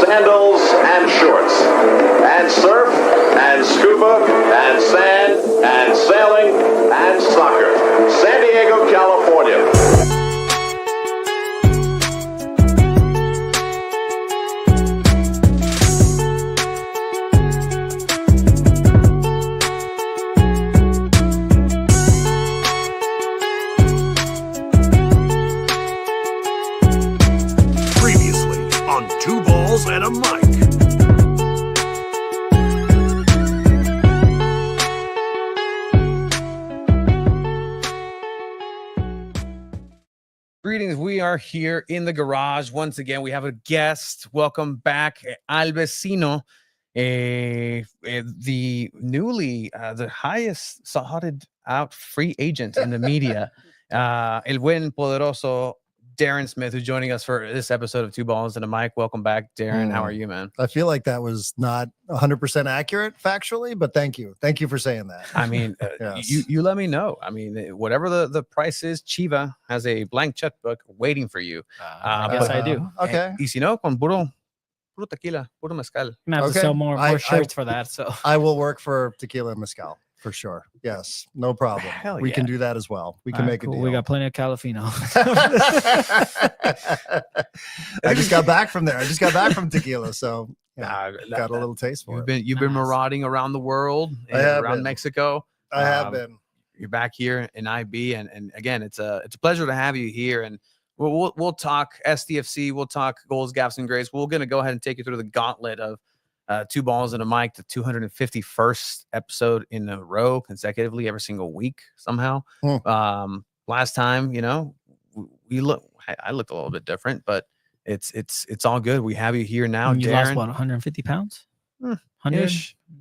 sandals and shorts, and surf, and scuba, and sand, and sailing, and soccer. San Diego, California. And a mic. Greetings. We are here in the garage once again. We have a guest. Welcome back, Al Vecino, the newly, the highest sought out free agent in the media. El buen poderoso Darren Smith, who's joining us for this episode of Two Balls and a Mic. Welcome back, Darren. How are you, man? I feel like that was not 100% accurate factually, but thank you. Thank you for saying that. I mean, yes. you let me know. I mean, whatever the price is, Chiva has a blank checkbook waiting for you. Yes, I do. Okay. Y si no, con puro tequila, puro mezcal. I'm gonna have to sell more shirts for that. So I will work for tequila and mezcal. For sure. Yes. No problem. Hell We yeah. can do that as well. We can make a deal. We got plenty of Calafino. I just got back from there. I just got back from tequila. So got a little taste for it. You've been marauding around the world, around Mexico. I have been. You're back here in IB. And again, it's a pleasure to have you here. And we'll talk SDFC. We'll talk goals, gaffes, and grace. We're going to go ahead and take you through the gauntlet of Two Balls and a Mic, the 251st episode in a row consecutively every single week somehow. Last time, you know, I looked a little bit different, but it's all good. We have you here now. You Darren. lost what, 150 pounds? 100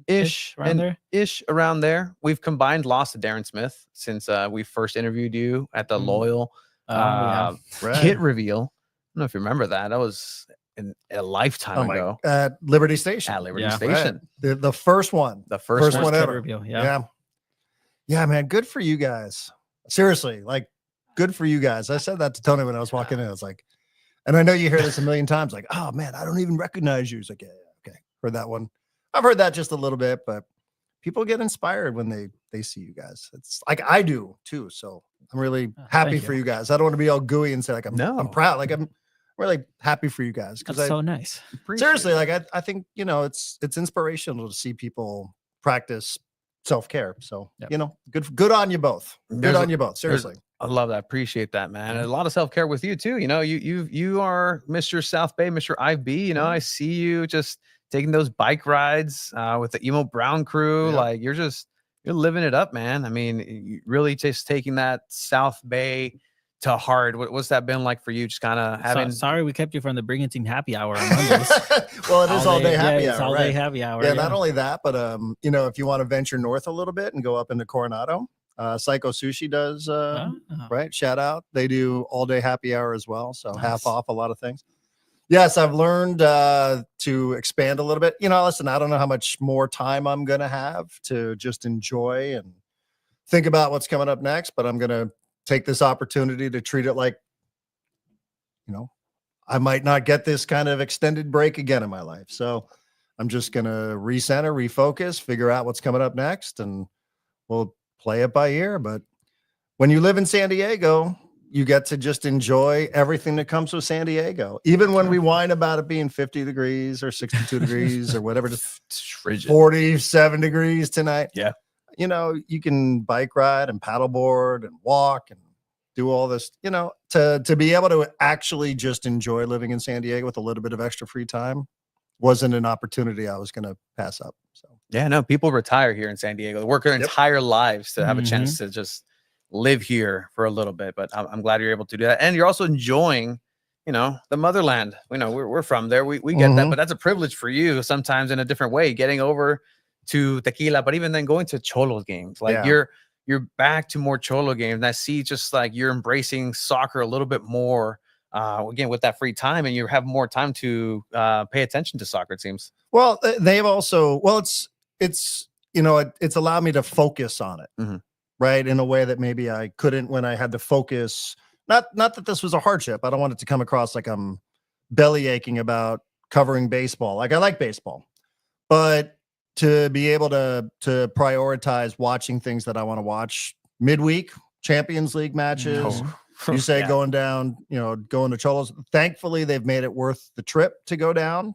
ish around there. We've combined loss to Darren Smith since we first interviewed you at the Loyal kit reveal. I don't know if you remember that. That was a lifetime ago at Liberty Station. Station. Right. The first one. The first one ever. Reveal. Yeah, man. Good for you guys. Seriously, like, good for you guys. I said that to Tony when I was walking in. I was like, and I know you hear this a million times, like, oh man, I don't even recognize you. It's like, yeah, okay. Heard that one. I've heard that just a little bit, but people get inspired when they see you guys. It's like I do too. So I'm really happy for you guys. I don't want to be all gooey and say like I'm proud. Like I'm really happy for you guys. That's so nice. Seriously, like I think, you know, it's inspirational to see people practice self-care. So, you know, good on you both. Good on you both. Seriously. I love that. Appreciate that, man. And a lot of self-care with you too. You know, you are Mr. South Bay, Mr. IB. You know, I see you just taking those bike rides with the Emo Brown crew. Like you're living it up, man. I mean, you really just taking that South Bay to heart. What's that been like for you? Just kind of having. Sorry, we kept you from the Brigantine happy hour on Mondays. Well, it is all day happy hour. All day happy hour. Yeah, not only that, but you know, if you want to venture north a little bit and go up into Coronado, Psycho Sushi does right. Shout out. They do all day happy hour as well. So half off a lot of things. Yes, I've learned to expand a little bit. You know, listen, I don't know how much more time I'm gonna have to just enjoy and think about what's coming up next, but I'm gonna take this opportunity to treat it like, you know, I might not get this kind of extended break again in my life. So I'm just going to recenter, refocus, figure out what's coming up next, and we'll play it by ear. But when you live in San Diego, you get to just enjoy everything that comes with San Diego. Even when we whine about it being 50 degrees or 62 degrees or whatever, it's 47 degrees tonight. Yeah. You know, you can bike ride and paddleboard and walk and do all this, you know, to be able to actually just enjoy living in San Diego with a little bit of extra free time wasn't an opportunity I was going to pass up. So, yeah, no, people retire here in San Diego. They work their entire lives to have a chance to just live here for a little bit. But I'm glad you're able to do that. And you're also enjoying, you know, the motherland. You know, we're from there. We get that, but that's a privilege for you sometimes in a different way, getting over to tequila, but even then going to Cholo games, like you're back to more Cholo games. And I see just like you're embracing soccer a little bit more, again, with that free time, and you have more time to pay attention to soccer, it seems. Well, they've also, it's, you know, it's allowed me to focus on it, right? In a way that maybe I couldn't when I had to focus. Not that this was a hardship. I don't want it to come across like I'm belly aching about covering baseball. Like, I like baseball, but to be able to prioritize watching things that I want to watch midweek, Champions League matches. You say going down, going to Cholos. Thankfully, they've made it worth the trip to go down,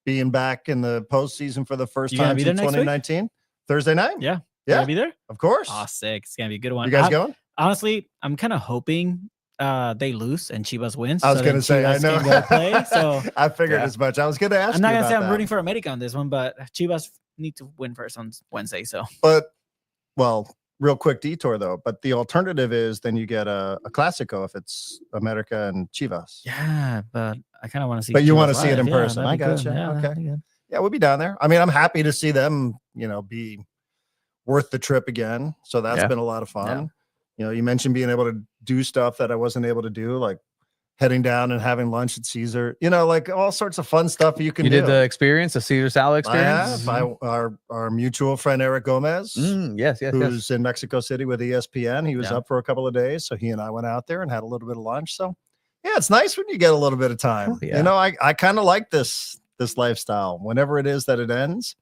being back in the postseason for the first time since 2019. Thursday night? Yeah. Yeah. Gonna be there? Of course. Oh, sick. It's going to be a good one. You guys going? Honestly, I'm kind of hoping they lose and Chivas wins. I was going to say, I know. Go play, so I figured as much. I was going to ask I'm not you going to say about I'm that. rooting for America on this one, but Chivas need to win first on Wednesday. So, But, well, real quick detour though. But the alternative is then you get a Clásico if it's America and Chivas. yeah, but I kind of want to see. But you Chivas want to see it live. in Yeah, person. I that'd be got good. you. Yeah, Okay. that'd be good. Yeah, we'll be down there. I mean, I'm happy to see them, be worth the trip again. So that's been a lot of fun. Yeah. You mentioned being able to do stuff that I wasn't able to do, like heading down and having lunch at Caesar, like all sorts of fun stuff you can do. You did the experience, the Caesar salad experience? I have. Our mutual friend, Eric Gomez, yes. who's in Mexico City with ESPN. He was Yeah. up for a couple of days. So he and I went out there and had a little bit of lunch. So yeah, it's nice when you get a little bit of time. Yeah. I kind of like this lifestyle. Whenever it is that it ends,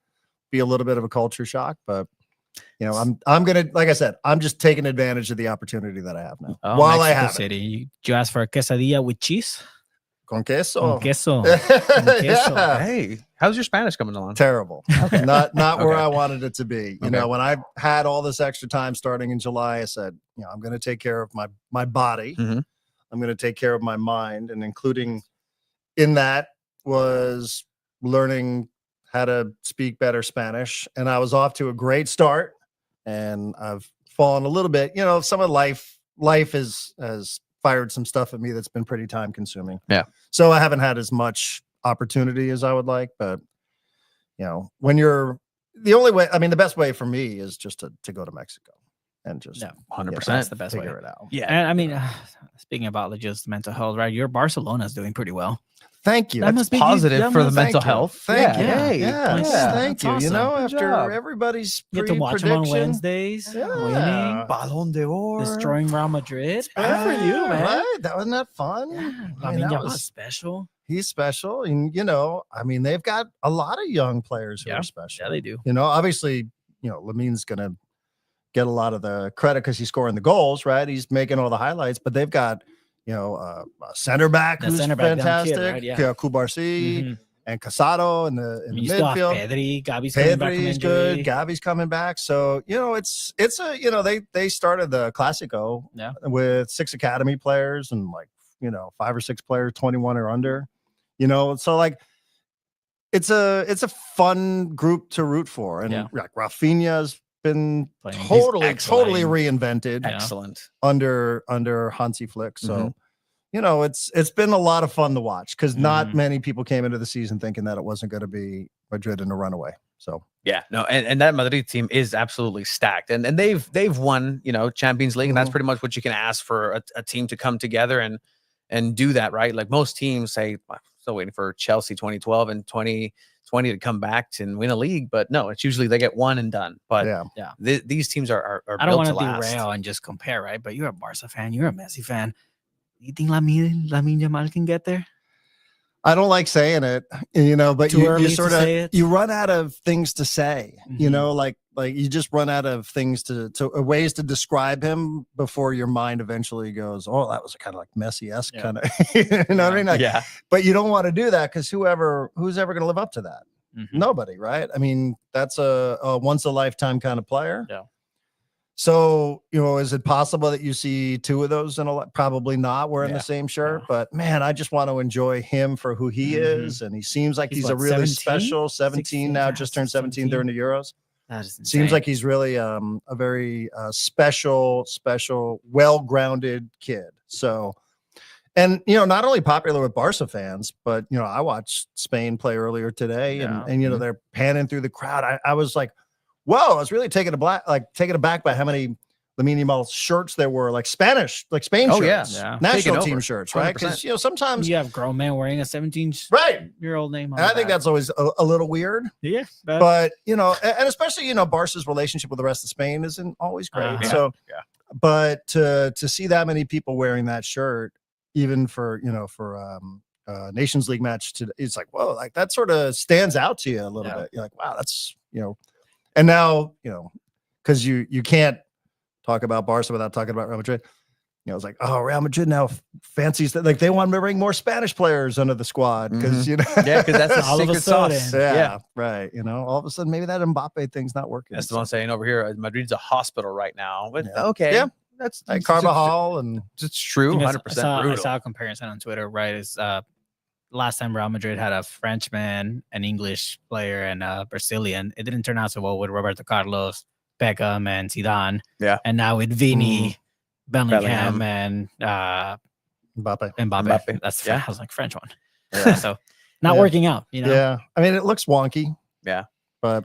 be a little bit of a culture shock, but I'm gonna, like I said, I'm just taking advantage of the opportunity that I have now. While I have City. You asked for a quesadilla with cheese? Con queso. Con queso. Con queso. Yeah. Hey, how's your Spanish coming along? Terrible. Not where Okay. I wanted it to be. When I had all this extra time starting in July, I said, I'm going to take care of my body. Mhm. I'm going to take care of my mind, and including in that was learning how to speak better Spanish. And I was off to a great start, and I've fallen a little bit. Some of life has fired some stuff at me that's been pretty time consuming. Yeah. So I haven't had as much opportunity as I would like, but when you're the only way, the best way for me is just to go to Mexico and just 100%. That's the best way. figure it out. Yeah. And speaking about just mental health, right? Your Barcelona is doing pretty well. Thank you. That must be positive that for the must- mental Thank you. health. Thank you. Hey, Yes, yeah, thank that's you. awesome. Good After job. everybody's You get to watch them on prediction, Wednesdays, Yeah. winning, Ballon d'Or. destroying Real Madrid. Good Yeah, for you, man. Right? Wasn't that fun? Yeah, I I mean, mean, that was was- special. He's special, and they've got a lot of young players who Yeah. are special. Yeah, they do. Obviously, Lamin's gonna get a lot of the credit because he's scoring the goals, right? He's making all the highlights, but they've got a center back The who's center back, young kid, fantastic, right? Yeah. Kubarsi Mhm. and Casado in the I mean, you still have midfield. Pedri, Gavi's coming back from Pedri's injury. good. Gavi's coming back. So, it's they started the Clásico Yeah. with 6 academy players and 5 or 6 players, 21 or under, so it's a fun group to root for. And Yeah. Rafinha's been Playing. He's totally excellent. reinvented Yeah. Excellent. under Hansi Flick. So, it's been a lot of fun to watch because not Mhm. many people came into the season thinking that it wasn't going to be Madrid in a runaway. So Yeah, no, and that Madrid team is absolutely stacked, and they've won, Champions League, and that's Mhm. pretty much what you can ask for a team to come together and do that, right? Like most teams say, "I'm still waiting for Chelsea 2012 and 2020 to come back and win a league," but no, it's usually they get one and done. But yeah. these teams are I don't built want to to last. derail and just compare, right? But you're a Barca fan, you're a Messi fan. You think Lamine Yamal can get there? I don't like saying it, but Too you early to sort of say it? you run out of things to say, Mhm. like you just run out of things to ways to describe him before your mind eventually goes, oh, that was kind of like Messi-esque Yeah. kind of, what I mean? Like, Yeah, but you don't want to do that because who's ever going to live up to that? Mhm. Nobody, right? I mean, that's a once a lifetime kind of player. Yeah. So, is it possible that you see 2 of those in probably not wearing Yeah. the same shirt, Yeah. but man, I just want to enjoy him for who he Mhm. is. And he seems like He's he's a what, really 17? special 17 16, now, yeah, just turned 17 during the Euros. That is Seems insane. like he's really a very special, well-grounded kid. So, and, not only popular with Barca fans, but, I watched Spain play earlier today Yeah. and they're panning through the crowd. I was like, whoa, I was really taken aback by how many Lamine Yamal shirts there were, like Spain Oh, yeah. shirts, Yeah. national Taking team over, shirts, right? 100%. Because, sometimes, you have grown men wearing a 17-year-old right. name on And I the think back. that's always a little weird, yeah. but, and especially, Barca's relationship with the rest of Spain isn't always great. Uh-huh. So, Yeah. but to see that many people wearing that shirt, even for Nations League match today. It's like, whoa, like that sort of stands out to you a little bit. You're like, wow, that's, and now, because you can't talk about Barca without talking about Real Madrid. It's like, oh, Real Madrid now fancies that, like they want to bring more Spanish players under the squad because because that's a all of a secret sauce. sudden. Yeah, right. All of a sudden maybe that Mbappe thing's not working. That's what I'm saying over here. Madrid's a hospital right now, but that's like Carvajal, and it's true, 100% I saw a comparison on Twitter. Right, is last time Real Madrid had a Frenchman, an English player, and a Brazilian. It didn't turn out so well with Roberto Carlos, Beckham, and Zidane. Yeah, and now with Vini. Bellingham and Mbappe. That's I was like French one. Yeah. So not working out, Yeah. I mean, it looks wonky. Yeah. But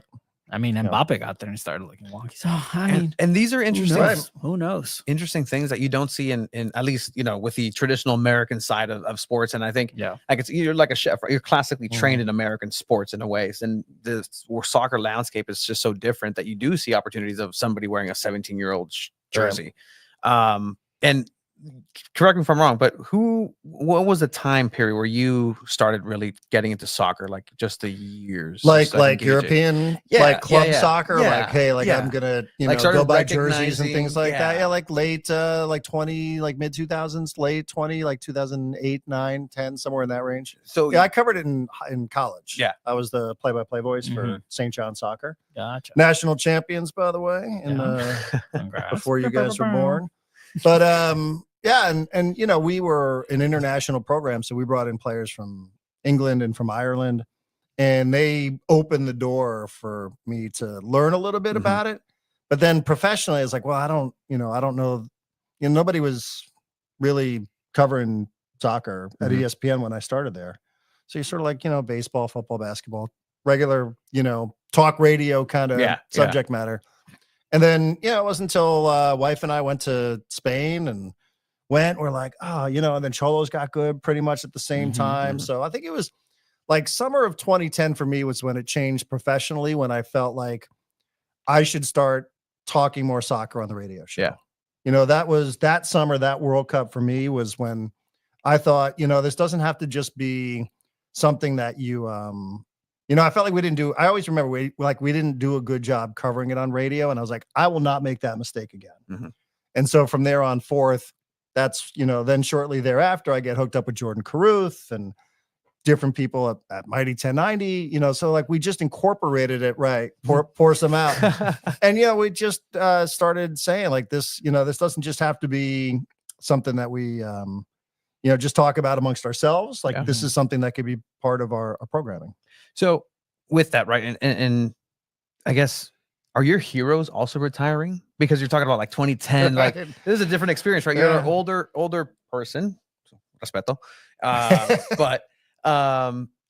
I mean, Mbappe got there and started looking wonky. So I mean, and these are interesting. Who knows? Interesting things that you don't see in at least with the traditional American side of sports. And I think like you're like a chef, right? You're classically trained in American sports in a way. And the soccer landscape is just so different that you do see opportunities of somebody wearing a 17-year-old jersey. And correct me if I'm wrong, but what was the time period where you started really getting into soccer? Like just the years, like European, like club soccer, like, hey, like I'm gonna, go buy jerseys and things like that. Yeah. Like late, like 20, like mid 2000s, late 20, like 2008, 9, 10, somewhere in that range. So I covered it in college. Yeah. I was the play-by-play voice for St. John Soccer. Gotcha. National champions, by the way, before you guys were born. But and we were an international program, so we brought in players from England and from Ireland, and they opened the door for me to learn a little bit about it. But then professionally, it's like, well, I don't know, nobody was really covering soccer at ESPN when I started there. So you're sort of like, baseball, football, basketball, regular, talk radio kind of subject matter. And then, it wasn't until wife and I went to Spain and we're like, oh, and then Cholos got good pretty much at the same time. So I think it was like summer of 2010 for me was when it changed professionally, when I felt like I should start talking more soccer on the radio show. Yeah. That was that summer, that World Cup for me was when I thought, this doesn't have to just be something that you, I felt like I always remember we didn't do a good job covering it on radio. And I was like, I will not make that mistake again. And so from there on forth, that's, then shortly thereafter, I get hooked up with Jordan Carruth and different people at Mighty 1090, so like we just incorporated it, right? Pour some out. And, we just started saying like this, this doesn't just have to be something that we, just talk about amongst ourselves. Like this is something that could be part of our programming. So with that, right, and I guess, are your heroes also retiring? Because you're talking about like 2010, like this is a different experience, right? You're an older person, respeto, but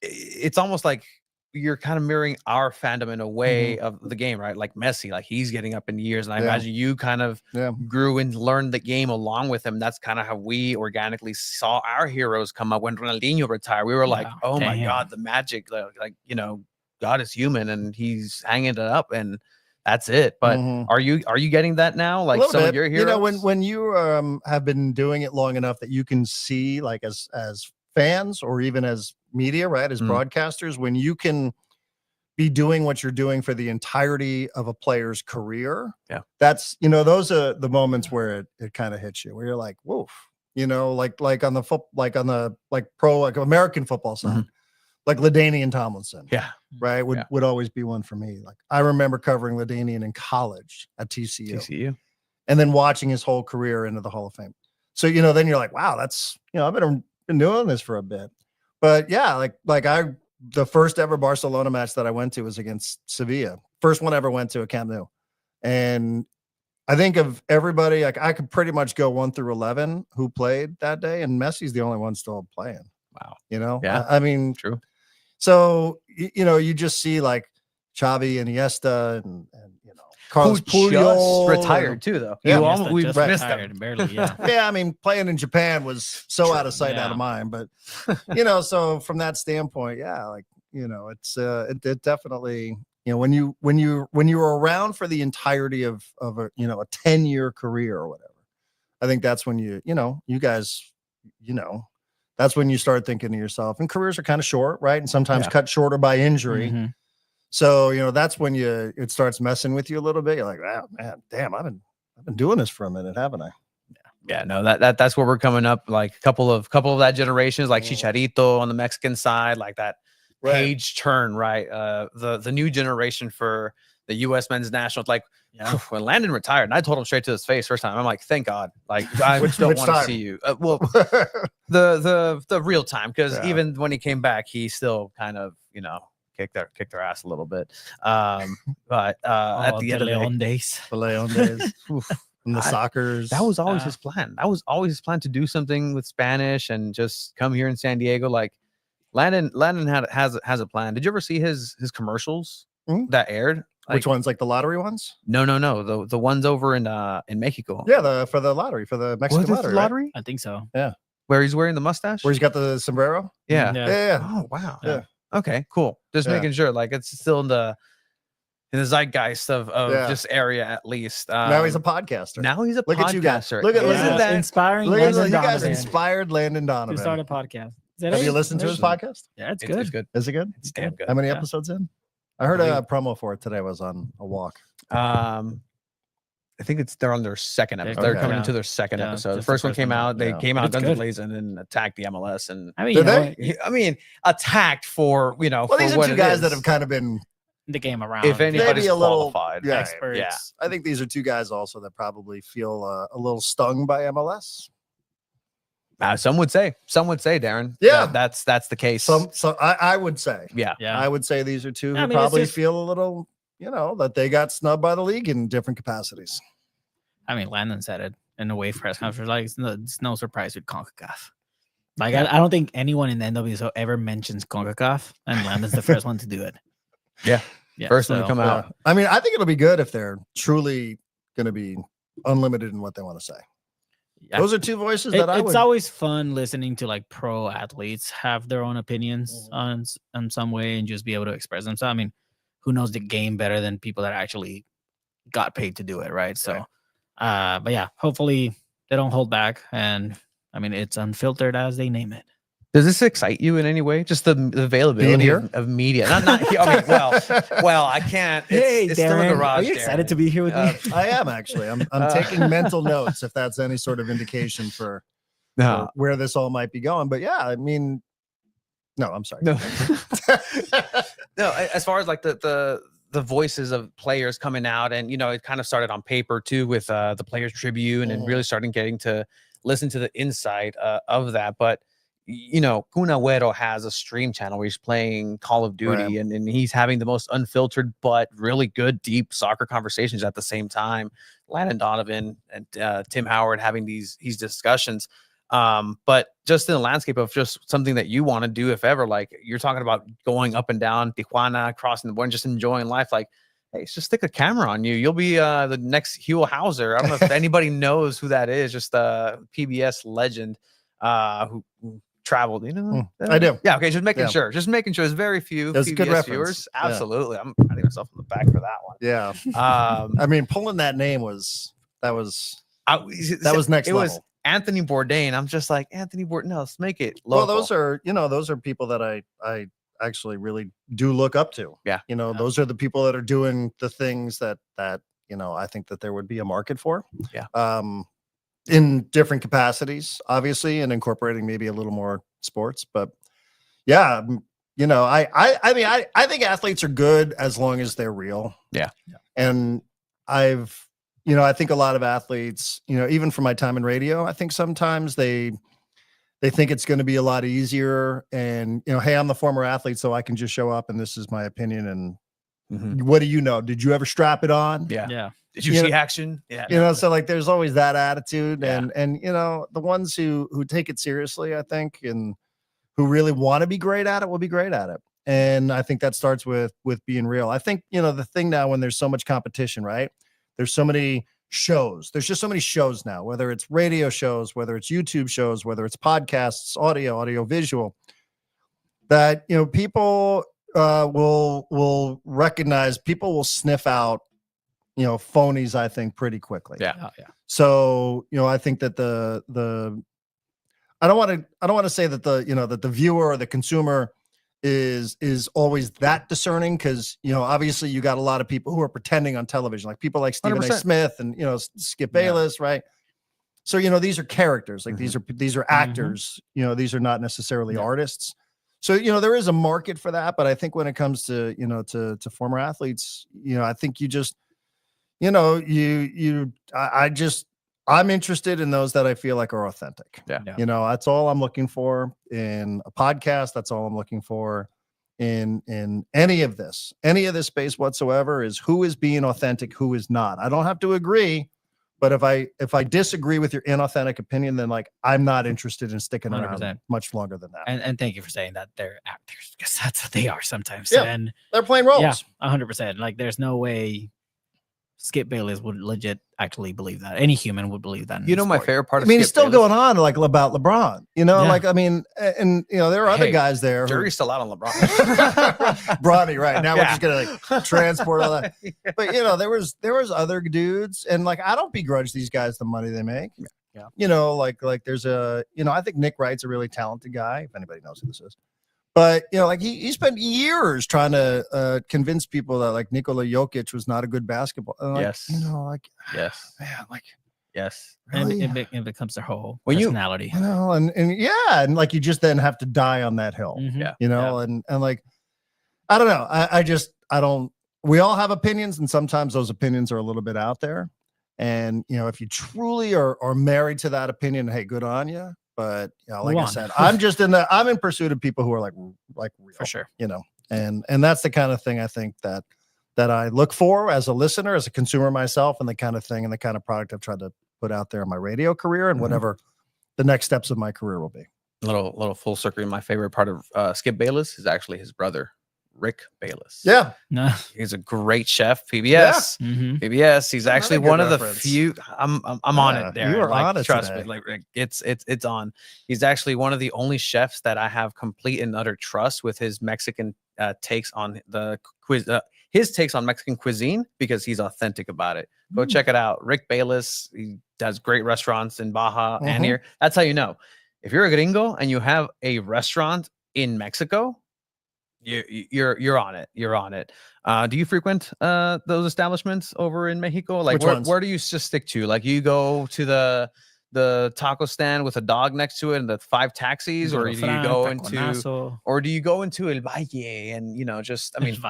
it's almost like you're kind of mirroring our fandom in a way of the game, right? Like Messi, like he's getting up in years, and I imagine you kind of grew and learned the game along with him. That's kind of how we organically saw our heroes come up. When Ronaldinho retired, we were like, oh my God, the magic, like God is human and he's hanging it up, and that's it. But are you getting that now? Like some of your heroes? When you have been doing it long enough that you can see, like as fans or even as media, right, as broadcasters, when you can be doing what you're doing for the entirety of a player's career, that's those are the moments where it kind of hits you, where you're like, woof, like on the American football side. Like LaDainian Tomlinson, right, would always be one for me. Like I remember covering LaDainian in college at TCU, and then watching his whole career into the Hall of Fame. So then you're like, wow, that's I've been doing this for a bit. But the first ever Barcelona match that I went to was against Sevilla. First one I ever went to at Camp Nou, and I think of everybody, like I could pretty much go 1 through 11 who played that day, and Messi's the only one still playing. Wow, I mean, true. So, you just see like Xavi and Iniesta and Carlos Puyol retired too, though. We've missed them barely. I mean, playing in Japan was so out of sight, out of mind. But so from that standpoint, it's it definitely when you were around for the entirety of a 10-year career or whatever, I think that's when you guys that's when you start thinking to yourself, and careers are kind of short, right? And sometimes Yeah. cut shorter by injury. Mhm. So, that's when it starts messing with you a little bit. You're like, wow, man, damn, I've been doing this for a minute, haven't I? Yeah, no, that's where we're coming up. Like a couple of that generations, like Chicharito on the Mexican side, like that page turn, right? The new generation for the U.S. men's national. Like when Landon retired, and I told him straight to his face first time, I'm like, thank God. Like I don't want to see you. Well, the real time, because even when he came back, he still kind of kicked their ass a little bit. But at the end of the Leon day, days, the Leon days. And the Soccers. That was always his plan. That was always his plan, to do something with Spanish and just come here in San Diego. Like Landon has a plan. Did you ever see his commercials that aired? Like, which ones? Like the lottery ones? No. The ones over in Mexico. Yeah, for the lottery, for the Mexican lottery. Right? I think so. Yeah. Where he's wearing the mustache? Where he's got the sombrero? Yeah. Oh wow. Yeah. Okay, cool. Just making sure, like, it's still in the zeitgeist of just area, at least. Now he's a podcaster. Look at you guys. Look at that inspiring. Look Landon at you guys Donovan inspired Landon Donovan to start a podcast. Have you listened to his podcast? Yeah, it's good. It's good. Is it good? It's damn good. How many episodes in? I heard a promo for it today. Was on a walk. I think they're on their second episode. Okay. They're coming into their second episode. The just first one came out. They came out It's guns good. blazing and attacked the MLS. And I mean, Did they? I mean, attacked for Well, for these are what two it guys is. that have kind of been. the game around. If anybody's Maybe a little qualified, experts. Yeah. I think these are two guys also that probably feel a little stung by MLS. Some would say, Darren. Yeah. that's the case. So I would say, Yeah. I would say these are two I who mean, it's probably just- feel a little, that they got snubbed by the league in different capacities. I mean, Landon said it in a way press conference. Like, it's no surprise with CONCACAF. Like, I don't think anyone in the NWSL ever mentions CONCACAF, and Landon's the first one to do it. Yeah. Yeah, First one to come out. I mean, I think it'll be good if they're truly going to be unlimited in what they want to say. Yeah. Those are two voices that I would. It's always fun listening to like pro athletes have their own opinions on some way and just be able to express themselves. I mean, who knows the game better than people that actually got paid to do it, right? So, but yeah, hopefully they don't hold back, and I mean, it's unfiltered as they name it. Does this excite you in any way? Just the availability here? of media? Not here. I mean, well, I can't. It's still in the Darren, garage. are you excited to be here with me? I am actually. I'm taking mental notes if that's any sort of indication for No. where this all might be going. But yeah, I mean, no, I'm sorry. No. No, as far as like the voices of players coming out, and it kind of started on paper too with the Players Tribune, and really starting getting to listen to the inside of that. But Kun Agüero has a stream channel where he's playing Call of Duty, Right. and he's having the most unfiltered but really good, deep soccer conversations at the same time. Landon Donovan and Tim Howard having these discussions. But just in the landscape of just something that you want to do, if ever, like you're talking about going up and down Tijuana, crossing the border, and just enjoying life, like, hey, just stick a camera on you. You'll be the next Hugh Hauser. I don't know if anybody knows who that is, just a PBS legend who traveled, I do. Yeah, okay, just making Yeah. sure. There's very few That's a good PBS reference. viewers. Yeah. Absolutely. I'm patting myself on the back for that one. Yeah. I I mean, pulling that name was next it level. was Anthony Bourdain. I'm just like, Anthony Bourdain, no, let's make it local. Well, those are people that I actually really do look up to. Yeah. Those are the people that are doing the things that I think that there would be a market for. Yeah. In different capacities, obviously, and incorporating maybe a little more sports. But yeah, I think athletes are good as long as they're real. Yeah. And I think a lot of athletes, even from my time in radio, I think sometimes they think it's going to be a lot easier, and hey, I'm the former athlete, so I can just show up and this is my opinion. And what do you know? Did you ever strap it on? Yeah. Did you see action? Yeah. So like there's always that attitude. Yeah. And the ones who take it seriously, I think, and who really want to be great at it will be great at it. And I think that starts with being real. I think, the thing now, when there's so much competition, right? There's so many shows. There's just so many shows now, whether it's radio shows, whether it's YouTube shows, whether it's podcasts, audio, visual, that, people will recognize, people will sniff out, phonies, I think, pretty quickly. Yeah. Yeah. So, I think that I don't want to say that that the viewer or the consumer is always that discerning, because obviously you got a lot of people who are pretending on television, like people like Stephen A. 100%. Smith and Skip Bayless, right? So these are characters, like these are actors, these are not necessarily artists. So there is a market for that, but I think when it comes to to former athletes, I think you just I'm interested in those that I feel like are authentic. Yeah. That's all I'm looking for in a podcast. That's all I'm looking for in any of this space whatsoever, is who is being authentic, who is not. I don't have to agree, but if I disagree with your inauthentic opinion, then like I'm not interested in sticking 100%. around much longer than that. And thank you for saying that they're actors, because that's what they are sometimes. Yeah, And they're playing roles. yeah, 100%. Like there's no way Skip Bayless would legit actually believe that. Any human would believe that. My favorite part of he's Skip still Bayless- going on like about LeBron, like, I mean, and there are other guys there. Jury's still out on LeBron. Bronny, right now we're just gonna like transport all that. But there was other dudes, and like I don't begrudge these guys the money they make. Yeah. Like there's I think Nick Wright's a really talented guy, if anybody knows who this is. But like he spent years trying to convince people that like Nikola Jokic was not a good basketball. And, like, Yes. Yes. Man, like Yes. really? And it becomes their whole When you- personality. and like you just then have to die on that hill. Mhm. Yeah. And like I don't know. I don't. We all have opinions, and sometimes those opinions are a little bit out there. And if you truly are married to that opinion, hey, good on you. But like I said, I'm in pursuit of people who are like real, For sure. and that's the kind of thing I think that I look for as a listener, as a consumer myself, and the kind of thing and the kind of product I've tried to put out there in my radio career and whatever the next steps of my career will be. Little full circle. My favorite part of Skip Bayless is actually his brother, Rick Bayless. Yeah. No. He's a great chef. PBS. Mhm. PBS. He's actually Another one good of the reference. few. I'm on it there. you are like, on it trust today. me. Like it's on. He's actually one of the only chefs that I have complete and utter trust with his Mexican takes on the quiz. His takes on Mexican cuisine, because he's authentic about it. Go check it out. Rick Bayless. He does great restaurants in Baja and here. That's how you know. If you're a gringo and you have a restaurant in Mexico, you're on it. You're on it. Do you frequent those establishments over in Mexico? Like where do you just stick to? Like you go to the taco stand with a dog next to it and the 5 taxis, or do you go into El Valle and just which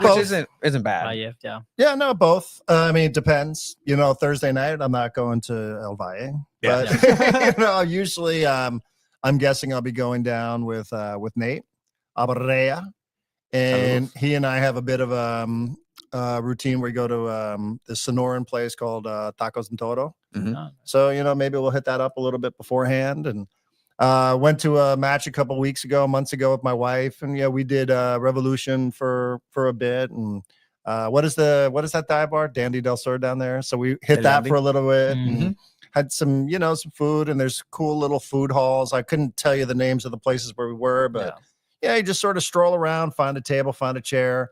isn't bad. Yeah, no, both. I mean, it depends. Thursday night I'm not going to El Valle, but usually I'm guessing I'll be going down with Nate Abarrea. And he and I have a bit of a routine where we go to the Sonoran place called Tacos and Todo. So, maybe we'll hit that up a little bit beforehand. And went to a match a months ago with my wife. And we did Revolution for a bit. And what is that dive bar? Dandy del Sur down there. So we hit that for a little bit. And had some, some food, and there's cool little food halls. I couldn't tell you the names of the places where we were, but you just sort of stroll around, find a table, find a chair,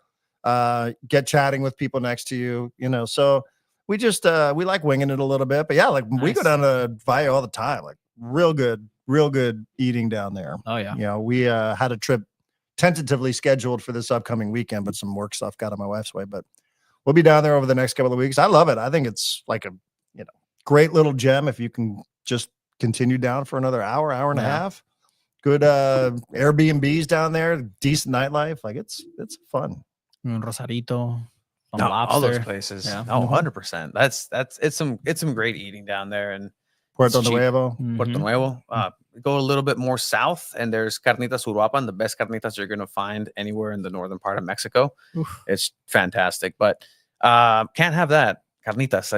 get chatting with people next to you, so we just, we like winging it a little bit, but like we go down to Valle all the time, like real good eating down there. Oh yeah. We had a trip tentatively scheduled for this upcoming weekend, but some work stuff got on my wife's way, but we'll be down there over the next couple of weeks. I love it. I think it's like a, great little gem. If you can just continue down for another hour and a half, good Airbnbs down there, decent nightlife. Like it's fun. Rosarito, all those places. Yeah. 100%. It's some great eating down there. And Puerto Nuevo. Go a little bit more south, and there's Carnitas Uruapan, the best carnitas you're going to find anywhere in the northern part of Mexico. Oof. It's fantastic, but can't have that. Carnitas,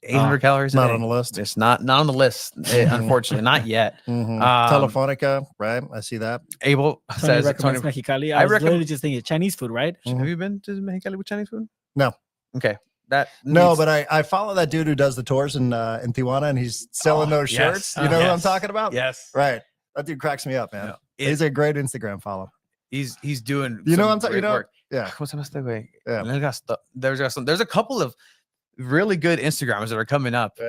800 calories a not day. On the list. It's not on the list, unfortunately, not yet. Telefonica, right? I see that. Abel says recommends Mexicali. I was literally just thinking Chinese food, right? Have you been to Mexicali with Chinese food? No. Okay. But I follow that dude who does the tours in Tijuana, and he's selling those shirts. You know who I'm talking about? Yes. Right. That dude cracks me up, man. He's a great Instagram follow. He's doing I'm talking. work. Yeah. ¿Cómo se llama este güey? Yeah. There's a couple of really good Instagrammers that are coming up,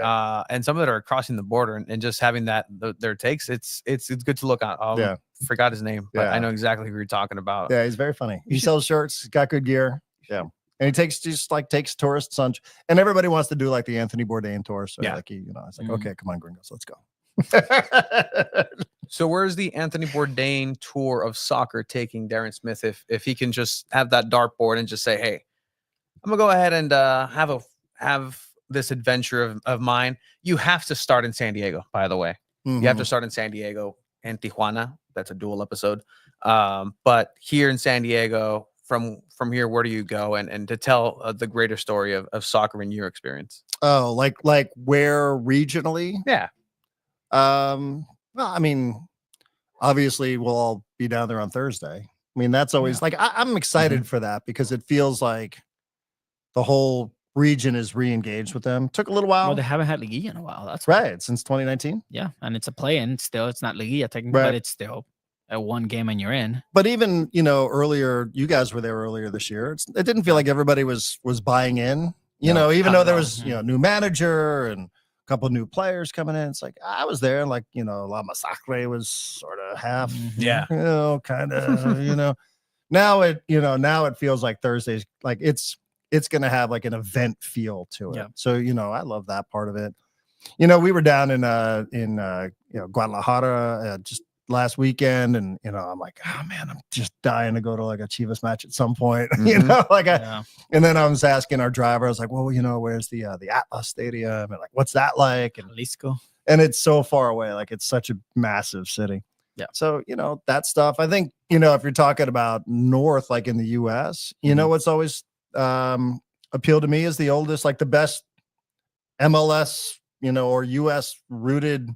and some that are crossing the border and just having their takes. It's good to look at. Forgot his name, but I know exactly who you're talking about. Yeah, he's very funny. He sells shirts, got good gear. Yeah. And he takes tourists on, and everybody wants to do like the Anthony Bourdain tour. So it's like, okay, come on, gringos, let's go. So where's the Anthony Bourdain tour of soccer taking Darren Smith if he can just have that dartboard and just say, hey, I'm gonna go ahead and have this adventure of mine. You have to start in San Diego, by the way. You have to start in San Diego and Tijuana. That's a dual episode. But here in San Diego, from here, where do you go? And to tell the greater story of soccer in your experience. Oh, like where regionally? Yeah. Well, I mean, obviously we'll all be down there on Thursday. I mean, that's always like, I'm excited for that because it feels like the whole region is re-engaged with them. Took a little while. Well, they haven't had Liguilla in a while. That's right. Since 2019. Yeah. And it's a play-in still. It's not Liguilla technically, but it's still a one game and you're in. But even, earlier, you guys were there earlier this year. It didn't feel like everybody was buying in, even though there was, new manager and a couple of new players coming in. It's like, I was there and La Masacre was sort of half, kind of, now it feels like Thursdays, like it's going to have like an event feel to it. Yeah. So, I love that part of it. We were down in Guadalajara just last weekend, and I'm like, oh man, I'm just dying to go to like a Chivas match at some point. And then I was asking our driver, I was like, well, where's the Atlas Stadium, and like, what's that like? And Jalisco. And it's so far away, like it's such a massive city. Yeah. So that stuff. I think if you're talking about north, like in the U.S., what's always appealed to me is the oldest, like the best MLS, or US rooted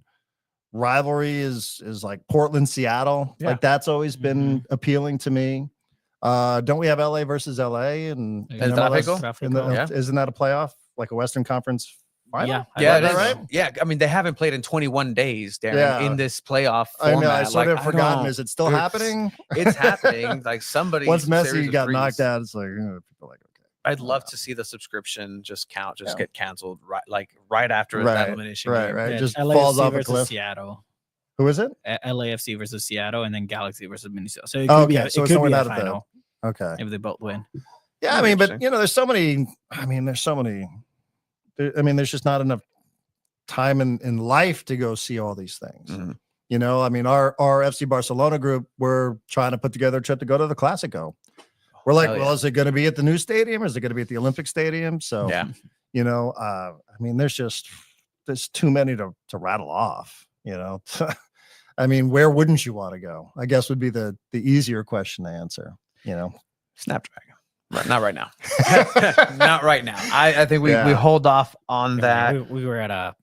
rivalry is like Portland, Seattle. Like that's always been appealing to me. Don't we have LA versus LA and MLS? Isn't that a playoff, like a Western Conference final? Right? Yeah. I mean, they haven't played in 21 days, Darren, in this playoff format. I know. I sort of forgotten. Is it still happening? It's happening. Like somebody once Messi got knocked out, it's like people are like, okay. I'd love to see the subscription just get canceled right after that elimination game. Right. Yeah, just LAFC falls off a versus cliff. Seattle. Who is it? LAFC versus Seattle, and then Galaxy versus Minnesota. So it could be so it could be a out final. Okay. If they both win. Yeah, I mean, but there's so many. I mean, there's just not enough time in life to go see all these things. I mean, our FC Barcelona group, we're trying to put together a trip to go to the Clásico. We're like, is it going to be at the new stadium? Or is it going to be at the Olympic Stadium? So, I mean, there's too many to rattle off, I mean, where wouldn't you want to go? I guess would be the easier question to answer, Snapdragon. Not right now. Not right now. I think we hold off on that. We were at a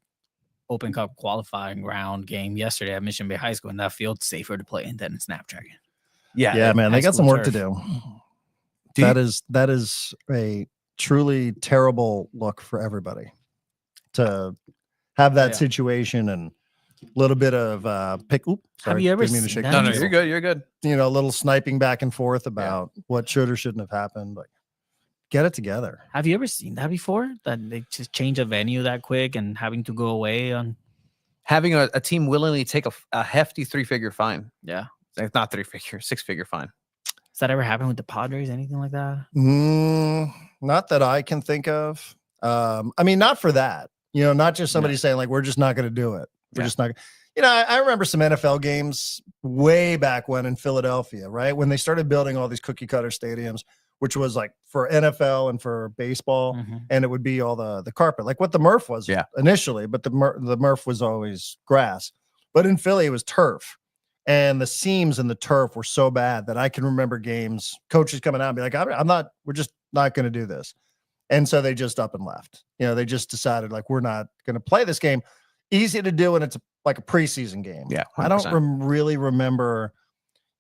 Open Cup qualifying round game yesterday at Mission Bay High School, and that field's safer to play in than in Snapdragon. Yeah, man, they got some work to do. That is a truly terrible look for everybody to have that situation and a little bit of pick. Oops, sorry, have you ever seen seen No, you're good. You're good. A little sniping back and forth about what should or shouldn't have happened. Like, get it together. Have you ever seen that before? That they just change a venue that quick and having to go away on having a team willingly take a hefty 3-figure fine. Yeah, it's not 3-figure, 6-figure fine. Has that ever happened with the Padres? Anything like that? Not that I can think of. I mean, not for that. Not just somebody saying like, we're just not going to do it. We're just not. I remember some NFL games way back when in Philadelphia, right? When they started building all these cookie cutter stadiums, which was like for NFL and for baseball, and it would be all the carpet, like what the Murph was initially, but the Murph was always grass. But in Philly, it was turf. And the seams in the turf were so bad that I can remember games, coaches coming out and be like, we're just not going to do this. And so they just up and left. They just decided like, we're not going to play this game. Easy to do. And it's like a preseason game. Yeah. 100%. I don't really remember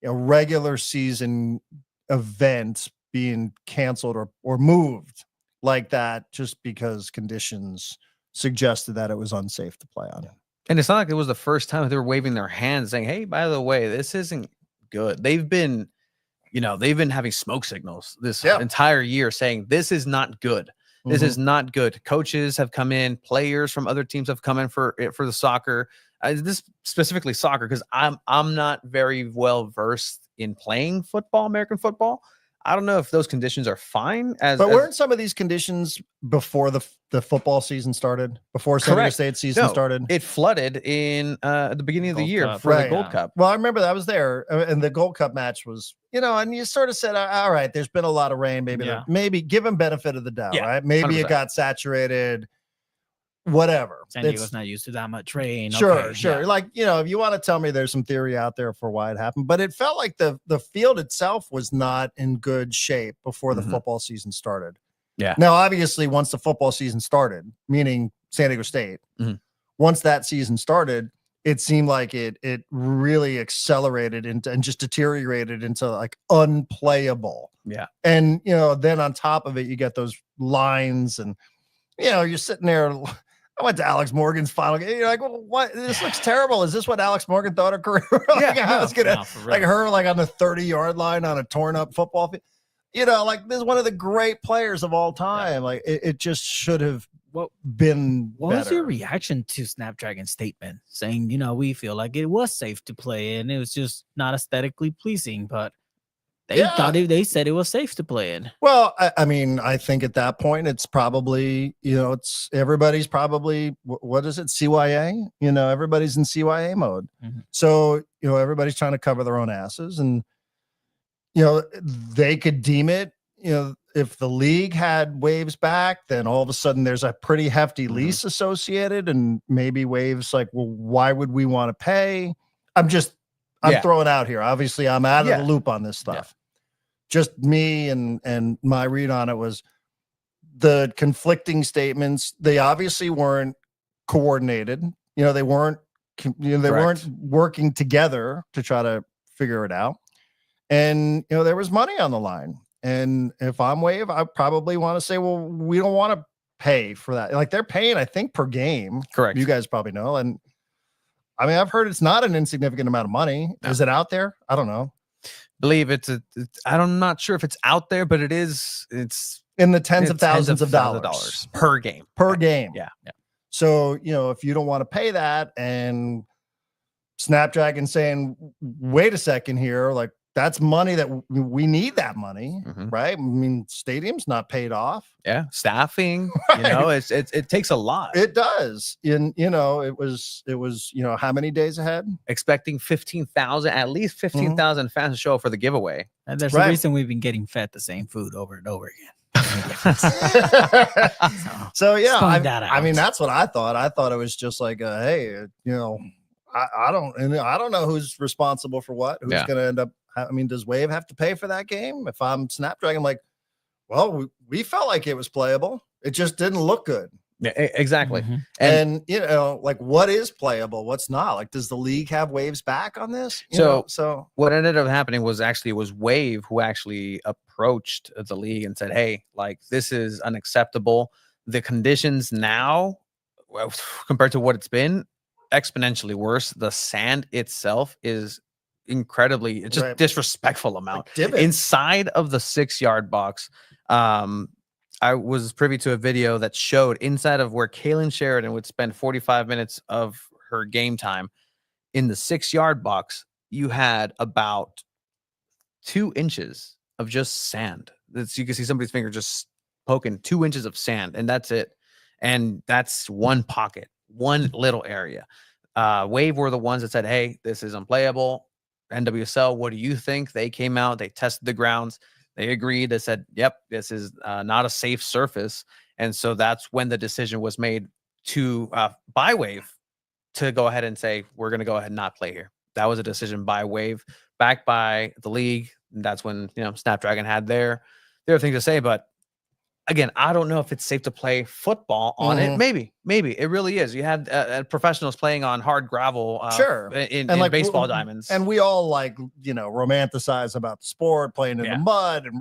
a regular season event being canceled or moved like that just because conditions suggested that it was unsafe to play on. And it's not like it was the first time they were waving their hands saying, hey, by the way, this isn't good. They've been having smoke signals this entire year saying this is not good. This is not good. Coaches have come in, players from other teams have come in for the soccer. This specifically soccer, because I'm not very well versed in playing football, American football. I don't know if those conditions are fine. But weren't some of these conditions before the football season started? Before San Diego State season started? It flooded in at the beginning of the year Cup. for the Gold Cup. Well, I remember that was there, and the Gold Cup match was, and you sort of said, all right, there's been a lot of rain. Maybe give them benefit of the doubt, right? Maybe 100%. It got saturated. Whatever. San Diego's not used to that much rain. Sure. Like, if you want to tell me there's some theory out there for why it happened, but it felt like the field itself was not in good shape before the football season started. Yeah. Now, obviously, once the football season started, meaning San Diego State, once that season started, it seemed like it really accelerated and just deteriorated into like unplayable. Yeah. And, then on top of it, you get those lines and, you're sitting there. I went to Alex Morgan's final game. You're like, well, what? This looks terrible. Is this what Alex Morgan thought her career? I was gonna like her like on the 30-yard line on a torn up football field. Like this is one of the great players of all time. Yeah. Like it just should have been. What was your reaction to Snapdragon's statement saying, we feel like it was safe to play and it was just not aesthetically pleasing, but they said it was safe to play in. Well, I mean, I think at that point, it's probably, it's everybody's probably, what is it? CYA, everybody's in CYA mode. So, everybody's trying to cover their own asses and, they could deem it, if the league had waves back, then all of a sudden there's a pretty hefty lease associated and maybe waves like, well, why would we want to pay? I'm throwing out here. Obviously I'm out of the loop on this stuff. Yeah. Just me and my read on it was the conflicting statements. They obviously weren't coordinated. They weren't, weren't working together to try to figure it out. And, there was money on the line. And if I'm Wave, I probably want to say, well, we don't want to pay for that. Like they're paying, I think, per game. Correct. You guys probably know. And I mean, I've heard it's not an insignificant amount of money. No. Is it out there? I don't know. Believe I'm not sure if it's out there, but it's in the tens of thousands of dollars per game. Yeah. So, if you don't want to pay that and Snapdragon saying, wait a second here, like that's money that we need that money, right? I mean, stadium's not paid off. Yeah. Staffing, it takes a lot. It does. And, it was, how many days ahead? Expecting at least 15,000 fans to show up for the giveaway. And there's a reason we've been getting fed the same food over and over again. So yeah, I mean, that's what I thought. I thought it was just like, hey, I don't know who's responsible for what, who's going to end up. I mean, does Wave have to pay for that game? If I'm Snapdragon, I'm like, well, we felt like it was playable. It just didn't look good. Yeah, exactly. And like what is playable? What's not? Like, does the league have Wave's back on this? So what ended up happening was Wave who actually approached the league and said, hey, like this is unacceptable. The conditions now compared to what it's been, exponentially worse. The sand itself is incredibly, it's just disrespectful amount inside of the 6-yard box. I was privy to a video that showed inside of where Kaylin Sheridan would spend 45 minutes of her game time in the 6-yard box. You had about 2 inches of just sand. You can see somebody's finger just poking 2 inches of sand, and that's it. And that's one pocket, one little area. Wave were the ones that said, hey, this is unplayable. NWSL, what do you think? They came out, they tested the grounds, they agreed. They said, yep, this is not a safe surface. And so that's when the decision was made to by Wave to go ahead and say, we're going to go ahead and not play here. That was a decision by Wave, backed by the league. And that's when, Snapdragon had their thing to say. But again, I don't know if it's safe to play football on it. Maybe it really is. You had professionals playing on hard gravel, in like, baseball diamonds, and we all romanticize about the sport, playing in the mud and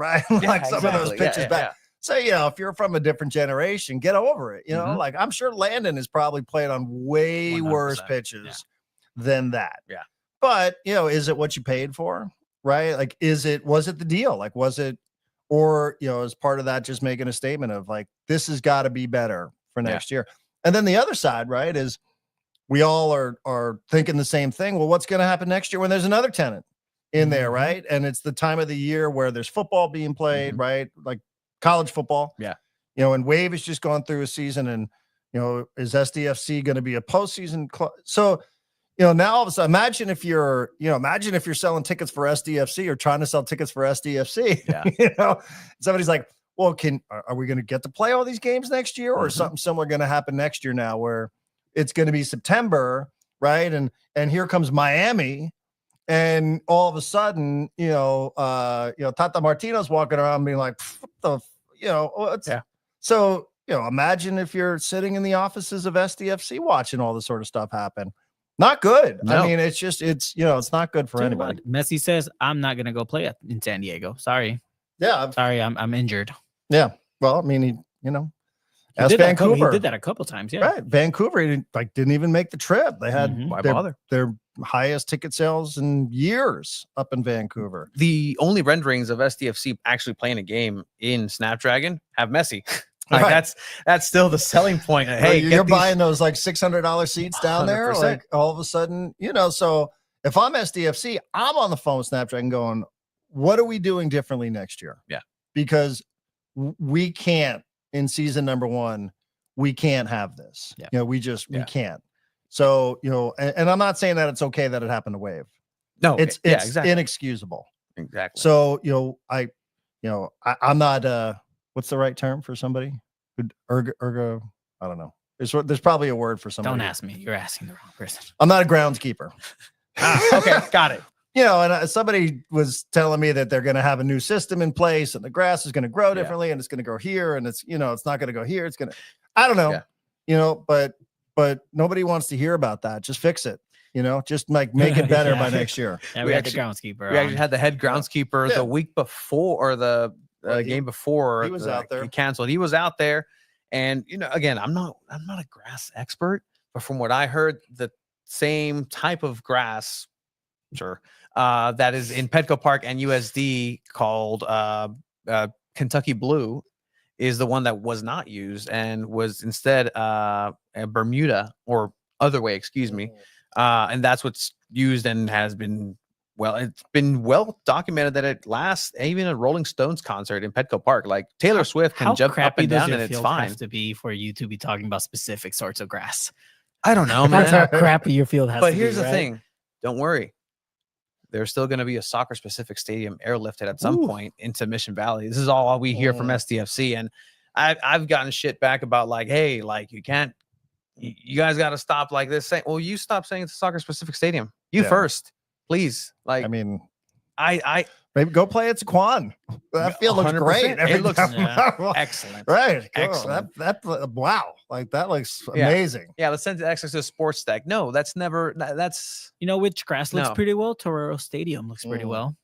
some of those pitches back. So if you're from a different generation, get over it. Like I'm sure Landon has probably played on way worse pitches than that. Yeah, but is it what you paid for? Right? Like, was it the deal? Like, was it or, as part of that, just making a statement of like, this has got to be better for next year. And then the other side, right, is we all are thinking the same thing. Well, what's going to happen next year when there's another tenant in there, right? And it's the time of the year where there's football being played, right? Like college football. Yeah. And Wave has just gone through a season, and, is SDFC going to be a postseason So, now all of a sudden, imagine if you're selling tickets for SDFC or trying to sell tickets for SDFC. Yeah. Somebody's like, well, are we going to get to play all these games next year, or is something similar going to happen next year now where it's going to be September, right? And here comes Miami, and all of a sudden, Tata Martino's walking around being like, what the, So, imagine if you're sitting in the offices of SDFC watching all this sort of stuff happen. Not good. No. I mean, it's not good for anybody. Messi says, I'm not going to go play in San Diego. Sorry. Yeah. Sorry, I'm injured. Yeah. Well, I mean, He as Vancouver. He did that a couple times. Yeah. Right. Vancouver didn't even make the trip. They had Why bother? Their highest ticket sales in years up in Vancouver. The only renderings of SDFC actually playing a game in Snapdragon have Messi. Like that's still the selling point. Hey, you're buying those like $600 seats down 100%. There. Like all of a sudden, so if I'm SDFC, I'm on the phone with Snapdragon going, what are we doing differently next year? Yeah. Because we can't, in season number 1, we can't have this. Yeah. We can't. So, and I'm not saying that it's okay that it happened to Wave. No, it's exactly. inexcusable. Exactly. So, I'm not, what's the right term for somebody? Ergo, I don't know. There's probably a word for somebody. Don't ask me. You're asking the wrong person. I'm not a groundskeeper. Okay, got it. And somebody was telling me that they're going to have a new system in place, and the grass is going to grow differently, and it's going to grow here, and it's it's not going to go here. It's going to, I don't know, but nobody wants to hear about that. Just fix it. Just like make it better by next year. Yeah, we had the groundskeeper. We actually had the head groundskeeper the week before, or the game before. He was out there. He canceled. He was out there, and again, I'm not a grass expert, but from what I heard, the same type of grass, that is in Petco Park and USD called Kentucky Blue, is the one that was not used and was instead a Bermuda or other way, excuse me. And that's what's used and has been, it's been well documented that it lasts even a Rolling Stones concert in Petco Park. Like Taylor Swift can jump up and down and it's fine. Have to be for you to be talking about specific sorts of grass. I don't know, man. That's how crappy your field has to be. But here's the thing. Don't worry. There's still going to be a soccer specific stadium airlifted at some point into Mission Valley. This is all we hear from SDFC. And I've gotten shit back about like, hey, like you guys got to stop like this. Well, you stop saying it's a soccer specific stadium. You first, please. Like, I mean, I maybe go play at Quan. That field looks great. It looks excellent. Right. Excellent. That wow. Like that looks amazing. Yeah. Let's send access to a sports deck. No, that's which grass looks pretty well. Torero Stadium looks pretty well.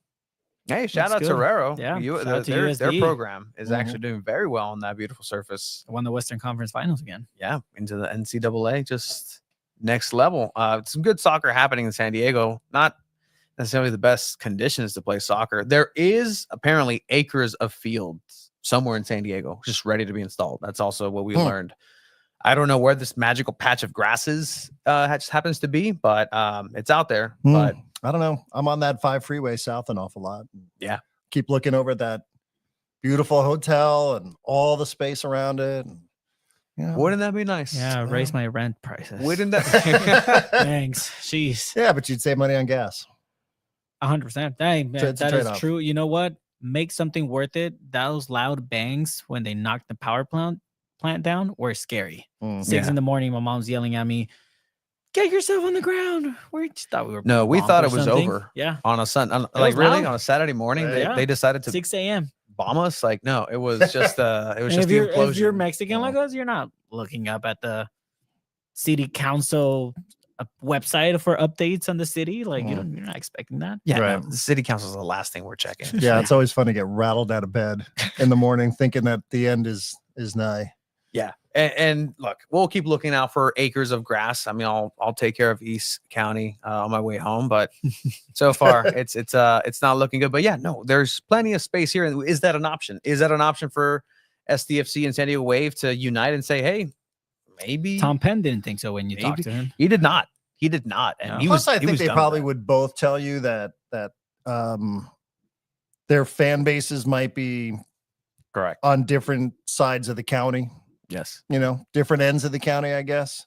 Hey, shout out Torero. Yeah. Their program is actually doing very well on that beautiful surface. Won the Western Conference Finals again. Yeah. Into the NCAA, just next level. Some good soccer happening in San Diego. Not necessarily the best conditions to play soccer. There is apparently acres of fields somewhere in San Diego just ready to be installed. That's also what we learned. I don't know where this magical patch of grasses just happens to be, but it's out there. But I don't know. I'm on that 5 freeway south an awful lot. Yeah. Keep looking over at that beautiful hotel and all the space around it. And, wouldn't that be nice? Yeah, raise my rent prices. Wouldn't that? Thanks. Jeez. Yeah, but you'd save money on gas. 100%. Dang, man, that is true. You know what? Make something worth it. Those loud bangs when they knocked the power plant down were scary. 6 in the morning, my mom's yelling at me, "Get yourself on the ground." We just thought we were. No, we thought it was over. Yeah. On a Sunday, like really on a Saturday morning, they decided to 6 a.m. bomb us. Like, no, it was just the implosion. If you're Mexican like us, you're not looking up at the city council website for updates on the city. Like you're not expecting that. Yeah, right. No, the city council is the last thing we're checking. Yeah, it's always fun to get rattled out of bed in the morning thinking that the end is nigh. Yeah, And look, we'll keep looking out for acres of grass. I mean, I'll take care of East County on my way home, but so far it's not looking good. But yeah, no, there's plenty of space here. Is that an option? Is that an option for SDFC and San Diego Wave to unite and say, hey, maybe Tom Penn didn't think so when you talked to him. He did not. He did not. And he Plus, was. I think they probably would both tell you that their fan bases might be correct on different sides of the county. Yes. Different ends of the county, I guess.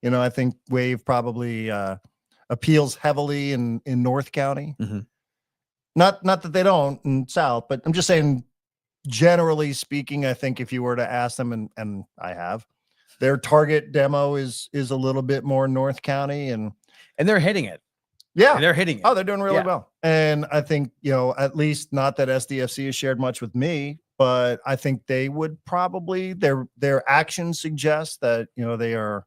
I think Wave probably appeals heavily in North County. Mm-hmm. Not that they don't in South, but I'm just saying, generally speaking, I think if you were to ask them, and I have, their target demo is a little bit more North County, and they're hitting it. Yeah, and they're hitting it. Oh, they're doing really well. And I think, at least not that SDFC has shared much with me, but I think they would probably their actions suggest that they are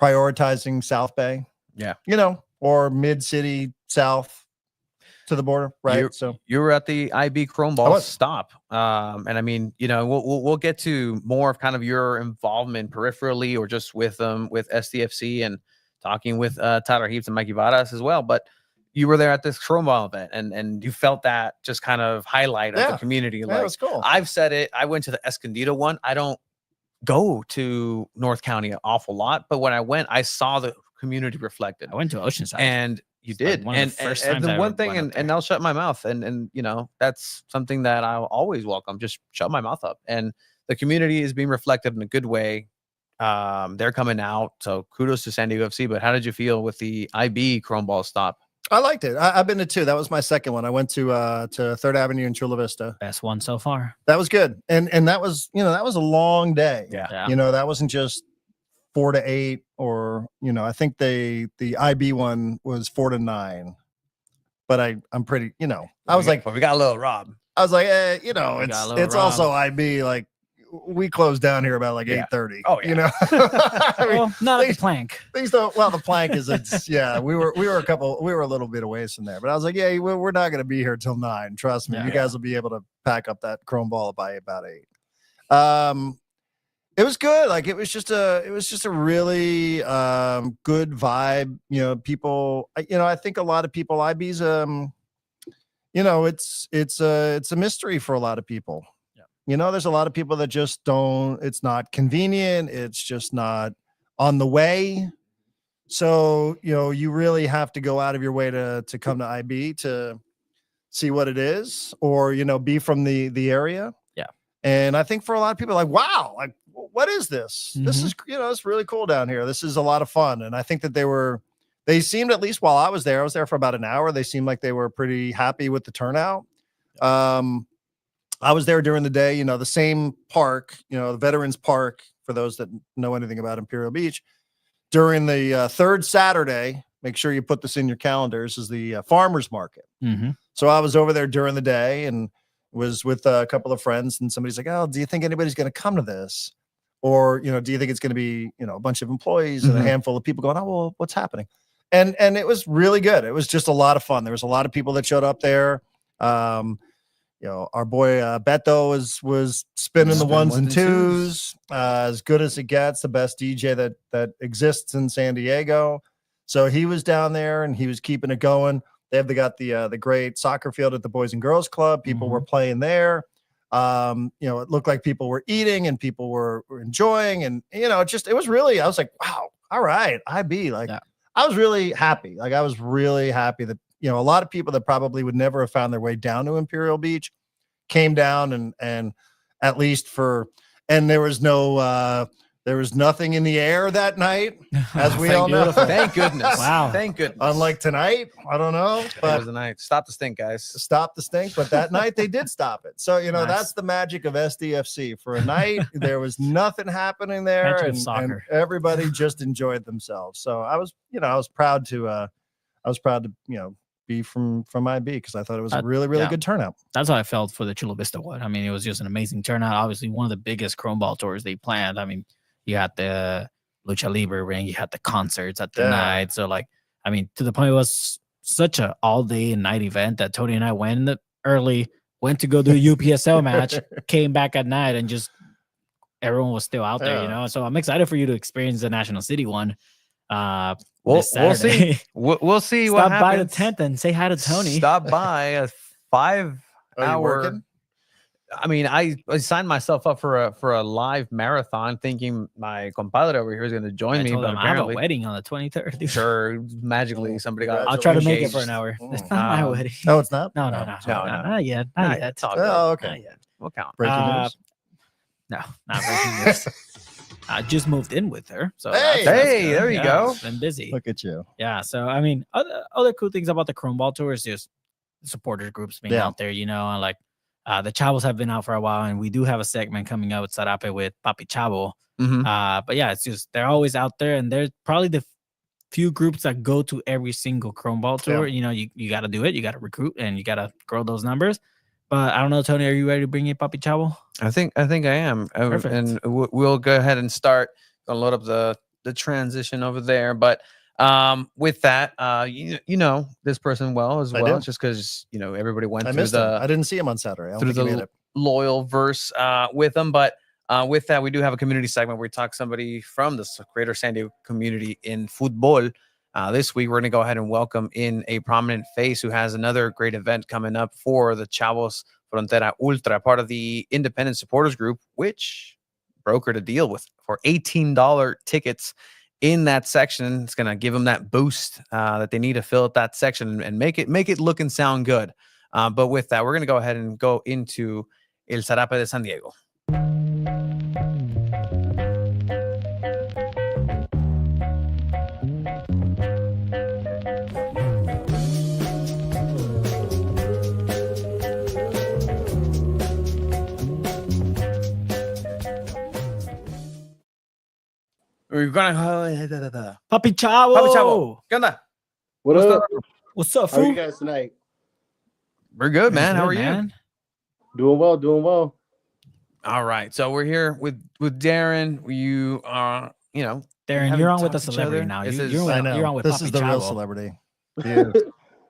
prioritizing South Bay. Yeah. Or mid city south to the border, right? You were at the IB ChromeBall stop. And I mean, we'll get to more of kind of your involvement peripherally or just with SDFC and talking with Tyler Heaps and Mikey Varas as well. But you were there at this ChromeBall event and you felt that just kind of highlight of the community. That was cool. I've said it. I went to the Escondido one. I don't go to North County an awful lot, but when I went, I saw the community reflected. I went to Oceanside. And you did. And the one thing, and I'll shut my mouth. And that's something that I'll always welcome. Just shut my mouth up. And the community is being reflected in a good way. They're coming out. So kudos to San Diego FC. But how did you feel with the IB ChromeBall stop? I liked it. I've been to 2. That was my second one. I went to 3rd Avenue in Chula Vista. Best one so far. That was good. And that was, that was a long day. Yeah. That wasn't just 4 to 8 or, I think the IB one was 4 to 9. But I'm pretty, I was like, we got a little Rob. I was like, it's also IB. Like, we closed down here about like 8:30. Oh, yeah. Well, not at the plank. Things don't. Well, the plank is. We were a little bit away from there, but I was like, yeah, we're not going to be here till 9. Trust me, you guys will be able to pack up that ChromeBall by about 8. It was good. Like it was just a really good vibe. People. I think a lot of people. IB's. It's a mystery for a lot of people. There's a lot of people that just don't, it's not convenient. It's just not on the way. So, you really have to go out of your way to come to IB to see what it is or, be from the area. Yeah. And I think for a lot of people, like, wow, like, what is this? Mm-hmm. This is, it's really cool down here. This is a lot of fun. And I think that they seemed, at least while I was there for about an hour. They seemed like they were pretty happy with the turnout. I was there during the day, the same park, the Veterans Park, for those that know anything about Imperial Beach, during the third Saturday, make sure you put this in your calendars, is the farmers market. Mm-hmm. So I was over there during the day and was with a couple of friends, and somebody's like, oh, do you think anybody's going to come to this? Or, do you think it's going to be, a bunch of employees and a handful of people going, oh, well, what's happening? And it was really good. It was just a lot of fun. There was a lot of people that showed up there. Our boy Beto was spinning the ones and twos, as good as it gets, the best DJ that exists in San Diego. So he was down there and he was keeping it going. They got the great soccer field at the Boys and Girls Club. People were playing there. It looked like people were eating and people were enjoying, and it was really, I was like, wow, all right, IB, like I was really happy. Like I was really happy that a lot of people that probably would never have found their way down to Imperial Beach came down and at least and there was nothing in the air that night, as we all know. Thank goodness. Wow. Thank goodness. Unlike tonight, I don't know. But it was the night. Stop the stink, guys. Stop the stink. But that night they did stop it. So, that's the magic of SDFC. For a night, there was nothing happening there. And everybody just enjoyed themselves. So I was proud to be from IB because I thought it was a really, really good turnout. That's how I felt for the Chula Vista one. I mean, it was just an amazing turnout. Obviously, one of the biggest ChromeBall tours they planned. I mean, you had the Lucha Libre ring, you had the concerts at the night. So, to the point it was such a all-day and night event that Tony and I went early, went to go do a UPSL match, came back at night and just everyone was still out there, you know. So I'm excited for you to experience the National City one. We'll see. We'll see what happens. Stop by the 10th and say hi to Tony. Stop by a 5 hour. Working? I mean, I signed myself up for a live marathon, thinking my compadre over here is going to join me. But I have a wedding on the 23rd. Dude. Sure, magically somebody got. I'll try to make it for an hour. It's not my wedding. No, it's not. No, not yet. Not yet. Oh, okay. Not yet. We'll count. Breaking news. No, not breaking news. I just moved in with her. So hey, there you go. Been busy. Look at you. Yeah. So I mean, other cool things about the ChromeBall tour is just supporters groups being out there, you know, and like the Chavos have been out for a while, and we do have a segment coming up with Sarape with Papi Chavo. But yeah, it's just they're always out there, and they're probably the few groups that go to every single ChromeBall tour. You know, you got to do it, you got to recruit, and you got to grow those numbers. But I don't know, Tony, are you ready to bring in Papi Chavo? I think I am. Perfect. And we'll go ahead and start. Gonna load up the transition over there. But with that, you know this person well as well, just because you know everybody went through I didn't see him on Saturday. I through the loyal verse with him. But with that, we do have a community segment where we talk somebody from the greater San Diego community in football. This week, we're going to go ahead and welcome in a prominent face who has another great event coming up for the Chavos Frontera Ultra, part of the independent supporters group, which brokered a deal for $18 tickets in that section. It's going to give them that boost that they need to fill out that section and make it look and sound good. But with that, we're going to go ahead and go into El Zarape de San Diego. We're gonna Papi Chavo. Papi Chavo. ¿Qué onda? What's up? What's up, How are fool? you guys tonight? We're good, man. How are you? Man. Doing well. All right. So we're here with Darren. You are, you know, Darren, you're on with a celebrity now. You're on with this Papi is the real Chavo. celebrity.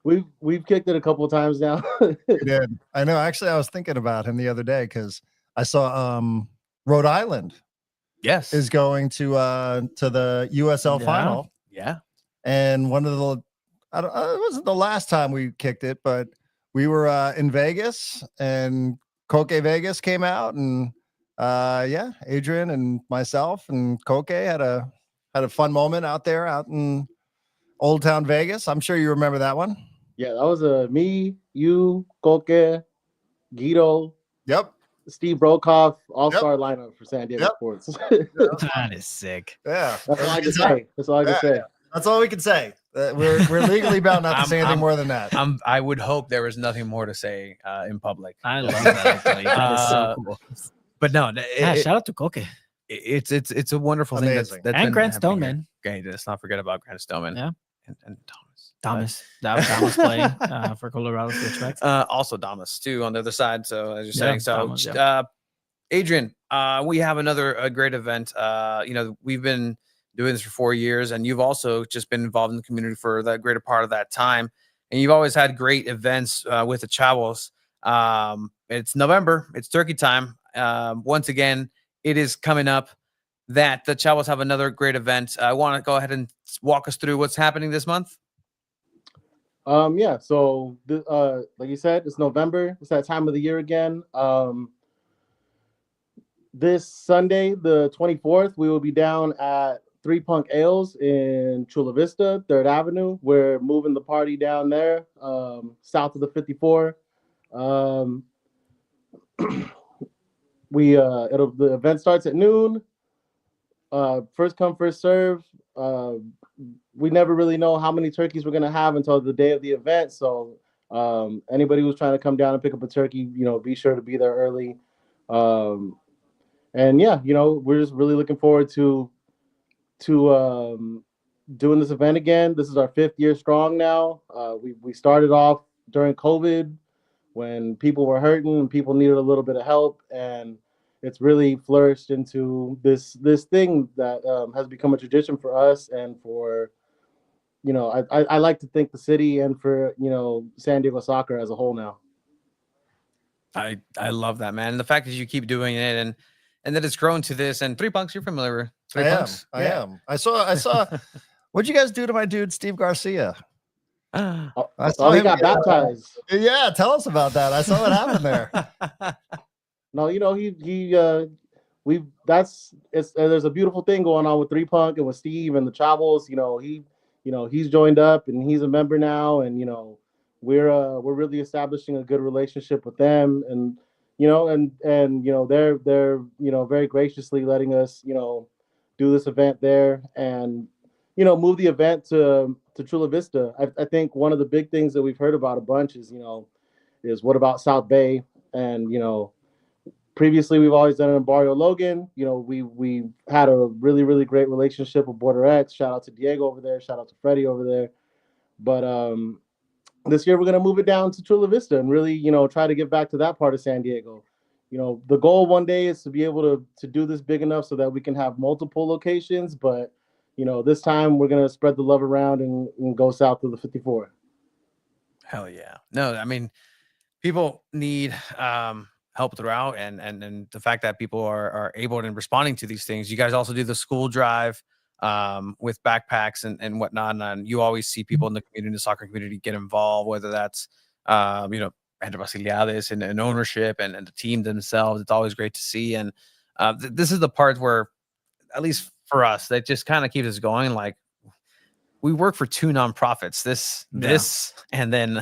We've kicked it a couple of times now. We did. I know. Actually, I was thinking about him the other day because I saw Rhode Island yes, is going to the USL final. Yeah. And one of the it wasn't the last time we kicked it, but we were in Vegas and Coke Vegas came out and Adrian and myself and Coke had a fun moment out in Old Town Vegas. I'm sure you remember that one. Yeah, that was me, you, Coque, Guido. Yep. Steve Brokoff, all-star lineup for San Diego Sports. That is sick. Yeah. That's all I can say. That's all I can say. That's all we can say. We're legally bound not to say anything more than that. I would hope there was nothing more to say in public. I love that. That is so cool. But no, shout out to Coque. It's a wonderful thing that's and Grant Stoneman. Okay, let's not forget about Grant Stoneman. Yeah. And Thomas playing for Colorado Switchbacks. Also Thomas too on the other side. So as you're saying, Thomas, Adrian, we have another great event. You know, we've been doing this for 4 years, and you've also just been involved in the community for the greater part of that time. And you've always had great events with the Chavos. It's November, it's turkey time. Once again, it is coming up that the Chavos have another great event. I want to go ahead and walk us through what's happening this month. So like you said, it's November. It's that time of the year again. This Sunday, the 24th, we will be down at 3 Punk Ales in Chula Vista, 3rd Avenue. We're moving the party down there, south of the 54. The event starts at noon. First come, first serve. We never really know how many turkeys we're gonna have until the day of the event. So anybody who's trying to come down and pick up a turkey, be sure to be there early. We're just really looking forward to doing this event again. This is our 5th year strong now. We started off during COVID when people were hurting and people needed a little bit of help, and it's really flourished into this thing that has become a tradition for us and for, I like to thank the city and for, San Diego soccer as a whole now. I love that, man. And the fact that you keep doing it, and and then it's grown to this. And Three Punks, you're familiar with Three Punks? I am. I saw. What'd you guys do to my dude Steve Garcia? I saw he him got baptized. Yeah, tell us about that. I saw what happened there. No, there's a beautiful thing going on with Three Punk and with Steve and the Chavos. He's joined up and he's a member now, and we're really establishing a good relationship with them, and they're very graciously letting us do this event there, and move the event to Chula Vista. I think one of the big things that we've heard about a bunch is what about South Bay, and previously we've always done it in Barrio Logan. We had a really, really great relationship with Border X. Shout out to Diego over there. Shout out to Freddie over there. But this year we're going to move it down to Chula Vista and really, try to get back to that part of San Diego. The goal one day is to be able to do this big enough so that we can have multiple locations. But, this time we're going to spread the love around and go south of the 54. Hell yeah. No, I mean, people need help throughout, and the fact that people are able and responding to these things. You guys also do the school drive with backpacks and whatnot, and you always see people in the community, the soccer community, get involved, whether that's entre facilidades and ownership and the team themselves. It's always great to see. And this is the part where, at least for us, that just kind of keeps us going. Like, we work for two nonprofits, this and then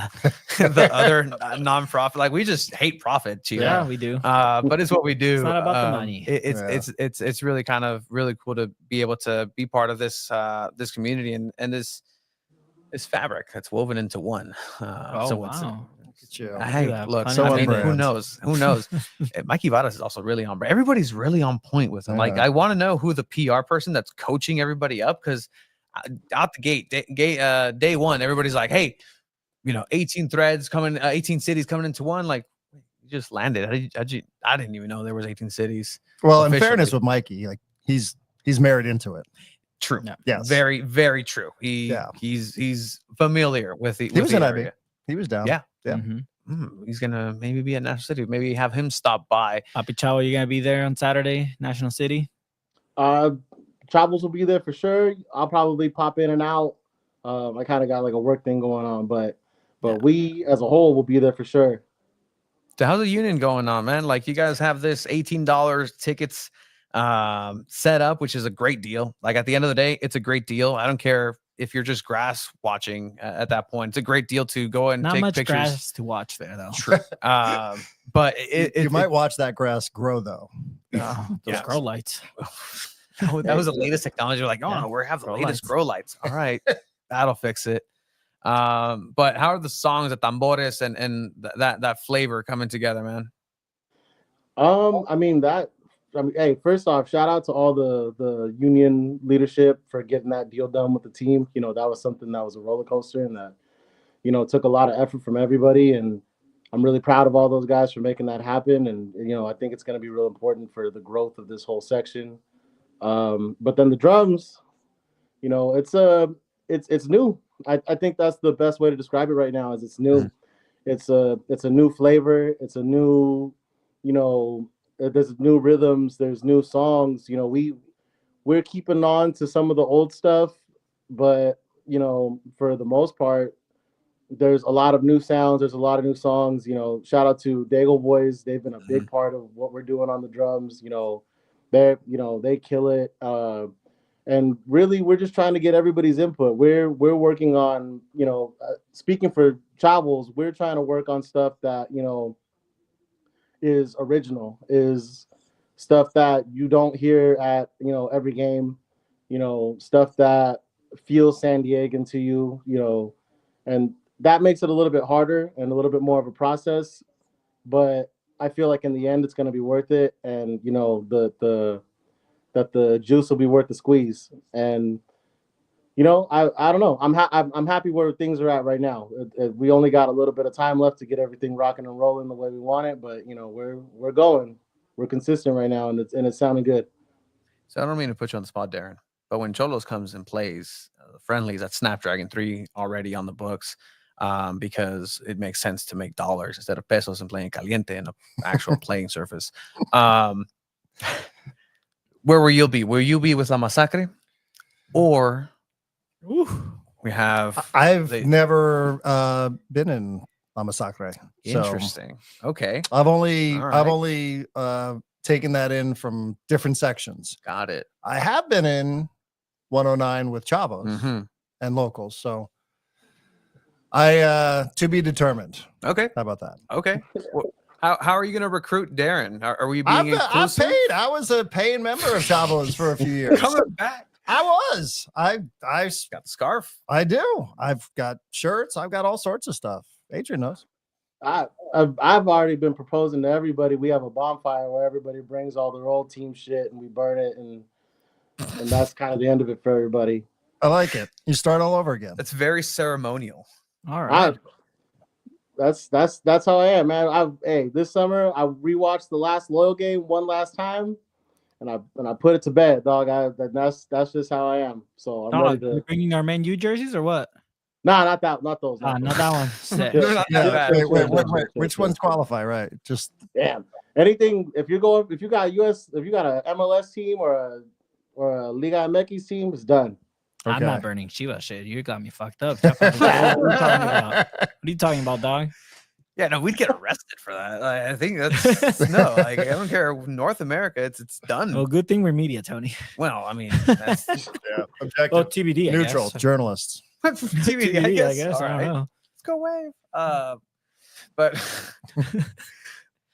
the other nonprofit. Like, we just hate profit too. Yeah, we do. But it's what we do. It's not about the money. It's really kind of really cool to be able to be part of this this community and this fabric that's woven into one. Wow. Hey, look, So who knows? Mikey Vadas is also really on brand. Everybody's really on point with him. Yeah. Like, I want to know who the PR person that's coaching everybody up, because out the gate, day one, everybody's like, hey, 18 threads coming, 18 cities coming into one. Like, you just landed. I didn't even know there was 18 cities. Well, in fairness with Mikey, like he's married into it. True. Yeah. Yes. Very, very true. He's familiar with the. He was the in area. IB. He was down. Yeah. Yeah. Mm-hmm. He's gonna maybe be at National City. Maybe have him stop by. Papi Chavo, you gonna be there on Saturday, National City? Travels will be there for sure. I'll probably pop in and out. I kind of got like a work thing going on, but we as a whole will be there for sure. So how's the union going on, man? Like, you guys have this $18 tickets set up, which is a great deal. Like, at the end of the day, it's a great deal. I don't care if you're just grass watching at that point. It's a great deal to go and Not take much pictures. grass to watch there, though. True. But You might watch that grass grow though. Those grow lights. that was the latest technology. Like, no, we have the latest grow lights. All right, that'll fix it. But how are the songs, the tambores and that flavor coming together, man? Hey, first off, shout out to all the union leadership for getting that deal done with the team. That was something that was a roller coaster, and that took a lot of effort from everybody, and I'm really proud of all those guys for making that happen. And I think it's going to be real important for the growth of this whole section. But then the drums, it's new. I think that's the best way to describe it right now. Is it's new. It's a new flavor. It's a new, there's new rhythms. There's new songs. We're keeping on to some of the old stuff, but for the most part, there's a lot of new sounds. There's a lot of new songs. Shout out to Dago Boys. They've been a big part of what we're doing on the drums. They kill it. And really, we're just trying to get everybody's input. We're working on, speaking for Chavos, we're trying to work on stuff that, is original, is stuff that you don't hear at, every game, stuff that feels San Diegan to you, and that makes it a little bit harder and a little bit more of a process. But I feel like in the end, it's going to be worth it. And, that the juice will be worth the squeeze. And, I don't know. I'm happy where things are at right now. We only got a little bit of time left to get everything rocking and rolling the way we want it. But, we're going. We're consistent right now, and it's sounding good. So I don't mean to put you on the spot, Darren, but when Cholos comes and plays the friendlies at Snapdragon 3 already on the books, because it makes sense to make dollars instead of pesos and playing caliente in an actual playing surface. Where will you be? Will you be with La Masacre? Or we have... I've never been in La Masacre. Interesting. Okay. I've only All right. I've only taken that in from different sections. Got it. I have been in 109 with Chavos and locals. So I to be determined. Okay. How about that? Okay. Well, how are you going to recruit Darren? Are we being I'm inclusive? paid. I was a paying member of Chavos for a few years. Coming back. I was. I Got the scarf. I do. I've got shirts. I've got all sorts of stuff. Adrian knows. I've already been proposing to everybody. We have a bonfire where everybody brings all their old team shit and we burn it, and that's kind of the end of it for everybody. I like it. You start all over again. That's very ceremonial. All right. That's how I am, man. This summer I rewatched the last Loyal game one last time, and I put it to bed, dog. That's just how I am. So I'm ready to. You bringing our Man U jerseys or what? Nah, not those. Not that one. Sick. They're not that bad. Wait. Which ones qualify? Right. Just damn. Anything if you got a MLS team or a Liga MX team, it's done. okay. I'm not burning Chivas shit. You got me fucked up. What are you talking about, dog? Yeah, no, we'd get arrested for that. I think that's no. Like, I don't care. North America, it's done. Well, good thing we're media, Tony. Well, I mean, that's objective. Well, TBD, Neutral journalists. TV, I guess. All I don't right. know. Let's go wave. But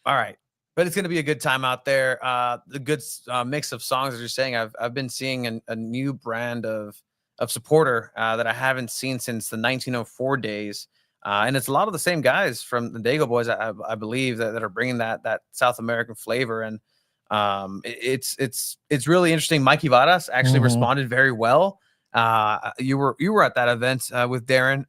all right. But it's going to be a good time out there. The good mix of songs, as you're saying. I've been seeing a new brand of supporter that I haven't seen since the 1904 days. And it's a lot of the same guys from the Dago Boys, I believe, that are bringing that South American flavor. And it's really interesting. Mikey Varas actually responded very well. You were at that event with Darren.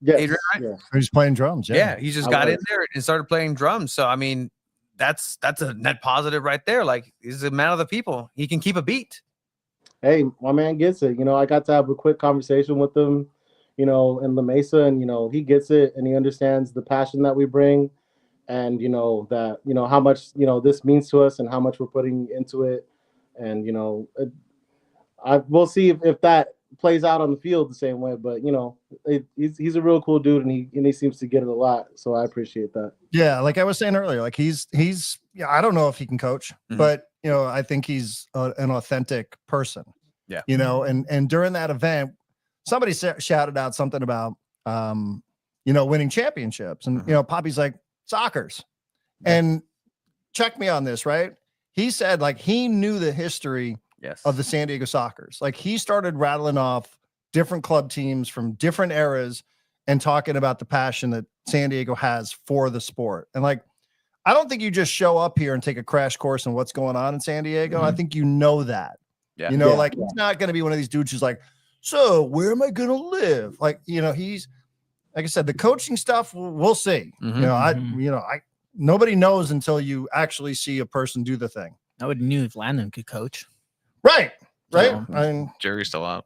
Yes, Adrian, right? yeah. He's playing drums. Yeah, he just got in there and started playing drums. So I mean, that's a net positive right there. Like, he's a man of the people. He can keep a beat. Hey, my man gets it. I got to have a quick conversation with him, in La Mesa, and he gets it, and he understands the passion that we bring, and that how much this means to us and how much we're putting into it, and we'll see if that plays out on the field the same way, but he's a real cool dude, and he seems to get it a lot, so I appreciate that. Yeah, like I was saying earlier, like he's I don't know if he can coach, but I think he's an authentic person. Yeah. And during that event, somebody shouted out something about winning championships, and Papi's like, soccer's. And check me on this, right? He said like he knew the history of the San Diego Soccers. Like, he started rattling off different club teams from different eras and talking about the passion that San Diego has for the sport. And like, I don't think you just show up here and take a crash course on what's going on in San Diego. I think that. Yeah. He's not going to be one of these dudes who's like, so where am I going to live? Like, he's, like I said, the coaching stuff, we'll see. Nobody knows until you actually see a person do the thing. I would knew if Landon could coach. Right. So, I mean, Jury's still out.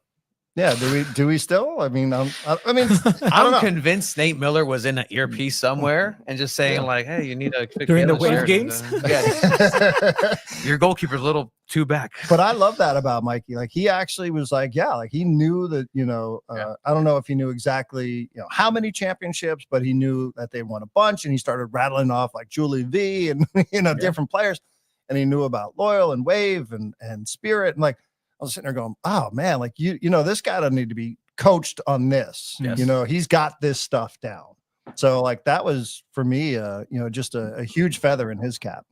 yeah. Do we still? I mean, I don't I'm know. convinced Nate Miller was in an earpiece somewhere and just saying like, "Hey, you need to fix During the other Wave shirt." games? Your goalkeeper's a little too back. But I love that about Mikey. Like, he actually was like, like he knew that, I don't know if he knew exactly, how many championships, but he knew that they won a bunch, and he started rattling off like Julie V and, different players. And he knew about Loyal and Wave and Spirit. And like, I was sitting there going, oh man, like this guy doesn't need to be coached on this. Yes. He's got this stuff down. So like, that was for me, just a huge feather in his cap.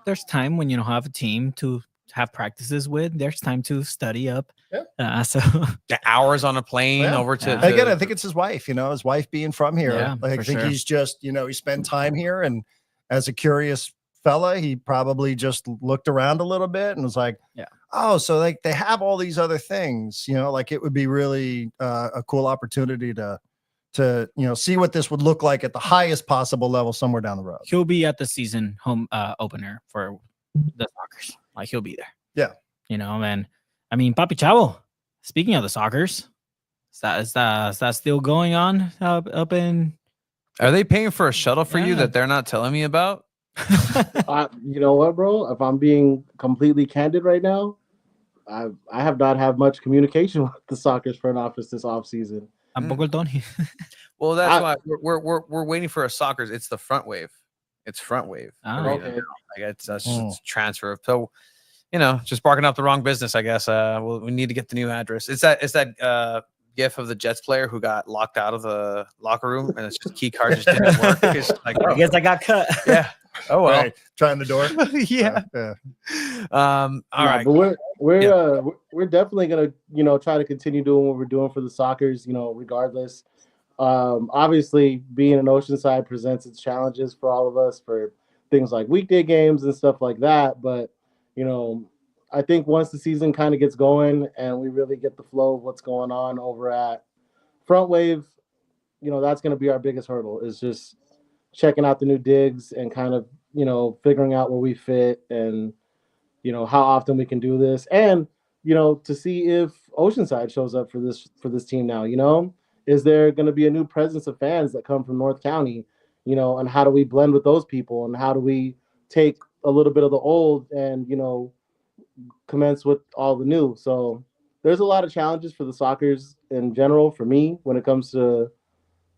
There's time when you don't have a team to have practices with. There's time to study up. Yeah. So The hours on a plane over to again, I think it's his wife, his wife being from here. Yeah, like, I think sure. he's just, he spent time here, and as a curious fella, he probably just looked around a little bit and was like, oh, so like they have all these other things, like it would be really a cool opportunity to see what this would look like at the highest possible level somewhere down the road. he'll be at the season home opener for the Soccers. Like, he'll be there. Yeah. And I mean, Papi Chavo, speaking of the Soccers, is that still going on up in? Are they paying for a shuttle for you Yeah. that they're not telling me about? You know what, bro? If I'm being completely candid right now, I have not had much communication with the Soccer's front office this offseason. Tampoco el Tony. Well, that's I- why we're waiting for a soccer's. It's the front wave. It's front wave. Ah, arena okay. now. Like it's transfer. So just barking up the wrong business, I guess. We need to get the new address. It's that gif of the Jets player who got locked out of the locker room and it's just key card just didn't work. It's like, I guess I got cut. yeah. Oh well. Right. Trying the door. Yeah. Yeah. All right. But we're definitely gonna try to continue doing what we're doing for the Soccers, regardless. Obviously, being in Oceanside presents its challenges for all of us for things like weekday games and stuff like that. But I think once the season kind of gets going and we really get the flow of what's going on over at Front Wave, that's going to be our biggest hurdle, is just checking out the new digs and kind of figuring out where we fit and how often we can do this, and to see if Oceanside shows up for this team now. Is there going to be a new presence of fans that come from North County, and how do we blend with those people, and how do we take a little bit of the old and commence with all the new? So there's a lot of challenges for the Soccers in general for me when it comes to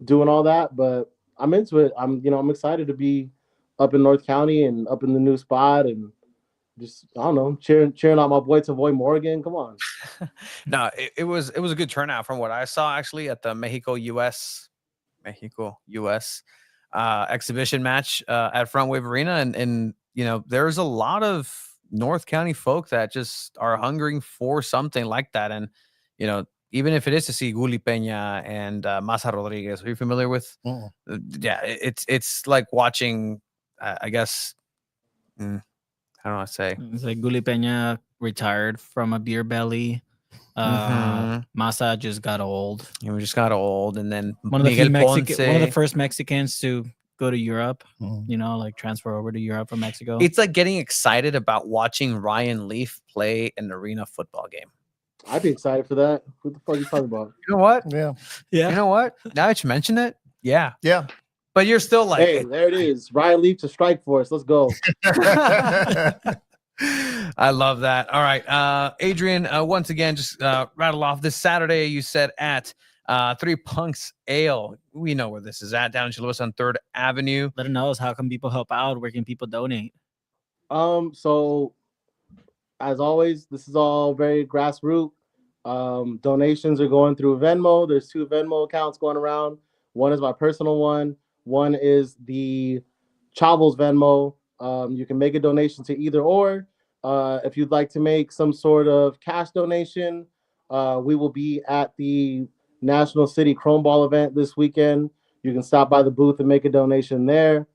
doing all that, but I'm into it. I'm excited to be up in North County and up in the new spot and just, I don't know, cheering on my boy Tavoy Morgan. Come on. No, it was a good turnout from what I saw actually at the Mexico US exhibition match at Front Wave Arena, and there's a lot of North County folk that just are hungering for something like that, and even if it is to see Guli Peña and Masa Rodriguez. Are you familiar with? Yeah, it's like watching, I guess. How do I say? It's like Guli Peña retired from a beer belly. Masa just got old. We just got old, and then One of the first Mexicans to go to Europe. Like transfer over to Europe from Mexico. It's like getting excited about watching Ryan Leaf play an arena football game. I'd be excited for that. What the fuck are you talking about? You know what? Yeah. Yeah. You know what? Now that you mention it, yeah. Yeah. But you're still like, hey, there it is. Ryan Leaf to strike force. Let's go. I love that. All right. Adrian, once again, just rattle off this Saturday. You said at Three Punks Ale. We know where this is at, down in Chula Vista on 3rd Avenue. Let them know how can people help out? Where can people donate? So as always, this is all very grassroots. Donations are going through Venmo. There's 2 Venmo accounts going around. One is my personal one. One is the Chavo's Venmo. You can make a donation to either or. If you'd like to make some sort of cash donation, we will be at the National City ChromeBall event this weekend. You can stop by the booth and make a donation there.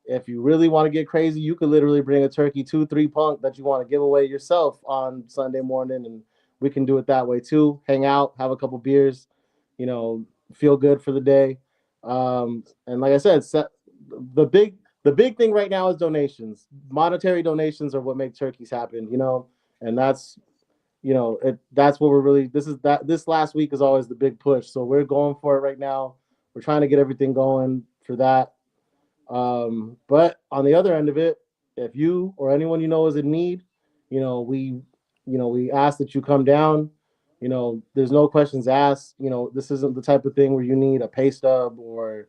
If you really want to get crazy, you could literally bring a turkey 2-3 punk that you want to give away yourself on Sunday morning, and we can do it that way too. Hang out, have a couple beers, feel good for the day. And like I said, the big thing right now is donations. Monetary donations are what make turkeys happen, and that's that's what we're really, this last week is always the big push. So we're going for it right now. We're trying to get everything going for that. But on the other end of it, if you or anyone is in need, we ask that you come down. There's no questions asked. This isn't the type of thing where you need a pay stub or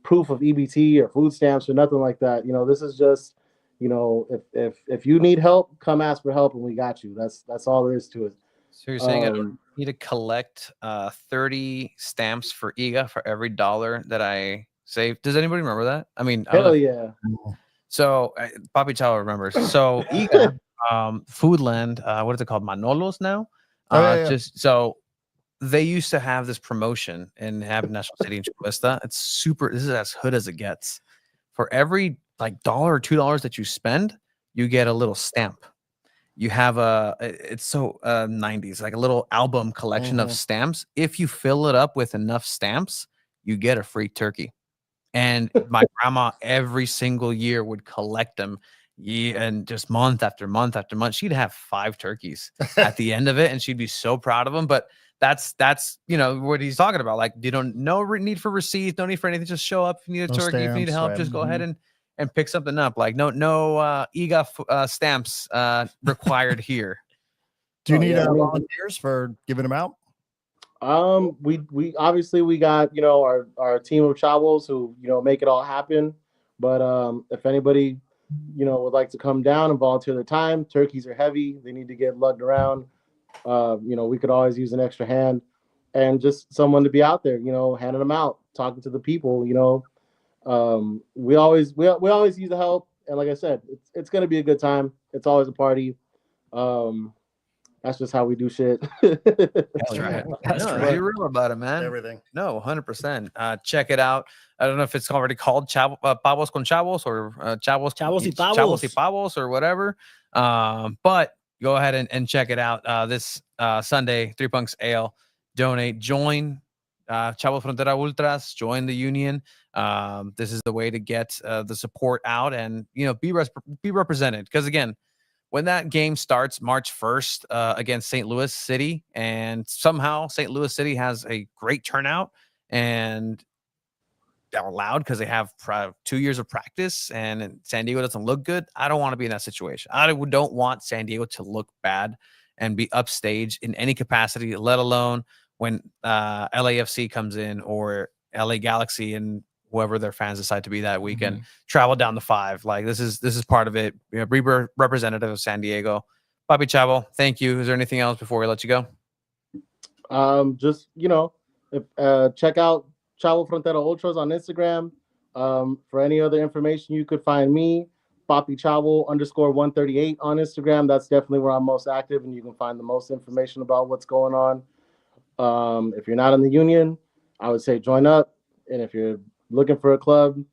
proof of EBT or food stamps or nothing like that. This is just, if you need help, come ask for help and we got you. That's all there is to it. So you're saying I don't need to collect 30 stamps for IGA for every $1 that I save? Does anybody remember that? I mean, hell yeah. So Papi Chavo remembers. So IGA, Foodland, what is it called? Manolos now? Just so they used to have this promotion in National City in Chula Vista. It's super. This is as hood as it gets. For every $1 or $2 that you spend, you get a little stamp. You have it's so 90s, like a little album collection of stamps. If you fill it up with enough stamps, you get a free turkey. And my grandma every single year would collect them. Yeah, and just month after month after month, she'd have 5 turkeys at the end of it, and she'd be so proud of them. But that's what he's talking about. Like, you don't no need for receipts, no need for anything. Just show up if you need a turkey, if you need help, just go ahead and pick something up. Like no EGA stamps required here. Do you need yeah, volunteers for giving them out? We obviously we got, you know, our team of chavos who, you know, make it all happen. But if anybody, you know, would like to come down and volunteer their time, turkeys are heavy. They need to get lugged around. You know, we could always use an extra hand and just someone to be out there, you know, handing them out, talking to the people, you know. We always use the help. And like I said, it's going to be a good time. It's always a party. That's just how we do shit. That's right. Be real about it, man. Everything. No, 100%. Check it out. I don't know if it's already called Pavos con Chavos or Chavos y Pavos. Chavos y Pavos or whatever. But go ahead and check it out. This Sunday, 3 Punks Ale. Donate. Join Chavos Frontera Ultras. Join the union. This is the way to get the support out and, you know, be represented. Because again, when that game starts March 1st against St. Louis City, and somehow St. Louis City has a great turnout and they're loud because they have 2 years of practice and San Diego doesn't look good, I don't want to be in that situation. I don't want San Diego to look bad and be upstage in any capacity, let alone when LAFC comes in or LA Galaxy and whoever their fans decide to be that weekend, travel down the 5. Like this is part of it. You know, be representative of San Diego. Papi Chavo, thank you. Is there anything else before we let you go? Just, you know, check out Chavo Frontera Ultras on Instagram. For any other information, you could find me, Papi Chavo _138 on Instagram. That's definitely where I'm most active, and you can find the most information about what's going on. If you're not in the union, I would say join up. And if you're looking for a club,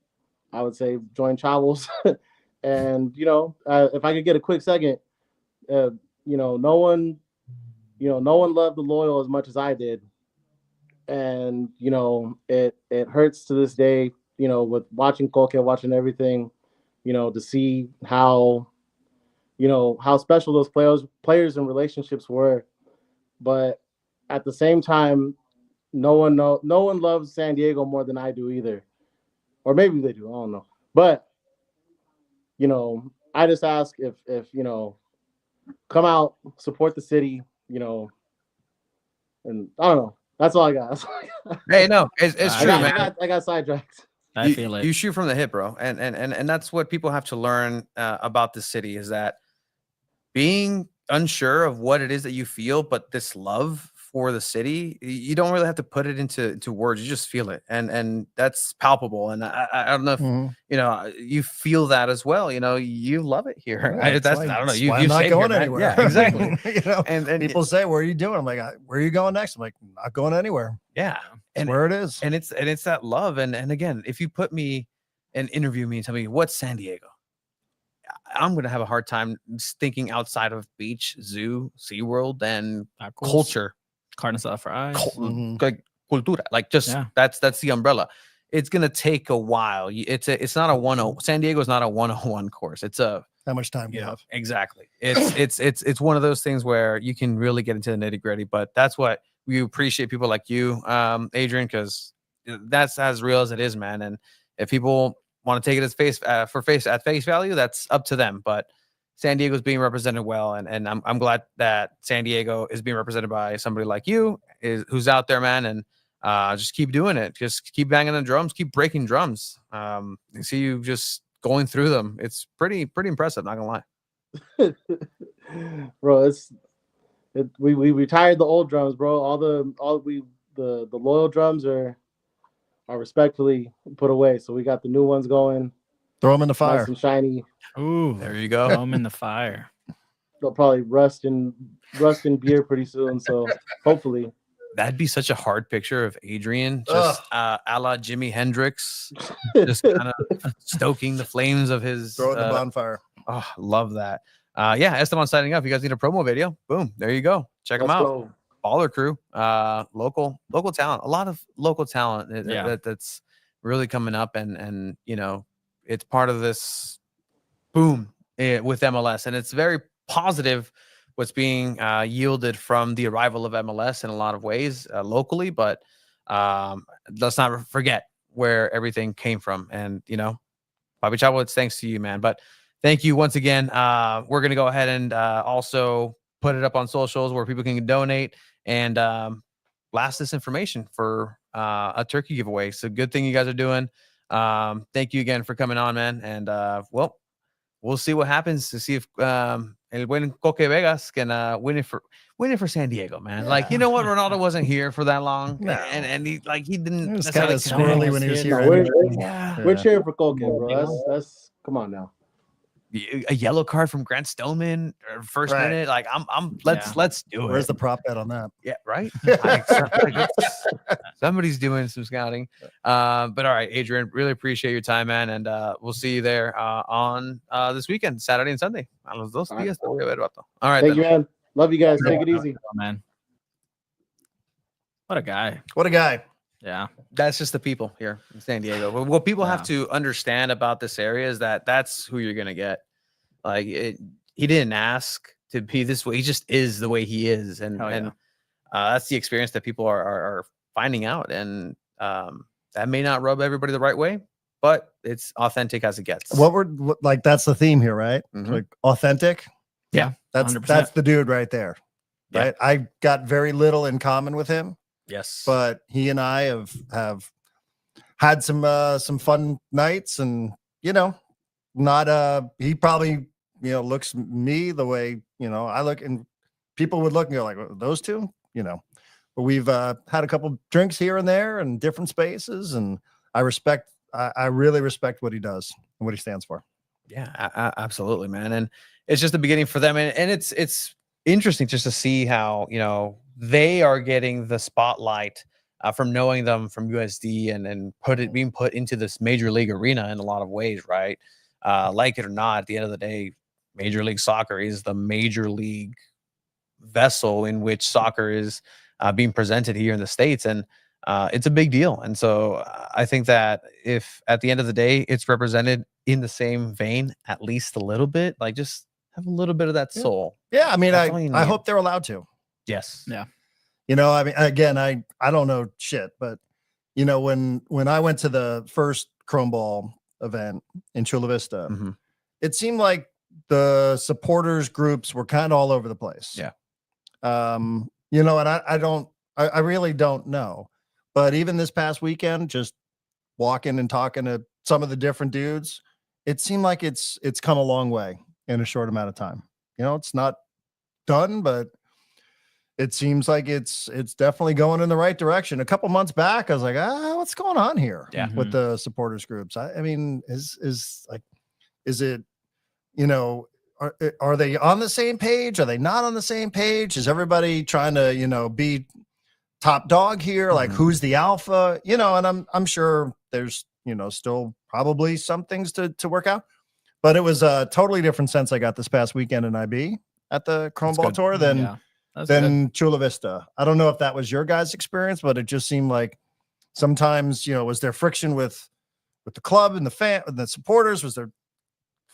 I would say join Chavos. And, you know, if I could get a quick second, you know, no one loved the Loyal as much as I did. And, you know, it hurts to this day, you know, with watching Coque, watching everything, you know, to see how, you know, how special those players and relationships were. But at the same time, no one loves San Diego more than I do either. Or maybe they do, I don't know. But, you know, I just ask if you know, come out, support the city, you know, and I don't know. That's all I got. Hey, no, it's true, man. I got sidetracked. I feel like you shoot from the hip, bro. And that's what people have to learn about the city is that being unsure of what it is that you feel, but this love for the city, you don't really have to put it into words. You just feel it, and that's palpable. And I don't know if you know you feel that as well. You know, you love it here. Yeah, I don't know. I'm not going anywhere. Yeah, exactly. You know, and people say, "Where are you doing?" I'm like, "Where are you going next?" I'm like, "Not going anywhere." Yeah, and where it is, and it's that love. And again, if you put me and interview me and tell me what's San Diego, I'm gonna have a hard time thinking outside of beach, zoo, SeaWorld, and culture. Carne asada fries, like cultura, like just that's the umbrella. It's gonna take a while. It's not a 101. San Diego is not a 101 course. It's a how much time do you have? Exactly. It's one of those things where you can really get into the nitty gritty. But that's what we appreciate people like you, Adrian, because that's as real as it is, man. And if people want to take it as at face value, that's up to them. But San Diego's being represented well, and I'm glad that San Diego is being represented by somebody like you, who's out there, man, and just keep doing it. Just keep banging the drums, keep breaking drums. I see you just going through them. It's pretty impressive, not gonna lie. Bro, we retired the old drums, bro. The loyal drums are respectfully put away, so we got the new ones going. Throw them in the fire. Nice and shiny. Ooh, there you go. Throw them in the fire. They'll probably rust in beer pretty soon. So hopefully, that'd be such a hard picture of Adrian, just a la Jimi Hendrix, just kind of stoking the flames of his. Throw it in the bonfire. Oh, love that. Yeah, Esteban signing up. You guys need a promo video? Boom, there you go. Check them out. Go. Baller Crew, local talent. A lot of local talent that's really coming up, and you know. It's part of this boom with MLS, and it's very positive what's being yielded from the arrival of MLS in a lot of ways locally. But let's not forget where everything came from. And you know, Papi Chavo, it's thanks to you, man. But thank you once again. We're going to go ahead and also put it up on socials where people can donate and blast this information for a turkey giveaway. So good thing you guys are doing. Thank you again for coming on, man. And well, we'll see what happens to see if El Buen Coque Vegas can win it for San Diego, man. Like, you know what? Ronaldo wasn't here for that long. No. And he didn't. It was kind of necessarily squirrely when he was here. No, we're, anyway. we're cheering for Colkin, bro. That's come on now. a yellow card from Grant Stoneman first minute. Like let's do it. Where's the prop bet on that? Yeah, right. Somebody's doing some scouting. But all right, Adrian, really appreciate your time, man, and we'll see you there on this weekend, Saturday and Sunday. A los dos días te voy a ver, vato. All right, thank you, man. Love you guys. Take it easy, man. What a guy. What a guy. Yeah, that's just the people here in San Diego. What people have to understand about this area is that that's who you're gonna get. Like he didn't ask to be this way; he just is the way he is, and that's the experience that people are finding out, and that may not rub everybody the right way, but it's authentic as it gets. That's the theme here, right? Like authentic. Yeah, that's 100%. That's the dude right there. Right. Yeah. I got very little in common with him. Yes, but he and I have had some fun nights, and not he probably looks me the way I look, and people would look and go like, those two, but we've had a couple drinks here and there in different spaces, and I really respect what he does and what he stands for. Yeah, absolutely, man. And it's just the beginning for them, and it's interesting just to see how they are getting the spotlight from knowing them from USD and being put into this major league arena in a lot of ways, right? Like it or not, at the end of the day, Major League Soccer is the major league vessel in which soccer is being presented here in the States, and it's a big deal. And so I think that if at the end of the day it's represented in the same vein, at least a little bit, like just have a little bit of that soul. Yeah, I mean, I hope they're allowed to. Yes. Yeah. I mean, again, I don't know shit, but when I went to the first ChromeBall event in Chula Vista, it seemed like the supporters groups were kind of all over the place. Yeah. And I really don't know, but even this past weekend, just walking and talking to some of the different dudes, it seemed like it's come a long way in a short amount of time. It's not done, but it seems like it's definitely going in the right direction. A couple months back, I was like, what's going on here with the supporters groups? I mean, is it, are they on the same page? Are they not on the same page? Is everybody trying to, be top dog here? Like who's the alpha, and I'm sure there's, still probably some things to work out, but it was a totally different sense I got this past weekend in IB at the ChromeBall tour than Chula Vista. I don't know if that was your guys' experience, but it just seemed like sometimes, was there friction with the club and the supporters? Was there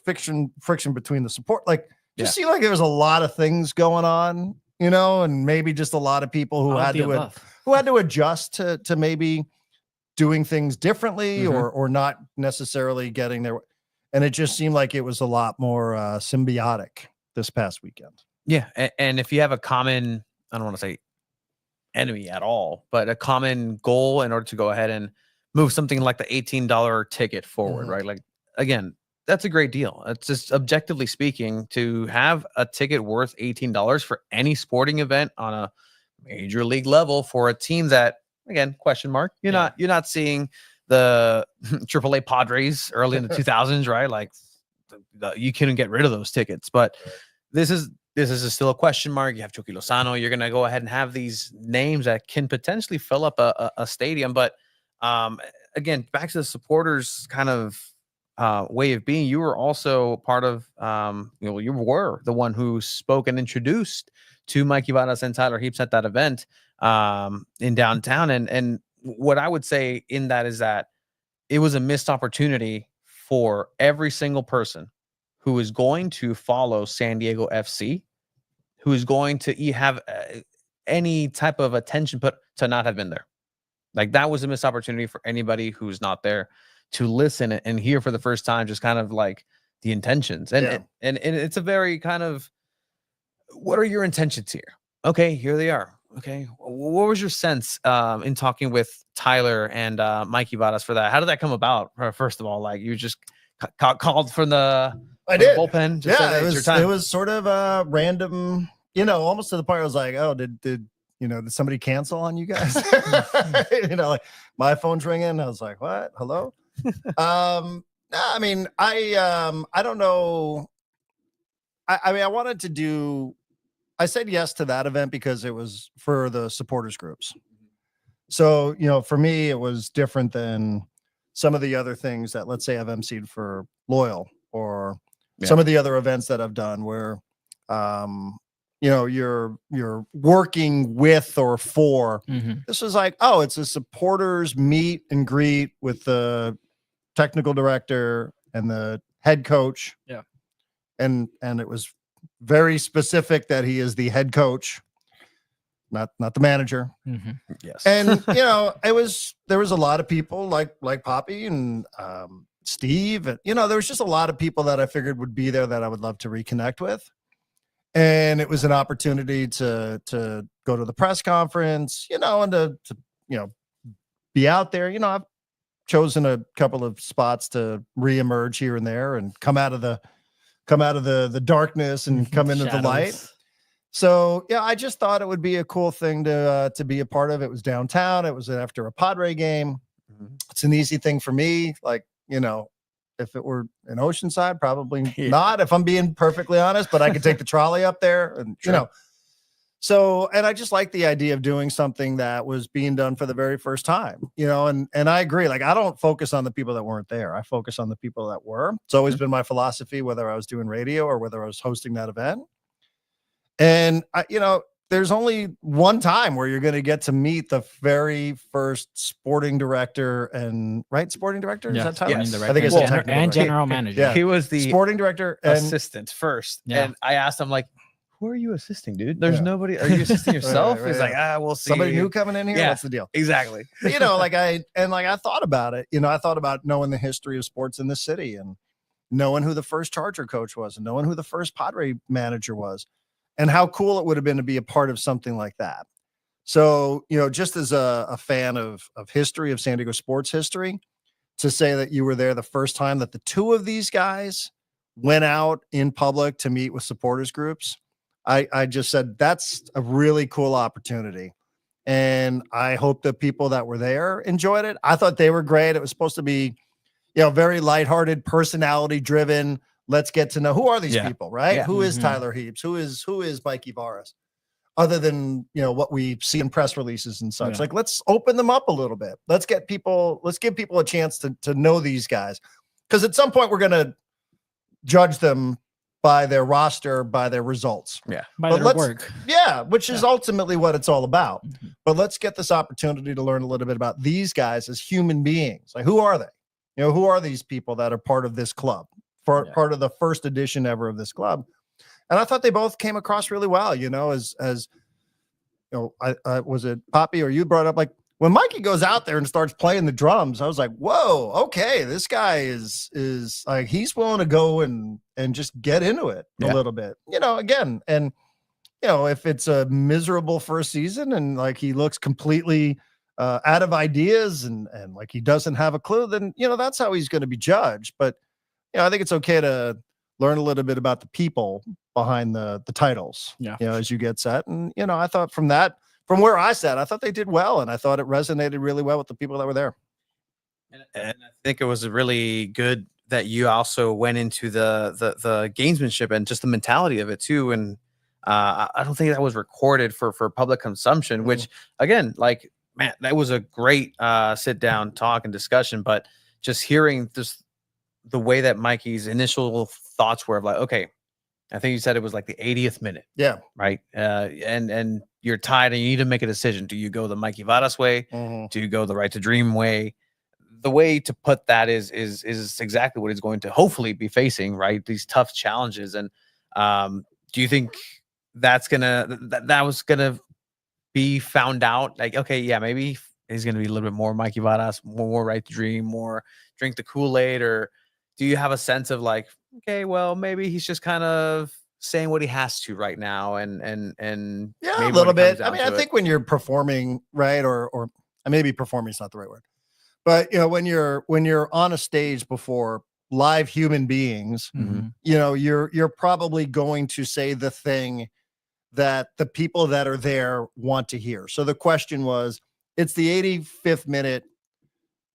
friction between the support? Like, just seemed like there was a lot of things going on, and maybe just a lot of people who had to adjust to maybe doing things differently or not necessarily getting there. And it just seemed like it was a lot more symbiotic this past weekend. Yeah. And if you have a common, I don't want to say enemy at all, but a common goal in order to go ahead and move something like the $18 ticket forward, right? Like, again, that's a great deal. It's just objectively speaking, to have a ticket worth $18 for any sporting event on a major league level for a team that, again, question mark, you're not seeing the AAA Padres early in the 2000s, right? Like you couldn't get rid of those tickets, but this is still a question mark. You have Chuky Lozano. You're going to go ahead and have these names that can potentially fill up a stadium. But again, back to the supporters kind of way of being, you were also part of, you were the one who spoke and introduced to Mikey Varas and Tyler Heaps at that event in downtown. And what I would say in that is that it was a missed opportunity for every single person who is going to follow San Diego FC, who is going to have any type of attention put to not have been there. Like, that was a missed opportunity for anybody who's not there to listen and hear for the first time, just kind of like the intentions. And it's a very kind of, what are your intentions here? Okay, here they are. Okay, what was your sense in talking with Tyler and Mikey Vadas for that? How did that come about? First of all, like you just called from the bullpen. Just said, hey, it was sort of random, almost to the point where I was like, oh, did somebody cancel on you guys? Like my phone's ringing. I was like, what? Hello? I mean, I don't know. I mean, I said yes to that event because it was for the supporters groups. So, for me, it was different than some of the other things that, let's say, I've emceed for Loyal or some of the other events that I've done where, you're working with or for. This was like, oh, it's a supporters meet and greet with the technical director and the head coach. Yeah. And it was very specific that he is the head coach, not the manager. Yes. And there was a lot of people like Papi and Steve, and there was just a lot of people that I figured would be there that I would love to reconnect with. And it was an opportunity to go to the press conference, and to be out there. I've chosen a couple of spots to reemerge here and there and come out of the darkness and come into the light. So I just thought it would be a cool thing to be a part of. It was downtown. It was after a Padre game. It's an easy thing for me. Like, if it were in Oceanside, probably not, if I'm being perfectly honest, but I could take the trolley up there and, so, and I just like the idea of doing something that was being done for the very first time, and I agree. Like, I don't focus on the people that weren't there. I focus on the people that were. It's always been my philosophy, whether I was doing radio or whether I was hosting that event. And there's only one time where you're going to get to meet the very first sporting director sporting director. Is that Tyler? Yes. I think it's the technical and director. general manager. Yeah. He was the sporting director and assistant first. Yeah. And I asked him, like, who are you assisting, dude? There's nobody. Are you assisting yourself? Right, He's like, we'll see. Somebody new coming in here. Yeah. What's the deal? Exactly. But, I thought about it. I thought about knowing the history of sports in the city and knowing who the first Charger coach was and knowing who the first Padre manager was and how cool it would have been to be a part of something like that. So, just as a fan of history, of San Diego sports history, to say that you were there the first time that the two of these guys went out in public to meet with supporters groups, I just said, that's a really cool opportunity. And I hope the people that were there enjoyed it. I thought they were great. It was supposed to be, very lighthearted, personality driven. Let's get to know who are these people, right? Yeah. Who is Tyler Heaps? Who is Mikey Varas? Other than, what we see in press releases and such. Like, let's open them up a little bit. Let's give people a chance to know these guys. Because at some point we're going to judge them by their roster, by their results. Yeah. By their work. Yeah, which is ultimately what it's all about. But let's get this opportunity to learn a little bit about these guys as human beings. Like, who are they? Who are these people that are part of this club? Part of the first edition ever of this club. And I thought they both came across really well, as I was it Papi or you brought up, like, when Mikey goes out there and starts playing the drums, I was like, whoa, okay, this guy is like, he's willing to go and just get into it a little bit, again. And, if it's a miserable first season and like he looks completely out of ideas and like he doesn't have a clue, then, that's how he's going to be judged. But, I think it's okay to learn a little bit about the people behind the titles, as you get set. And, I thought from where I sat, I thought they did well. And I thought it resonated really well with the people that were there. And I think it was really good that you also went into the gamesmanship and just the mentality of it too. And I don't think that was recorded for public consumption, which again, like, man, that was a great sit down talk and discussion, but just hearing this, the way that Mikey's initial thoughts were of like, okay, I think you said it was like the 80th minute. Yeah. Right. And you're tied and you need to make a decision. Do you go the Mikey Vadas way? Do you go the Right to Dream way? The way to put that is exactly what he's going to hopefully be facing, right? These tough challenges. And do you think that was gonna be found out? Like, okay, yeah, maybe he's going to be a little bit more Mikey Varas, more right to dream, more drink the Kool-Aid? Or do you have a sense of like, okay, well, maybe he's just kind of saying what he has to right now, and yeah, maybe a little when it comes bit. I down mean, I to think when you're performing, right, or maybe performing is not the right word, but when you're on a stage before live human beings, you're probably going to say the thing that the people that are there want to hear. So the question was, it's the 85th minute,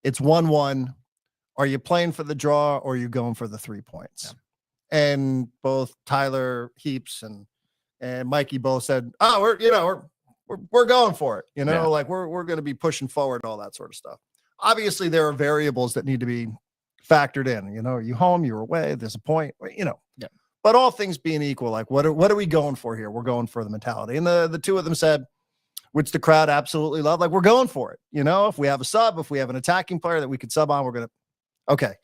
it's 1-1. Are you playing for the draw or are you going for the 3 points? Yeah. And both Tyler Heaps and Mikey both said, "Oh, we're going for it. Like we're going to be pushing forward, all that sort of stuff." Obviously, there are variables that need to be factored in. Are you home? You're away. There's a point. Yeah. But all things being equal, like what are we going for here? We're going for the mentality. And the two of them said, which the crowd absolutely loved, like we're going for it. If we have a sub, if we have an attacking player that we could sub on, we're gonna. Okay,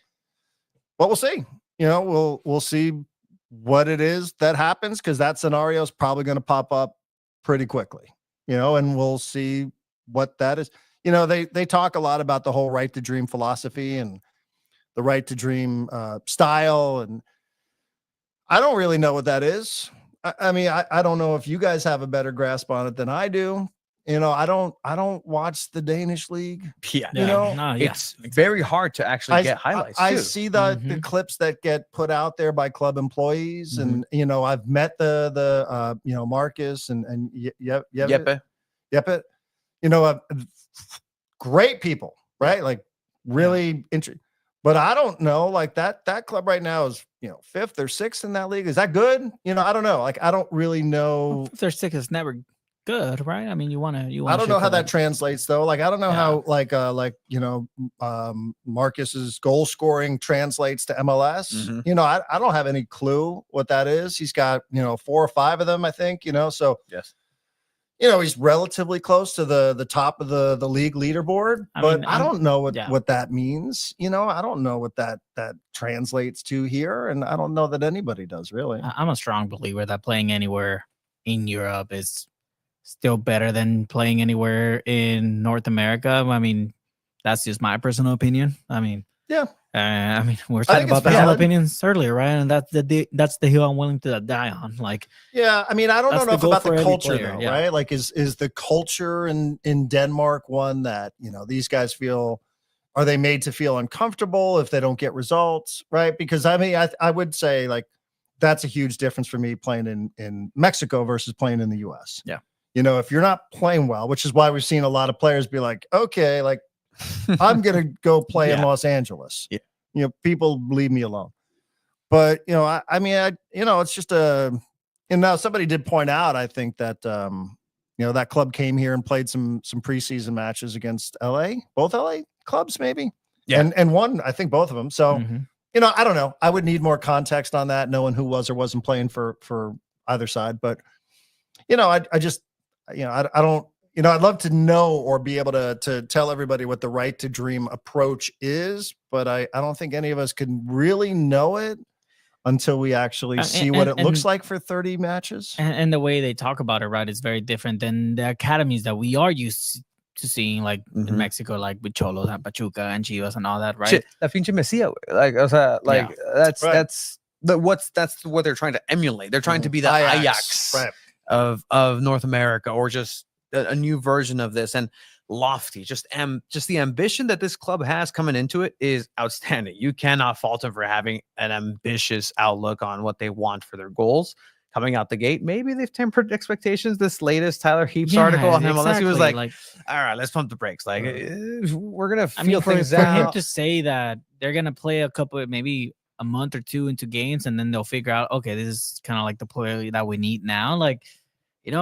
but we'll see. We'll see what it is that happens, because that scenario is probably going to pop up pretty quickly. And we'll see what that is. They talk a lot about the whole right to dream philosophy and the right to dream style, and I don't really know what that is. I mean, I don't know if you guys have a better grasp on it than I do. I don't watch the Danish league. Yeah. It's very hard to actually get highlights. I see the clips that get put out there by club employees, and I've met the Marcus and Jeppe. Great people, right? Like really interesting. But I don't know, like that club right now is 5th or 6th in that league. Is that good? I don't know. Like I don't really know. 5th or 6th is never good, right? I mean, you want to. I don't know how that translates though. Like I don't know how Marcus's goal scoring translates to MLS. I don't have any clue what that is. He's got 4 or 5 of them, I think. So yes. He's relatively close to the top of the league leaderboard, but I don't know what that means. I don't know what that translates to here, and I don't know that anybody does really. I'm a strong believer that playing anywhere in Europe is still better than playing anywhere in North America. I mean, that's just my personal opinion. I mean, yeah. I mean, we were talking about personal opinions earlier, right? And that's the hill I'm willing to die on. Like, yeah, I mean, I don't know enough about the culture though, right? Like, is the culture in Denmark one that these guys feel? Are they made to feel uncomfortable if they don't get results, right? Because I mean, I would say like that's a huge difference for me playing in Mexico versus playing in the U.S. Yeah, if you're not playing well, which is why we've seen a lot of players be like, okay, like. I'm going to go play in Los Angeles. Yeah. People leave me alone. But, I mean, it's just now somebody did point out, I think that, that club came here and played some preseason matches against LA, both LA clubs, maybe. Yeah. And one, I think both of them. So, I don't know. I would need more context on that, knowing who was or wasn't playing for either side. But, I just, I don't, I'd love to know or be able to tell everybody what the right to dream approach is, but I don't think any of us can really know it until we actually see what it looks like for 30 matches. And the way they talk about it, right, is very different than the academies that we are used to seeing, like in Mexico, like with Cholos and Pachuca and Chivas and all that, right? La pinche Mesía, like, o sea, like that's what they're trying to emulate. They're trying to be the Ajax of North America, or just a new version of this. And lofty, just the ambition that this club has coming into it is outstanding. You cannot fault them for having an ambitious outlook on what they want for their goals coming out the gate. Maybe they've tempered expectations. This latest Tyler Heaps article on him, unless he was like, all right, let's pump the brakes. Like, we're gonna feel things out. For him to say that they're gonna play a couple, maybe a month or two into games, and then they'll figure out, okay, this is kind of like the player that we need now. Like, it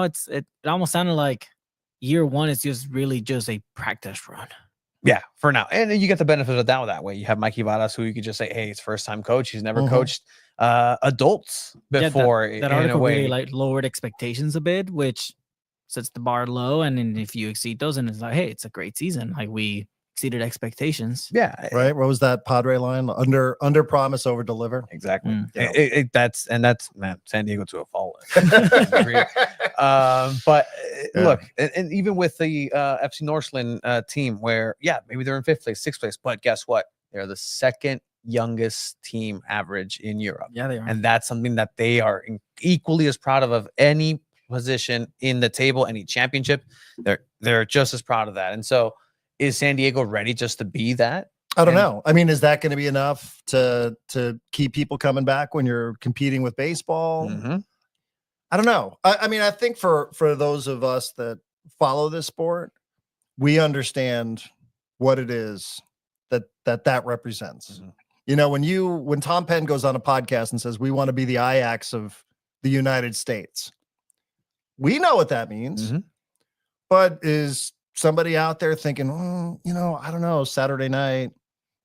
almost sounded like year one is just really just a practice run. Yeah, for now. And you get the benefit of the doubt that way. You have Mikey Varas, who you could just say, hey, he's first time coach. He's never coached adults before. That article really like lowered expectations a bit, which sets the bar low. And then if you exceed those, and it's like, hey, it's a great season. Like, we exceeded expectations. Yeah, Right. What was that Padre line? Under promise, over deliver. exactly. Yeah. That's man, San Diego to a fault. But look, and even with the FC Northland team, where maybe they're in 5th place, 6th place, but guess what? They're the 2nd youngest team average in Europe. Yeah, they are. And that's something that they are equally as proud of any position in the table, any championship. They're just as proud of that. And so, is San Diego ready just to be that? I don't know. I mean, is that going to be enough to keep people coming back when you're competing with baseball? Mm-hmm. I don't know. I mean, I think for those of us that follow this sport, we understand what it is that represents. Mm-hmm. You know, when Tom Penn goes on a podcast and says we want to be the Ajax of the United States, we know what that means. Mm-hmm. But is somebody out there thinking, I don't know, Saturday night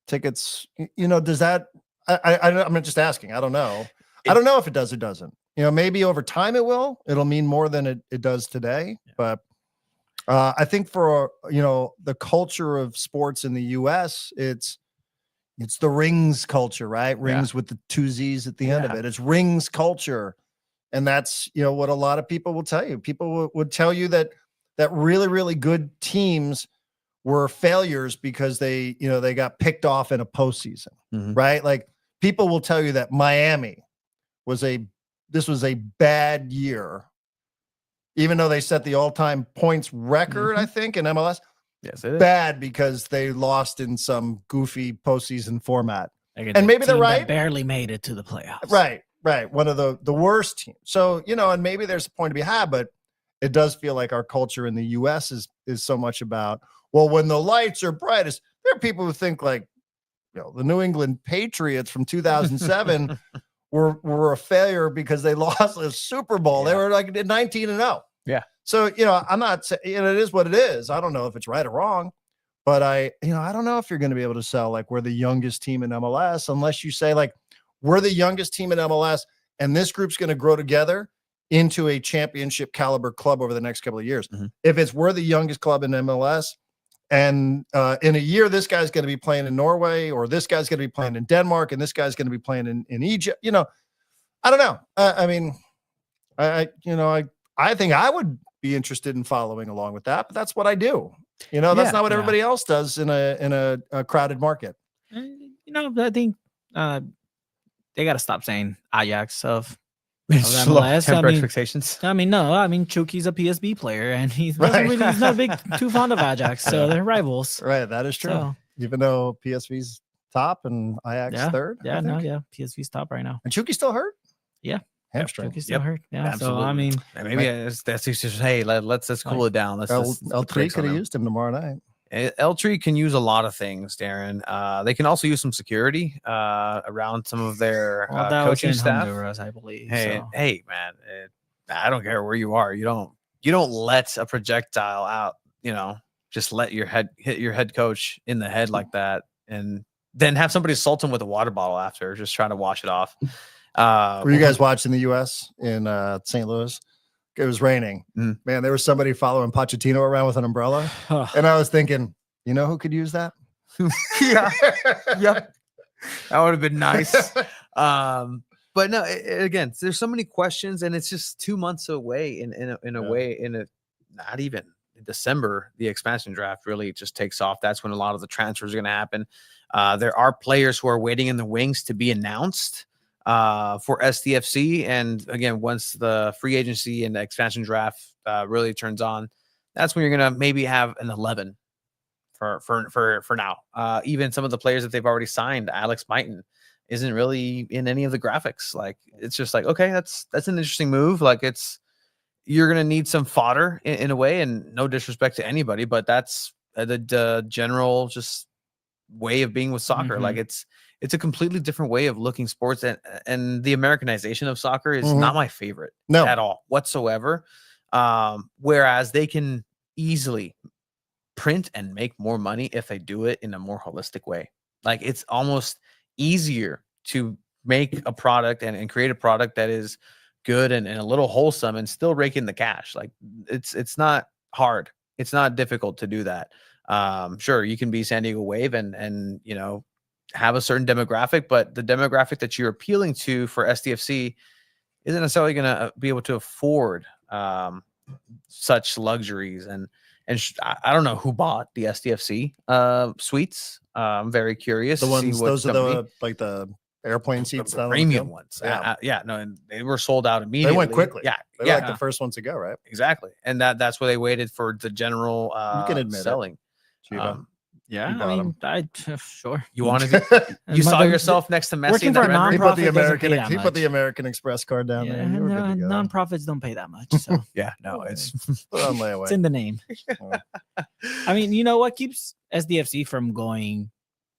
tickets, does that? I'm just asking. I don't know. I don't know if it does or doesn't. Maybe over time it'll mean more than it does today. Yeah. But I think for the culture of sports in the U.S., it's the rings culture, right? Rings with the 2 Z's at the end of it. It's rings culture, and that's what a lot of people will tell you. People would tell you that really, really good teams were failures because they got picked off in a postseason, right? Like people will tell you that Miami was a bad year, even though they set the all-time points record, I think, in MLS. Yes, it is. Bad because they lost in some goofy postseason format. And maybe they're right. Barely made it to the playoffs. Right. One of the worst teams. So, and maybe there's a point to be had, but it does feel like our culture in the U.S. is so much about, well, when the lights are brightest, there are people who think like, the New England Patriots from 2007 were a failure because they lost a Super Bowl. They were like 19-0. Yeah. So, I'm not saying, it is what it is. I don't know if it's right or wrong, but I don't know if you're going to be able to sell like we're the youngest team in MLS unless you say like we're the youngest team in MLS and this group's going to grow together into a championship caliber club over the next couple of years. Mm-hmm. If it's we're the youngest club in MLS and in a year, this guy's going to be playing in Norway or this guy's going to be playing in Denmark and this guy's going to be playing in Egypt, I don't know. I mean, I think I would be interested in following along with that, but that's what I do. That's not what everybody else does in a crowded market. I think they got to stop saying Ajax of MLS. Temper expectations. No. Chuky's a PSB player, and he's not too fond of Ajax, so they're rivals. Right, that is true. So, even though PSV's top and Ajax third. Yeah, PSV's top right now. And Chuky's still hurt. Yeah. Hamstring. Chuky's still hurt. Yeah. Absolutely. So maybe that's just let's cool it down. L3 could have used him tomorrow night. L3 can use a lot of things, Darren. They can also use some security around some of their coaching staff. Honduras, I believe. Hey, man, I don't care where you are. You don't let a projectile out. Just let your head hit your head coach in the head like that, and then have somebody assault him with a water bottle after, just trying to wash it off. Were you guys watching the U.S. in St. Louis? It was raining. Man, there was somebody following Pochettino around with an umbrella. And I was thinking, who could use that? Yeah. Yep. That would have been nice. But no, again, there's so many questions and it's just 2 months away not even December, the expansion draft really just takes off. That's when a lot of the transfers are going to happen. There are players who are waiting in the wings to be announced for STFC. And again, once the free agency and the expansion draft really turns on, that's when you're going to maybe have an 11 for now. Even some of the players that they've already signed, Alex Mighton isn't really in any of the graphics. Like, it's just like, okay, that's an interesting move. Like, you're going to need some fodder in a way, and no disrespect to anybody, but that's the general just way of being with soccer. Like, it's a completely different way of looking sports, and the Americanization of soccer is not my favorite at all whatsoever. Whereas they can easily print and make more money if they do it in a more holistic way. Like, it's almost easier to make a product and create a product that is good and a little wholesome and still rake in the cash. Like, it's not hard. It's not difficult to do that. Sure, you can be San Diego Wave and you know, have a certain demographic, but the demographic that you're appealing to for SDFC isn't necessarily going to be able to afford such luxuries. And I don't know who bought the SDFC suites. I'm very curious. The to see ones, what those are company- the like the airplane seats, the down on the premium field? ones. Yeah. Yeah, no, and they were sold out They immediately. went quickly. Yeah, They were yeah, like the first ones to go, right? exactly. And that's where they waited for the general You can admit it. selling. Chiba. Yeah, You I bought mean, I sure. You wanted to, you saw yourself next to Messi working in for that a Red Bull? He put the Nonprofit doesn't American. pay that He put the much. American Express card down Yeah, there. You were good to go. nonprofits don't pay that much, so Yeah, no, it's Put it on layaway. it's in the name. I mean, you know what keeps SDFC from going?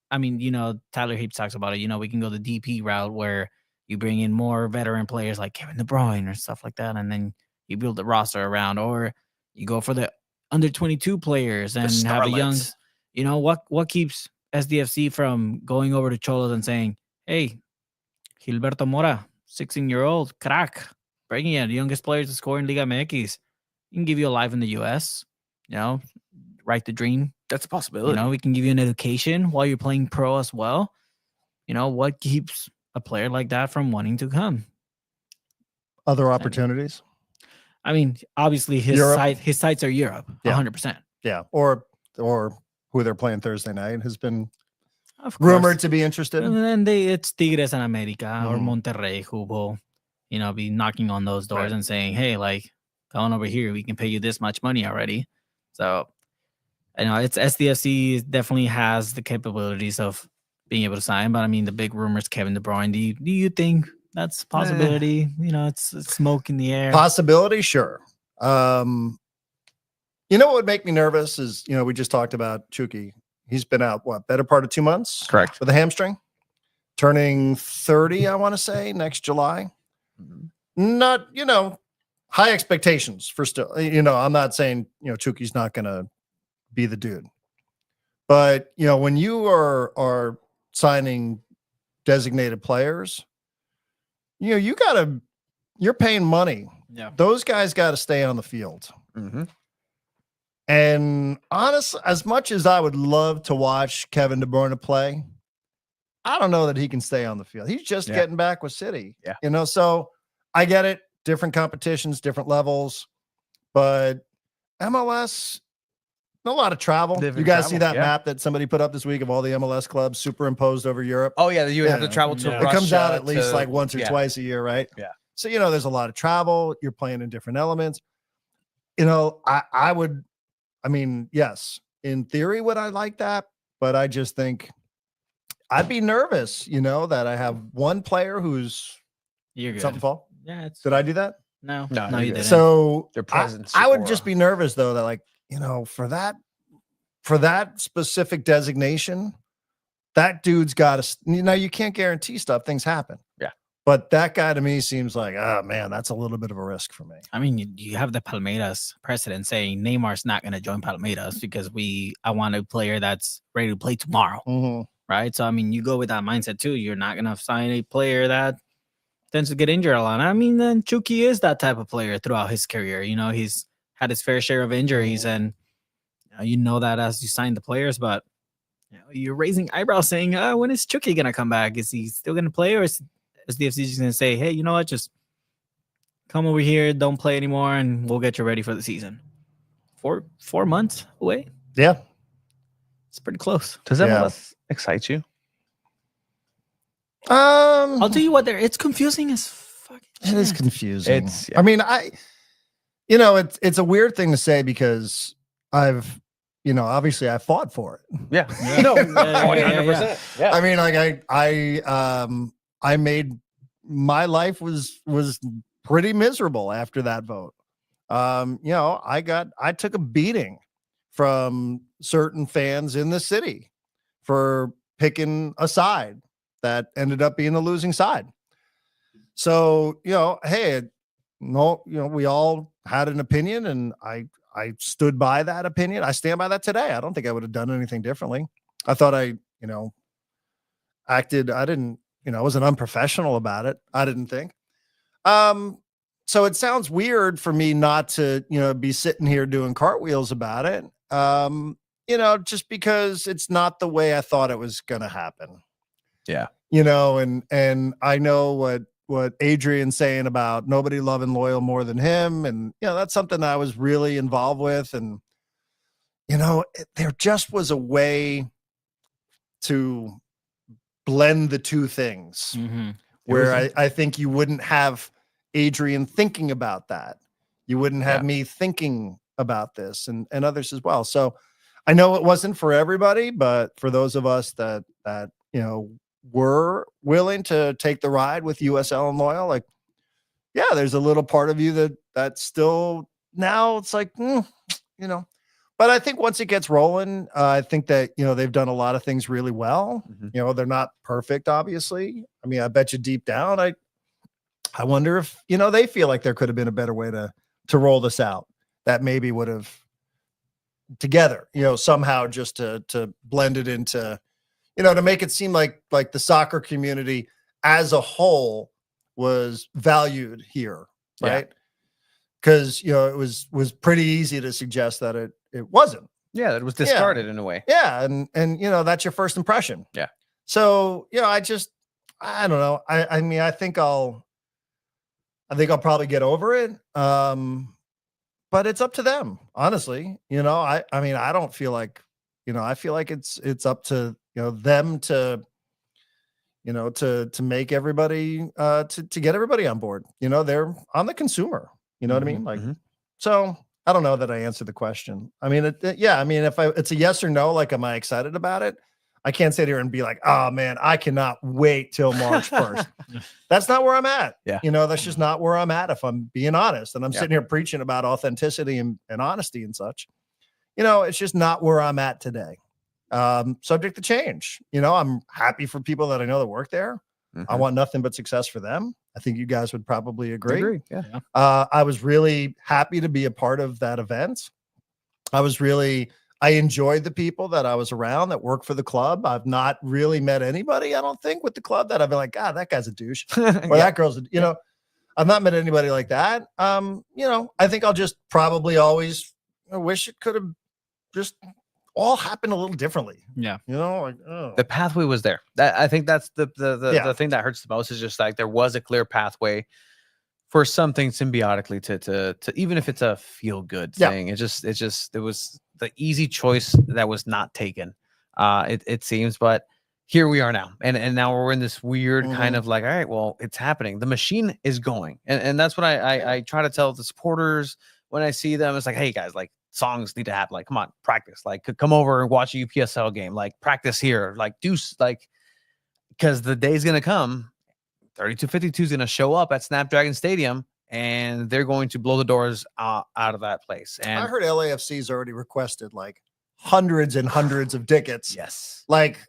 I mean, you know, Tyler Heaps talks about it. You know, we can go the DP route where you bring in more veteran players like Kevin De Bruyne or stuff like that, and then you build the roster around, or you go for the under 22 players and have a young. Starlets. You know what keeps SDFC from going over to Cholos and saying, "Hey, Gilberto Mora, 16-year-old crack, breaking it, the youngest player to score in Liga MX. We can give you a life in the US. You know, write the dream. That's a You possibility. know, we can give you an education while you're playing pro as well. You know, what keeps a player like that from wanting to come? Other opportunities. I mean, obviously his Europe. his sites are Europe, Yeah. 100%. Yeah. Or who they're playing Thursday night has been Of rumored course. to be interested. And then it's Tigres and America or Mhm. Monterrey who will, you know, be knocking on those doors Right. and saying, "Hey, like, come on over here. We can pay you this much money already." So, you know, it's SDFC definitely has the capabilities of being able to sign. But I mean, the big rumors, Kevin De Bruyne. Do you think that's a possibility? You know, it's smoke in the air. Possibility, sure. You know what would make me nervous is, you know, we just talked about Chuky. He's been out, what, better part of 2 months? Correct. With a hamstring. Turning 30, I want to say, next July. Not, you know, high expectations for still. You know, I'm not saying, you know, Chuky's not going to be the dude. But, you know, when you are signing designated players, you know, you're paying money. Yeah. Those guys got to stay on the field. Mm-hmm. And honestly, as much as I would love to watch Kevin De Bruyne play, I don't know that he can stay on the field. He's just getting back with City. Yeah. You know, so I get it. Different competitions, different levels. But MLS, a lot of travel. Different You guys see travel, that yeah. map that somebody put up this week of all the MLS clubs superimposed over Europe? Oh yeah, you would have to Yeah. travel to. Yeah. It comes out Russia at least to- like once or yeah. twice a year, right? Yeah. So, you know, there's a lot of travel. You're playing in different elements. You know, I mean, yes, in theory, would I like that? But I just think I'd be nervous, you know, that I have one player who's You're good. something fall. Yeah, it's Did I do that? no, No, no, you're you good. didn't. So Their presence, I would aura. just be nervous though that, like, you know, for that specific designation, that dude's got to, you know, you can't guarantee stuff. Things happen. Yeah. But that guy to me seems like, oh man, that's a little bit of a risk for me. I mean, you have the Palmeiras precedent saying Neymar's not going to join Palmeiras because I want a player that's ready to play tomorrow, Mhm. right? So I mean, you go with that mindset too. You're not going to sign a player that tends to get injured a lot. I mean, then Chuky is that type of player throughout his career. You know, he's had his fair share of injuries, and you know that as you sign the players. But you know, you're raising eyebrows, saying, "When is Chuky going to come back? Is he still going to play, or is SDFC just going to say, hey, you know what, just come over here, don't play anymore, and we'll get you ready for the season." 4 months away. Yeah. It's pretty close. Does Yeah. MLS excite you? I'll tell you what, it's confusing as fuck. It is confusing. It's- yeah. I mean, you know, it's a weird thing to say because I've, you know, obviously I fought for it. Yeah. No, yeah. 100%. Yeah. I mean, like I made my life was pretty miserable after that vote. You know, I took a beating from certain fans in the city for picking a side that ended up being the losing side. So, you know, hey, no, you know, we all had an opinion and I stood by that opinion. I stand by that today. I don't think I would have done anything differently. I thought I wasn't unprofessional about it. I didn't think. So it sounds weird for me not to, you know, be sitting here doing cartwheels about it. just because it's not the way I thought it was going to happen. Yeah. And I know what Adrian's saying about nobody loving loyal more than him. And, that's something I was really involved with. And, there just was a way to blend the two things where I think you wouldn't have Adrian thinking about that. You wouldn't have me thinking about this and others as well. So I know it wasn't for everybody, but for those of us that were willing to take the ride with USL and Loyal, like, yeah, there's a little part of you that's still now it's like, but I think once it gets rolling, I think that, they've done a lot of things really well. They're not perfect, obviously. I mean, I bet you deep down, I wonder if, they feel like there could have been a better way to roll this out that maybe would have together, somehow just to blend it into, to make it seem like the soccer community as a whole was valued here, right? Because, it was pretty easy to suggest that it wasn't. Yeah, that was discarded in a way. Yeah, and that's your first impression. Yeah. So, I don't know. I mean, I think I'll probably get over it. But it's up to them, honestly. I mean, I don't feel like, I feel like it's up to, them to make everybody, to get everybody on board. They're on the consumer. You know what I mean? Like, so I don't know that I answered the question. I mean, I mean, if it's a yes or no, like, am I excited about it? I can't sit here and be like, oh man, I cannot wait till March 1st. That's not where I'm at. Yeah. That's just not where I'm at, if I'm being honest. And I'm sitting here preaching about authenticity and honesty and such. It's just not where I'm at today. Subject to change. I'm happy for people that I know that work there. I want nothing but success for them. I think you guys would probably agree. Yeah. I was really happy to be a part of that event. I enjoyed the people that I was around that work for the club. I've not really met anybody, I don't think, with the club that I've been like, God, that guy's a douche. Or that girl's, I've not met anybody like that. I think I'll just probably always wish it could have just all happened a little differently. Yeah. The pathway was there. I think that's the thing that hurts the most is just like there was a clear pathway for something symbiotically to even if it's a feel good thing. It was the easy choice that was not taken. It seems, but here we are now. And now we're in this weird kind of like, all right, well, it's happening. The machine is going. And that's what I try to tell the supporters when I see them. It's like, hey guys, like songs need to happen. Like, come on, practice. Like, come over and watch a UPSL game. Like, practice here. Like, because the day's gonna come. 3252 is gonna show up at Snapdragon Stadium, and they're going to blow the doors out of that place. And I heard LAFC's already requested like hundreds and hundreds of tickets. Yes. Like,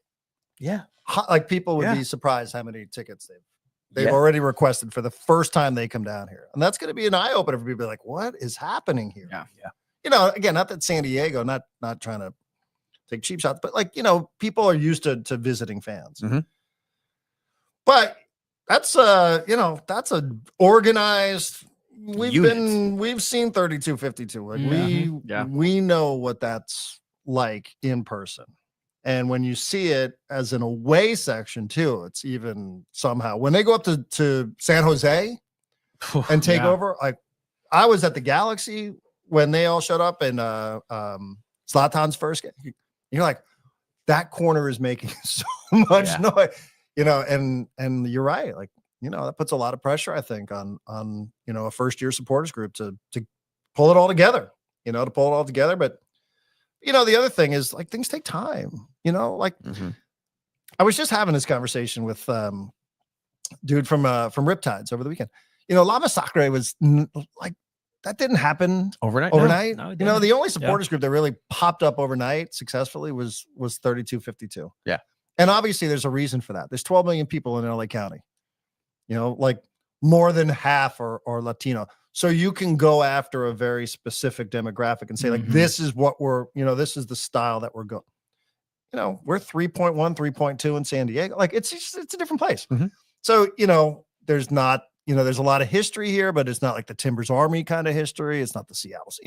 yeah. Like people would be surprised how many tickets they've already requested for the first time they come down here. And that's going to be an eye opener for people like, what is happening here? Yeah. Again, not that San Diego, not trying to take cheap shots, but like, people are used to visiting fans. But that's that's a organized. We've seen 3252. Like we know what that's like in person. And when you see it as an away section too, it's even somehow when they go up to San Jose and take over. Like, I was at the Galaxy when they all showed up in Zlatan's first game. You're like, that corner is making so much noise, and you're right. Like, that puts a lot of pressure, I think, on a first year supporters group to pull it all together, But, the other thing is like things take time, I was just having this conversation with dude from Riptides over the weekend. La Masacre was like, that didn't happen overnight. No, the only supporters group that really popped up overnight successfully was 3252. Yeah. And obviously there's a reason for that. There's 12 million people in LA County. Like more than half are Latino. So you can go after a very specific demographic and say, like, this is what this is the style that we're going. We're 3.1, 3.2 in San Diego. Like, it's a different place. So, there's not, there's a lot of history here, but it's not like the Timbers Army kind of history. It's not the Seattle's,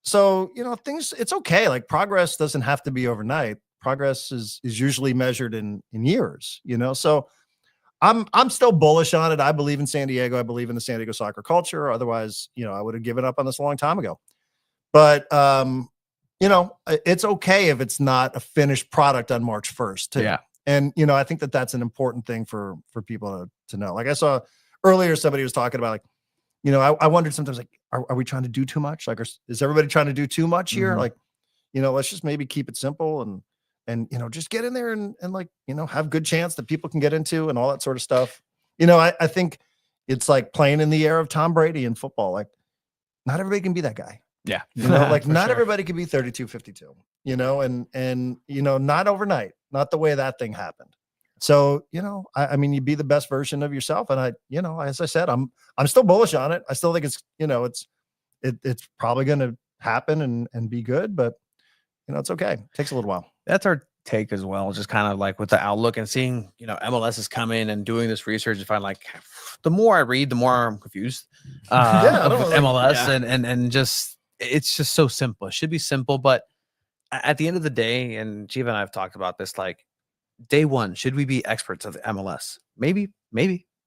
So, things, it's okay. Like progress doesn't have to be overnight. Progress is usually measured in years, So I'm still bullish on it. I believe in San Diego. I believe in the San Diego soccer culture. Otherwise, I would have given up on this a long time ago. But it's okay if it's not a finished product on March 1st too. Yeah. And I think that's an important thing for people to know. Like I saw earlier, somebody was talking about I wondered sometimes, like, are we trying to do too much? Like, is everybody trying to do too much here? Mm-hmm. Like, let's just maybe keep it simple and just get in there and like, have good chance that people can get into and all that sort of stuff. I think it's like playing in the era of Tom Brady in football. Like, not everybody can be that guy. Yeah. Like not everybody can be 32-52, and not overnight, not the way that thing happened. So, I mean, you be the best version of yourself. And as I said, I'm still bullish on it. I still think it's, it's probably going to happen and be good, but it's okay. It takes a little while. That's our take as well. Just kind of like with the outlook and seeing, MLS is coming and doing this research and find like the more I read, the more I'm confused. With MLS and just, it's just so simple. It should be simple, but at the end of the day, and Jiva and I have talked about this, like, day one, should we be experts of the MLS? Maybe,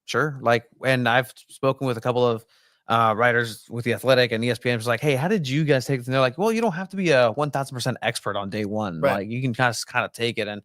sure. Like, and I've spoken with a couple of writers with The Athletic and ESPN. Was like, hey, how did you guys take it? And they're like, well, you don't have to be a 1000% expert on day one. Right. Like, you can kind of take it. And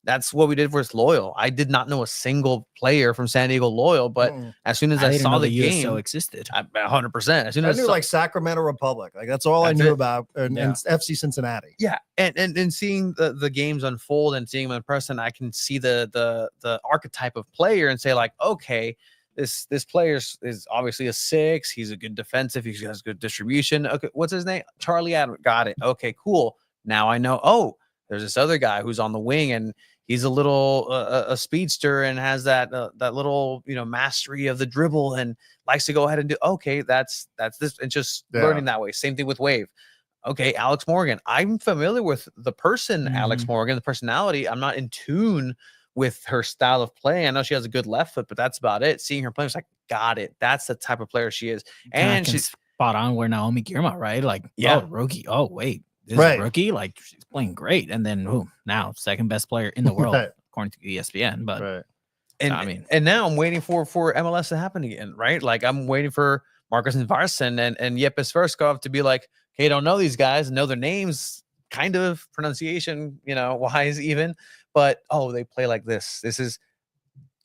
that's what we did with Loyal. I did not know a single player from San Diego Loyal, but as soon as I saw the game, USO existed. 100%. As soon I as knew like Sacramento Republic, like that's all I knew about, and FC Cincinnati. Yeah, and seeing the games unfold and seeing them in person, I can see the archetype of player and say like, okay, this player is obviously a 6. He's a good defensive. He has good distribution. Okay, what's his name? Charlie Adam. Got it. Okay, cool. Now I know. Oh, there's this other guy who's on the wing and he's a little a speedster and has that little mastery of the dribble and likes to go ahead and do. Okay, that's this, and just learning that way. Same thing with Wave. Okay, Alex Morgan. I'm familiar with the person, Alex Morgan, the personality. I'm not in tune with her style of play. I know she has a good left foot, but that's about it. Seeing her play, it's like, got it. That's the type of player she is, and she's spot on where Naomi Girma, right? Like, rookie. Oh, wait. This is a rookie, like she's playing great, and then boom, now second best player in the world according to ESPN. But and now I'm waiting for MLS to happen again, right? Like I'm waiting for Marcus and Varson and Yepes Verskov to be like, okay, don't know these guys, know their names, kind of pronunciation, wise even, but they play like this. This is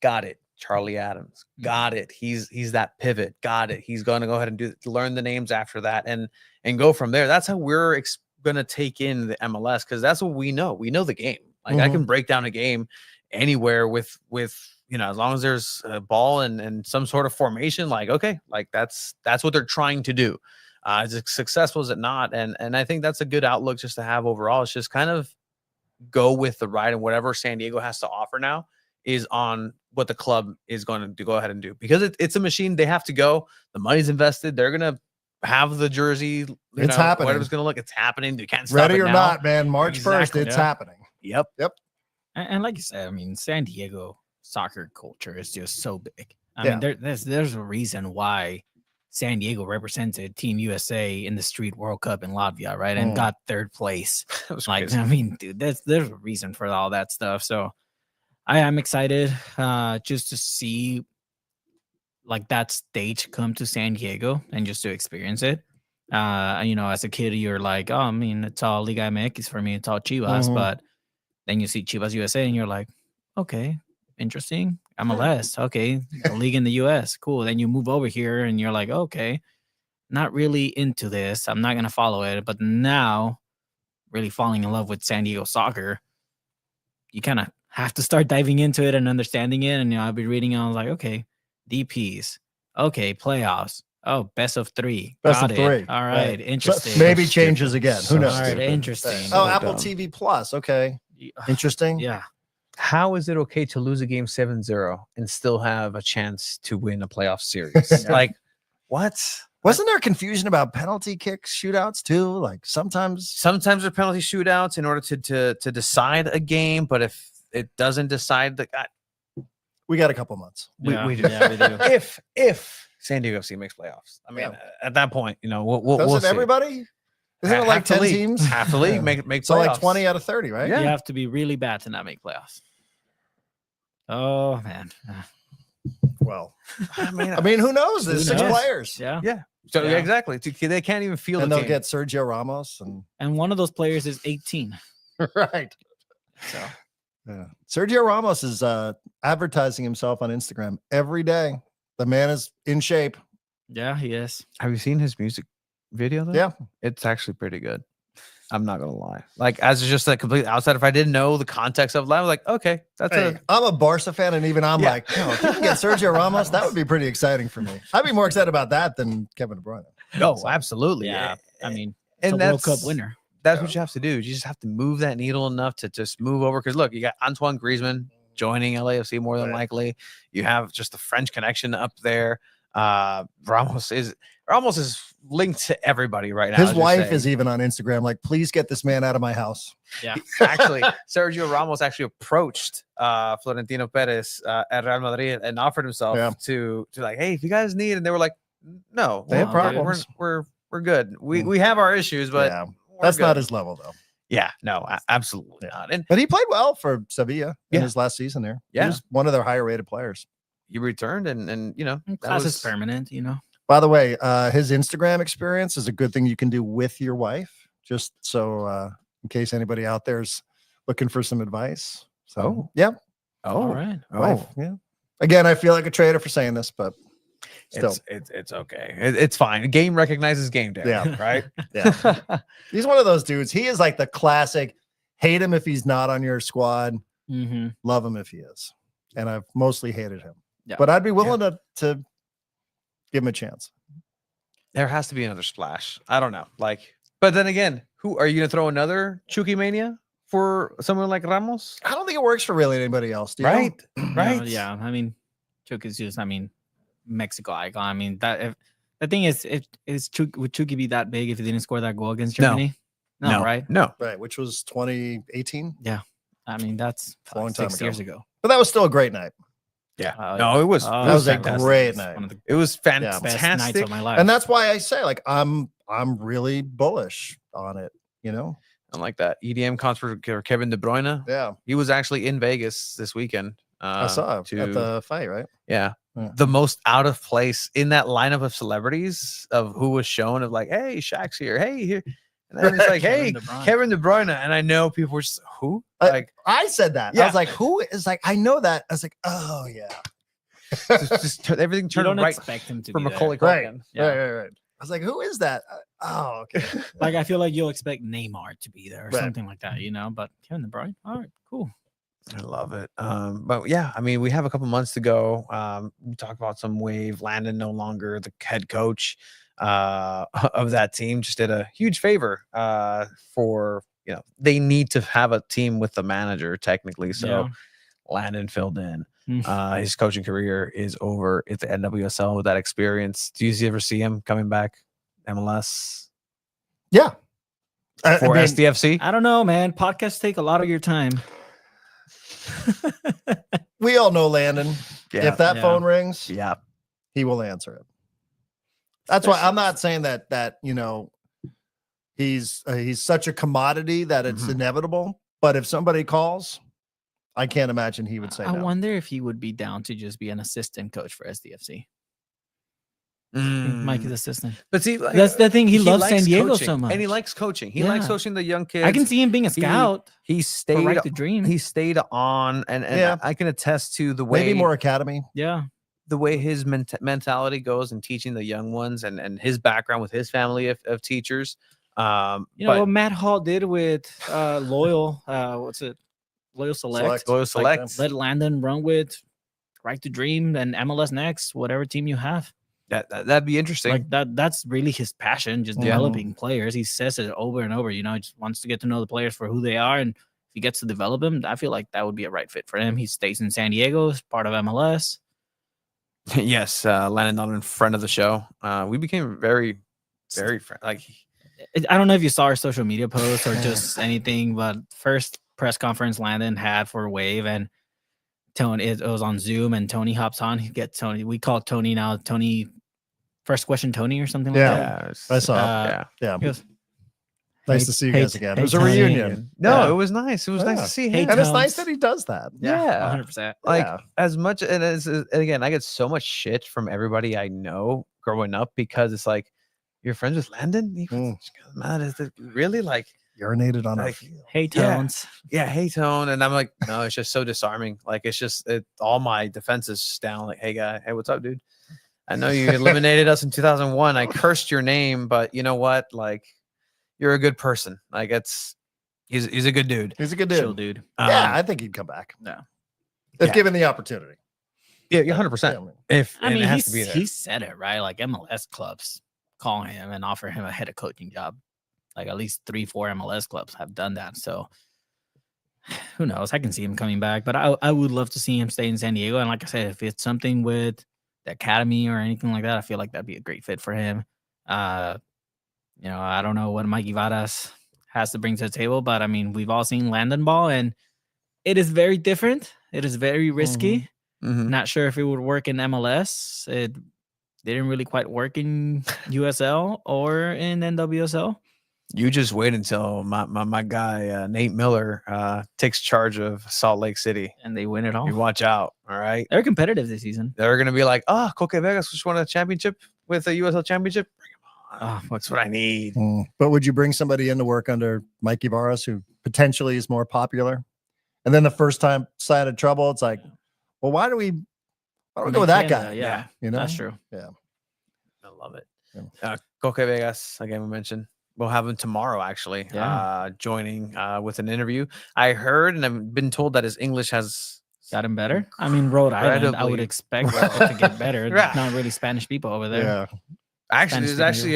got it. Charlie Adams, got it. He's that pivot, got it. He's going to go ahead and learn the names after that and go from there. That's how we're going to take in the MLS, because that's what we know. We know the game. Like I can break down a game anywhere with as long as there's a ball and some sort of formation. Like, okay, like that's what they're trying to do. Is it successful? Is it not? And I think that's a good outlook just to have overall. It's just kind of go with the ride, and whatever San Diego has to offer now is on what the club is going to go ahead and do, because it's a machine. They have to go. The money's invested. They're going to have the jersey. It's happening. Whatever's going to look, it's happening. You can't stop ready it or now. not, man. March 1st, it's happening. Yep. And like you said, I mean, San Diego soccer culture is just so big. I mean, there's a reason why San Diego represented Team USA in the Street World Cup in Latvia, right? And got 3rd place. Like, crazy. I mean, dude, there's a reason for all that stuff. So I am excited just to see like that stage come to San Diego and just to experience it. As a kid, you're like, oh, I mean, it's all Liga MX for me. It's all Chivas. But then you see Chivas USA and you're like, okay, interesting. MLS. Okay. The league in the US. Cool. Then you move over here and you're like, okay, not really into this. I'm not going to follow it. But now really falling in love with San Diego soccer, you kind of have to start diving into it and understanding it. And I'll be reading and I was like, okay, DPs. Okay. Playoffs. Oh, best of 3. Best of 3. All right. Interesting. So maybe changes again. Who knows? All right, interesting. Oh, Apple TV Plus. Okay. Interesting. Yeah. How is it okay to lose a game 7-0 and still have a chance to win a playoff series? Like, what? Wasn't there confusion about penalty kicks, shootouts too? Like sometimes they're penalty shootouts in order to decide a game, but if it doesn't decide we got a couple months. We do. Yeah, we do. If San Diego FC makes playoffs, I mean, at that point, we'll doesn't see. everybody? Isn't it like Half the 10 league. teams? Half the league Yeah. make So like playoffs. 20 out of 30, right? Yeah. You have to be really bad to not make playoffs. Oh man. Well, I mean, I mean, who knows? There's Who 6 knows? players. Yeah. yeah. So Yeah. exactly, they can't even feel And the they'll team. get Sergio Ramos and And one of those players is 18. right. So Yeah. Sergio Ramos is advertising himself on Instagram every day. The man is in shape. yeah, he is. Have you seen his music video though? Yeah. It's actually pretty good. I'm not gonna lie. Like, as just a complete outsider, if I didn't know the context of life, I was like, okay, that's Hey, I'm a Barca fan, and even I'm Yeah. like, yo, if you can get Sergio Ramos, that would be pretty exciting for me. I'd be more excited about that than Kevin De Bruyne. no, absolutely. Yeah. I mean, and it's a World that's Cup winner. That's what you have to do. You just have to move that needle enough to just move over. Because look, you got Antoine Griezmann joining LAFC more than Right. likely. You have just the French connection up there. Ramos is linked to everybody right now. His as you're wife saying. is even on Instagram, like, please get this man out of my house. Yeah. Actually, Sergio Ramos actually approached Florentino Perez at Real Madrid and offered himself Yeah. to like, hey, if you guys need, and they were like, no, They have Well, problems. We're good. Mm. We have our issues, but Yeah. we're That's not good." his level, though. Yeah, no, absolutely Yeah. not. And But he played well for Sevilla in Yeah. his last season there. Yeah. He was one of their higher rated players. he returned, and you know, that Class is was- permanent, you know. By the way, his Instagram experience is a good thing you can do with your wife, just so in case anybody out there's looking for some advice. So, Oh. yeah, Oh, All right. wife, yeah. Again, I feel like a traitor for saying this, but still, it's okay. It's fine. Game recognizes game, Darren. Yeah. Right. yeah. He's one of those dudes. He is like the classic hate him if he's not on your squad, Mm-hmm. love him if he is. And I've mostly hated him. Yeah. But I'd be willing to give him a chance. There has to be another splash. I don't know. Like, but then again, who are you gonna throw another Chuky mania for someone like Ramos? I don't think it works for really anybody else. Do you? Right. Right. Yeah. I mean, Chuck is just, Mexico icon. I mean, the thing is, would Chucky be that big if he didn't score that goal against No. Germany? No, right? No. Right, which was 2018. I mean, that's A long time 6 ago. years ago. But that was still a great night. Yeah. Oh, No, it was. Oh, it that was a fantastic. great It's night. One of the It was best nights fantastic. of my life. And that's why I say, like, I'm really bullish on it, you know? And like that EDM concert for Kevin De Bruyne. Yeah. He was actually in Vegas this weekend. I saw to- at the fight, right? Yeah. Yeah. The most out of place in that lineup of celebrities of who was shown of like, hey, Shaq's here, hey, here. And then it's like, hey, Kevin De Bruyne. Kevin De Bruyne. And I know people were just, who? Like, I said that. I Yeah. was like, who is like, I know that. I was like, oh, yeah. everything you turned don't right expect him to for be Macaulay there. Culkin. Yeah. Right. I was like, who is that? Oh, okay. Like, I feel like you'll expect Neymar to be there or Right. something like that, you know? But Kevin De Bruyne, all right, cool. I love it. But yeah, I mean, we have a couple months to go. We talk about some wave. Landon no longer the head coach of that team. Just did a huge favor for, you know, they need to have a team with the manager technically. So Yeah. Landon filled in. Mm. His coaching career is over at the NWSL with that experience. Do you ever see him coming back MLS Yeah. I for mean, SDFC? I don't know, man. Podcasts take a lot of your time. we all know Landon. Yeah. If that Yeah. phone rings, Yeah. he will answer it. That's why I'm not saying that you know he's such a commodity that it's Mhm. inevitable. But if somebody calls, I can't imagine he would say I no. wonder if he would be down to just be an assistant coach for SDFC. Mike is assistant. But see, like, That's the thing. He loves likes San Diego coaching, so much. and he likes coaching. He likes Yeah. coaching the young kids. I can see him being a He- scout He for stayed. Right to Dream. He stayed on, and Yeah. I can attest to the way Maybe more academy. yeah. the way his mentality goes in teaching the young ones, and his background with his family of teachers. You know But what Matt Hall did with Loyal. What's it? Loyal Select. Loyal Like Select. Let Landon run with Right to Dream and MLS Next, whatever team you have. That'd be interesting. Like that's really his passion, just Mhm. developing players. He says it over and over, you know, he just wants to get to know the players for who they are. And if he gets to develop them, I feel like that would be a right fit for him. He stays in San Diego, is part of MLS. Yes, Landon Donovan, friend of the show. We became very, very friend. Like, I don't know if you saw our social media posts or just anything, but first press conference Landon had for Wave, and Tony, it was on Zoom, and Tony hops on. He gets Tony. We call Tony now Tony. First question, Tony, or something like Yeah. that. yeah, I saw. yeah. Yeah. He goes, Nice to see you guys again. It was a reunion. No, Yeah. it was nice. It was nice to see him. And it's nice that he does that. Yeah, 100%. Like as much, and again, I get so much shit from everybody I know growing up because it's like, you're friends with Landon? Man, is it really like urinated on like, a field? Hey tones. Yeah, hey tone. And I'm like, no, it's just so disarming. Like it's just all my defenses just down. Like, hey guy, hey, what's up, dude? I know you eliminated us in 2001. I cursed your name, but you know what? Like, you're a good person. Like he's a good dude. He's a good dude. Chill dude. Yeah, I think he'd come back. No. If given the opportunity. Yeah, 100%. If I mean, it has to be there. he said it, right? Like MLS clubs call him and offer him a head of coaching job. Like at least 3-4 MLS clubs have done that. So who knows? I can see him coming back, but I would love to see him stay in San Diego. And like I said, if it's something with the academy or anything like that, I feel like that'd be a great fit for him. I don't know what Mikey Varas has to bring to the table, but I mean, we've all seen Landon ball, and it is very different. It is very risky. Not sure if it would work in MLS. It didn't really quite work in USL or in NWSL. You just wait until my guy Nate Miller takes charge of Salt Lake City, and they win it all. You watch out, all right? They're competitive this season. They're gonna be like, oh, Coque Vegas just won a championship with a USL championship. Bring him on. Oh, that's what I need. But would you bring somebody in to work under Mikey Varas who potentially is more popular? And then the first time side of trouble, it's like, well, why don't we go with that guy? Yeah, you know, that's true. Yeah, I love it. Coque Vegas, again, we mentioned. We'll have him tomorrow, actually, joining with an interview. I heard and I've been told that his English has gotten better. I mean, Rhode Island, I would expect it to get better. There's not really Spanish people over there. Yeah. Actually, there's actually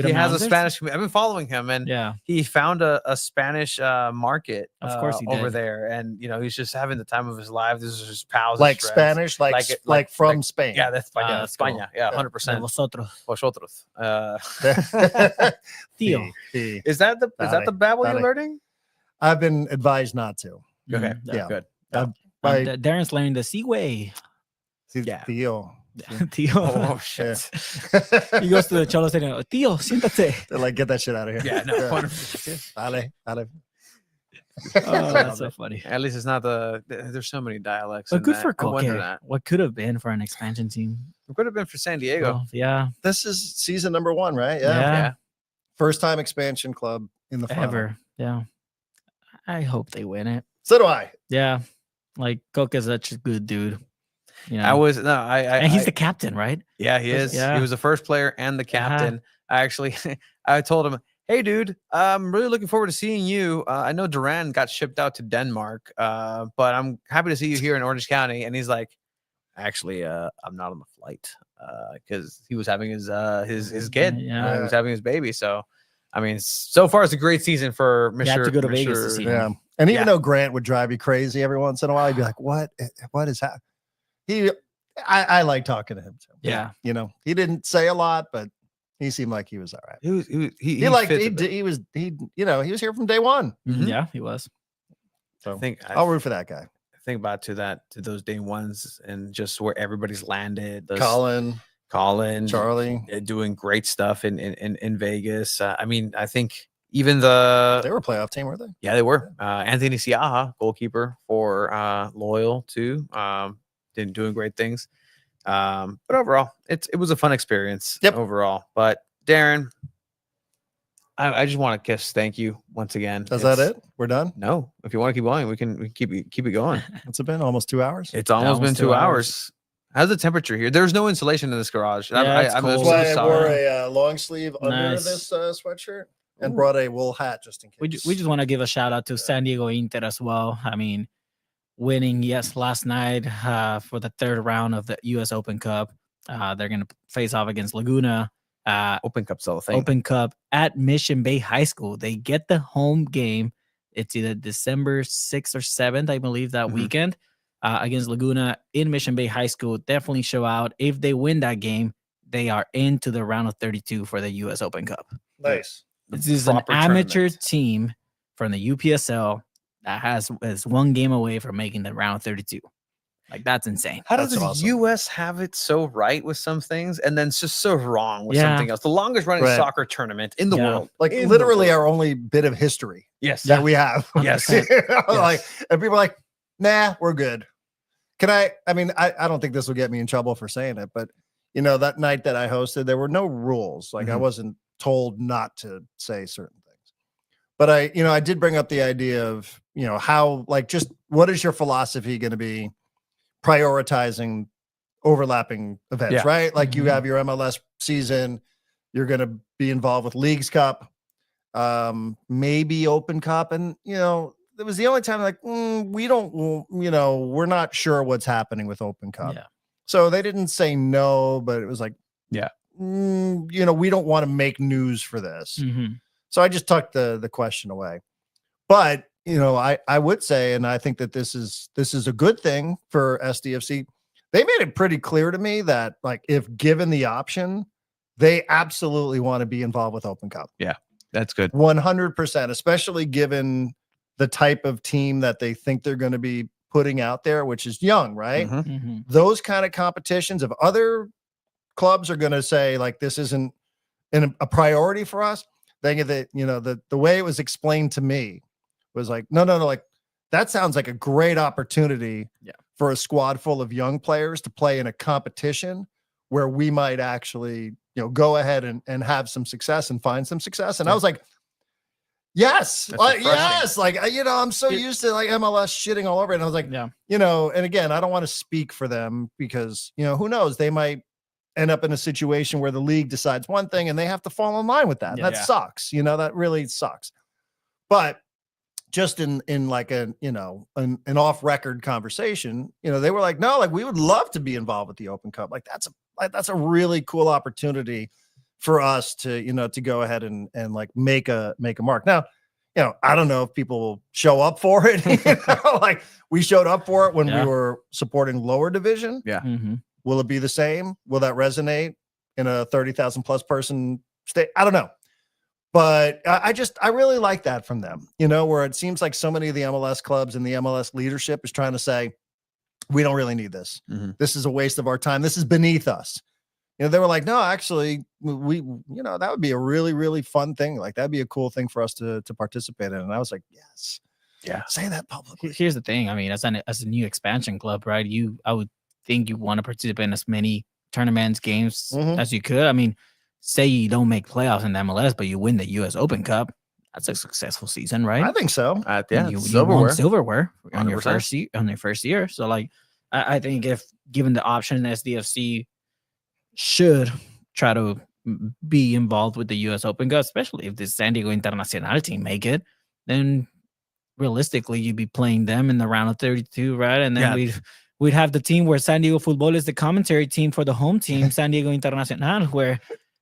he has a Spanish. I've been following him, and he found a Spanish market, of course, he over did. there, and he's just having the time of his life. This is his pals, like Spanish, like from Spain. Yeah, that's España. España. Cool. Yeah, 100%. Vosotros. Tío. Is that the babble you're learning? I've been advised not to. Okay, yeah, good. Darren's learning the Seaway. Yeah, Tío. Tío. Oh shit. He goes to the Cholo Stadium. Tío, siéntate. They're like, get that shit out of here. Yeah, no. Dale. Oh, that's so funny. At least it's not there's so many dialects. But good for Coque. What could have been for an expansion team? It could have been for San Diego. Well, yeah. This is season number 1, right? Yeah. First time expansion club in the final. Ever. Yeah. I hope they win it. So do I. Yeah. Like Coque is such a good dude. And he's the captain, right? Yeah, he is. Yeah. He was the first player and the captain. I told him, hey, dude, I'm really looking forward to seeing you. I know Darren got shipped out to Denmark, but I'm happy to see you here in Orange County. And he's like, actually, I'm not on the flight because he was having his kid. Yeah. He was having his baby. So, I mean, so far it's a great season for Mr. You have to go to Vegas to see him. Yeah. And even though Grant would drive you crazy every once in a while, you'd be like, what is happening? I like talking to him too. Yeah. He didn't say a lot, but he seemed like he was all right. He was here from day one. Mm-hmm. Yeah, he was. So I'll root for that guy. Think about to those day ones and just where everybody's landed. Colin, Charlie, doing great stuff in Vegas. I mean, I think even they were a playoff team, were they? Yeah, they were. Anthony Siaha, goalkeeper for Loyal too. Doing great things. But overall, it was a fun experience overall. But Darren, I just want to thank you once again. Is that it? We're done? No. If you want to keep going, we can keep it going. It's been almost 2 hours. It's almost been 2 hours. How's the temperature here? There's no insulation in this garage. Yeah, I'm That's why I wore a long sleeve under this sweatshirt and brought a wool hat just in case. We just want to give a shout out to San Diego Inter as well. I mean, winning last night for the third round of the U.S. Open Cup. They're going to face off against Laguna. Open Cup's all the thing. Open Cup at Mission Bay High School. They get the home game. It's either December 6th or 7th, I believe, that weekend against Laguna in Mission Bay High School. Definitely show out. If they win that game, they are into the round of 32 for the U.S. Open Cup. Nice. This is an amateur team from the UPSL that is one game away from making the round 32. Like that's insane. How does That's the awesome. U.S. have it so right with some things and then it's just so wrong with Yeah. something else? The longest running Right. soccer tournament in the Yeah. world. Like In the literally world. our only bit of history Yes. that we have. Yes. You know, Like, Yes. and people are like, nah, we're good. I mean, I don't think this will get me in trouble for saying it, but you know, that night that I hosted, there were no rules. Like I Mhm. wasn't told not to say certain things. But I did bring up the idea of, how, like, just what is your philosophy going to be prioritizing overlapping events, Yeah. right? Like you Mhm. have your MLS season, you're going to be involved with Leagues Cup, maybe Open Cup. And, it was the only time like, we don't, we're not sure what's happening with Open Cup. Yeah. So they didn't say no, but it was like, Yeah. we don't want to make news for this. Mhm. So I just tucked the question away. But, I would say, and I think that this is a good thing for SDFC. They made it pretty clear to me that, like, if given the option, they absolutely want to be involved with Open Cup. That's good. 100%, especially given the type of team that they think they're going to be putting out there, which is young, right? Mhm. Mhm. Those kind of competitions, if other clubs are going to say, like, this isn't a priority for us, then the way it was explained to me was like, no, like that sounds like a great opportunity for a squad full of young players to play in a competition where we might actually, go ahead and have some success and find some success. And I was like, yes, That's like, refreshing. yes, like, I'm so used to like MLS shitting all over it. And I was like, Yeah. and again, I don't want to speak for them because, who knows, they might end up in a situation where the league decides one thing and they have to fall in line with that. Yeah. That sucks. That really sucks. But just in like an off record conversation, they were like, no, like we would love to be involved with the Open Cup. Like that's a really cool opportunity for us to, to go ahead and like make a mark. Now, I don't know if people will show up for it. Like we showed up for it when we were supporting lower division. Yeah. Mhm. Will it be the same? Will that resonate in a 30,000 plus person state? I don't know. But I really like that from them, where it seems like so many of the MLS clubs and the MLS leadership is trying to say, we don't really need this. Mhm. This is a waste of our time. This is beneath us. They were like, no, actually, we that would be a really, really fun thing. Like that'd be a cool thing for us to participate in. And I was like, yes. Yeah. Say that publicly. Here's the thing. I mean, as a new expansion club, right? I would think you want to participate in as many tournaments, games as you could. I mean, say you don't make playoffs in the MLS, but you win the U.S. Open Cup. That's a successful season, right? I think so. Yeah. you Silverware. won silverware on your 100%. first year. So, like, I think if given the option, SDFC should try to be involved with the U.S. Open Cup, especially if the San Diego Internacional team make it, then realistically you'd be playing them in the round of 32, right? And then we'd have the team where San Diego Football is the commentary team for the home team, San Diego Internacional, where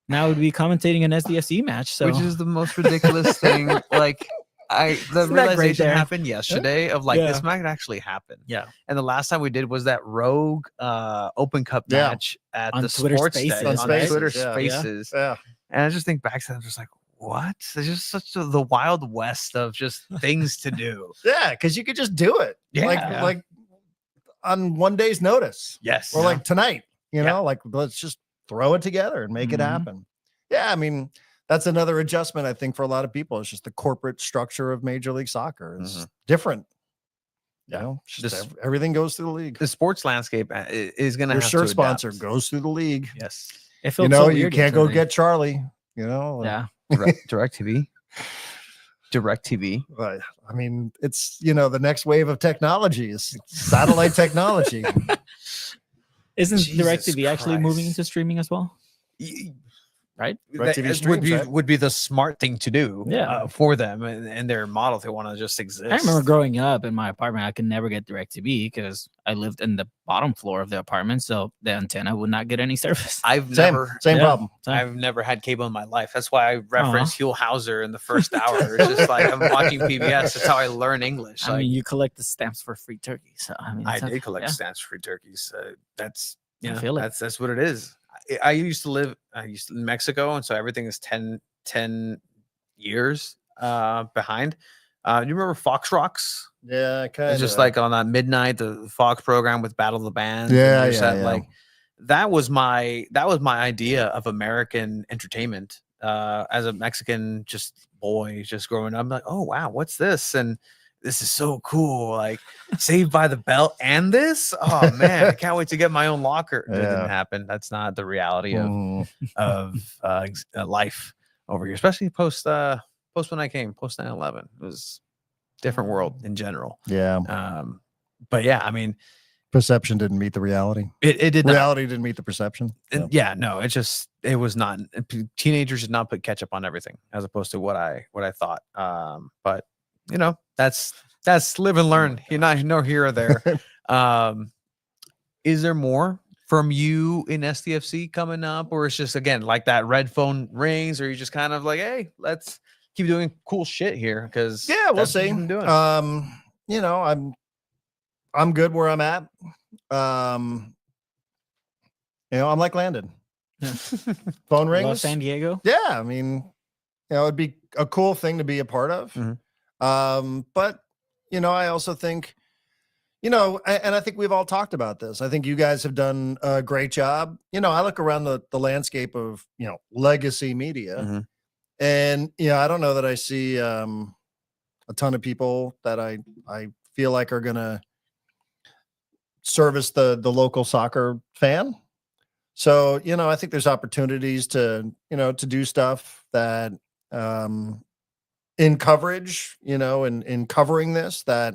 now we'd be commentating an SDFC match. So, which is the most ridiculous thing. Like the realization happened yesterday of like this might actually happen. Yeah. And the last time we did was that rogue Open Cup match at On the Twitter sports Spaces, day, on on Spaces, Twitter yeah. Spaces. Yeah. And I just think back to that, I'm just like, what? It's just such the wild west of just things to do. Yeah, because you could just do it. Yeah. Like on one day's notice. Yes. Or like tonight, Yeah. like let's just throw it together and make it happen. Yeah, I mean, that's another adjustment, I think, for a lot of people. It's just the corporate structure of Major League Soccer is different. Just everything goes through the league. The sports landscape is going to Your have shirt to sponsor adapt. goes through the league. Yes. it felt so You weird can't go yesterday. get Charlie, Yeah. Direct TV. But, I mean, it's, the next wave of technology is satellite technology. Isn't Jesus DirecTV actually moving Christ. into streaming as well? Right? DirecTV That streams, would be the smart thing to do for them and their model if they want to just exist. I remember growing up in my apartment, I could never get DirecTV because I lived in the bottom floor of the apartment, so the antenna would not get any service. Same problem. I've never had cable in my life. That's why I reference Huell Hauser in the first hour. It's just like I'm watching PBS. That's how I learn English. I mean, you collect the stamps for free turkey. So I mean, I did collect stamps for free turkeys. That's I feel it. That's what it is. I used to live in Mexico, and so everything is 10 years behind. You remember Fox Rocks? Yeah, kind of. It's just like on that midnight, the Fox program with Battle of the Bands. Yeah, and yeah. Like that was my idea of American entertainment. As a Mexican boy just growing up, I'm like, oh wow, what's this? And this is so cool. Like Saved by the Bell and this. Oh man, I can't wait to get my own locker. It didn't happen. That's not the reality of life over here, especially post when I came post 9/11. It was different world in general. Yeah. But yeah, I mean, perception didn't meet the reality. It did reality didn't meet the perception. Yeah, no, it was not. Teenagers did not put ketchup on everything, as opposed to what I thought. But you know, that's live and learn. You're not no here or there. Is there more from you in STFC coming up, or it's just again like that red phone rings, or you just kind of like, hey, let's keep doing cool shit here? Because we'll see. You know, I'm good where I'm at. You know, I'm like Landon. Phone rings. Love San Diego. Yeah, I mean, you know, it'd be a cool thing to be a part of. But you know, I also think, you know, and I think we've all talked about this. I think you guys have done a great job. You know, I look around the landscape of, you know, legacy media, and you know, I don't know that I see a ton of people that I feel like are gonna service the local soccer fan. So, you know, I think there's opportunities to, you know, to do stuff that in coverage, you know, and in covering this, that,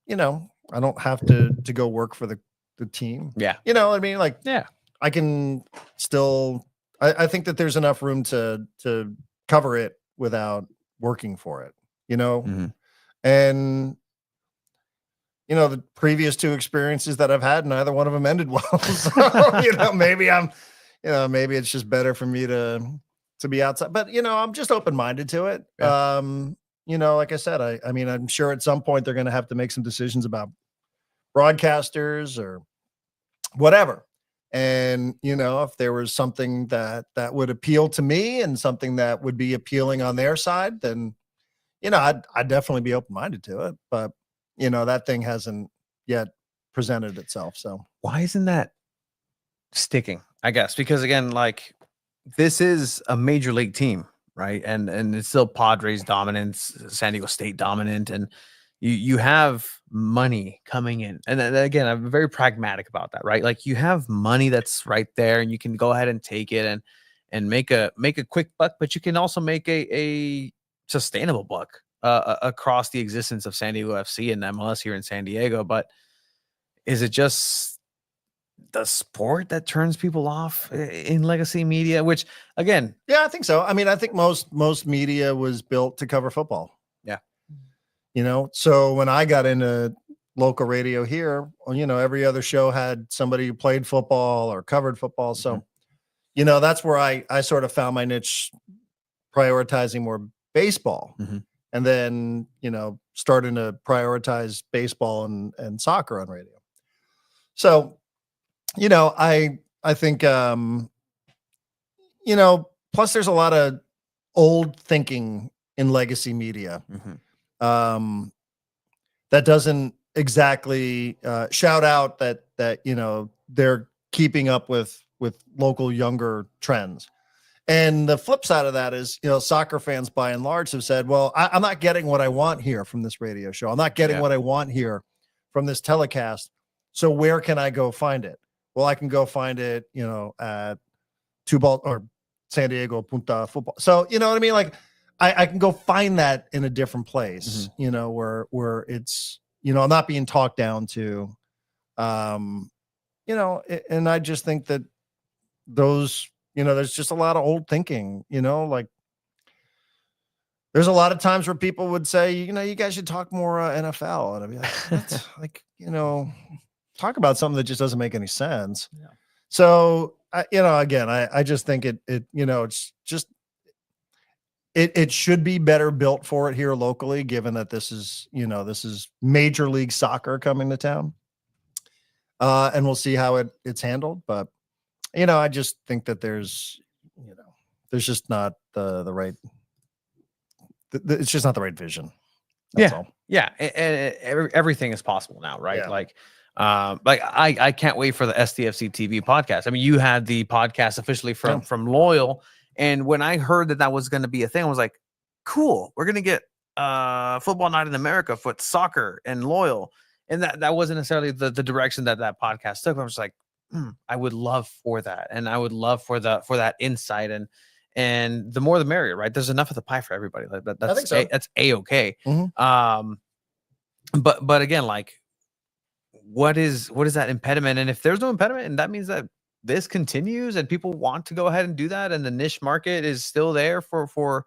you know, I don't have to go work for the team. Yeah. You know what I mean? Like, yeah, I can still, I think that there's enough room to cover it without working for it, you know? And, you know, the previous two experiences that I've had, neither one of them ended well. So, you know, maybe maybe it's just better for me to be outside, but you know, I'm just open-minded to it. Yeah. You know, like I said, I mean, I'm sure at some point they're going to have to make some decisions about broadcasters or whatever. And, you know, if there was something that would appeal to me and something that would be appealing on their side, then, you know, I'd definitely be open-minded to it. But, you know, that thing hasn't yet presented itself. So why isn't that sticking? I guess because again, like this is a major league team, right? And it's still Padres dominance, San Diego State dominant, and you have money coming in. And then, again, I'm very pragmatic about that, right? Like you have money that's right there, and you can go ahead and take it and make a quick buck, but you can also make a sustainable buck across the existence of San Diego FC and MLS here in San Diego. But is it just the sport that turns people off in legacy media? Which, again, yeah, I think so. I mean, I think most media was built to cover football. Yeah. You know, so when I got into local radio here, you know, every other show had somebody who played football or covered football. So, you know, that's where I sort of found my niche, prioritizing more baseball. And then, you know, starting to prioritize baseball and soccer on radio. So, you know, I think, you know, plus there's a lot of old thinking in legacy media that doesn't exactly shout out that, you know, they're keeping up with local younger trends. And the flip side of that is, you know, soccer fans by and large have said, well, I'm not getting what I want here from this radio show. I'm not getting what I want here from this telecast. So where can I go find it? Well, I can go find it, you know, at or San Diego Punta Football. So, you know what I mean? Like I can go find that in a different place, you know, where it's, you know, I'm not being talked down to, you know, and I just think that those, you know, there's just a lot of old thinking, you know, like there's a lot of times where people would say, you know, you guys should talk more NFL. And I'd be like, that's like, you know, talk about something that just doesn't make any sense. Yeah. So, you know, again, I just think it, you know, it's just, it should be better built for it here locally, given that this is, you know, this is Major League Soccer coming to town. And we'll see how it's handled. But, you know, I just think that there's, you know, there's just not the right, it's just not the right vision. That's all. Yeah, and everything is possible now, right? Yeah. Like I can't wait for the SDFC TV podcast. I mean, you had the podcast officially from Loyal, and when I heard that was going to be a thing, I was like, cool, we're going to get Football Night in America, foot soccer and Loyal, and that wasn't necessarily the direction that podcast took. I was like, I would love for that, and I would love for that insight, and the more the merrier, right? There's enough of the pie for everybody. Like that's I think so. that's a-okay. Mhm. But again, like, what is that impediment? And if there's no impediment, and that means that this continues and people want to go ahead and do that, and the niche market is still there for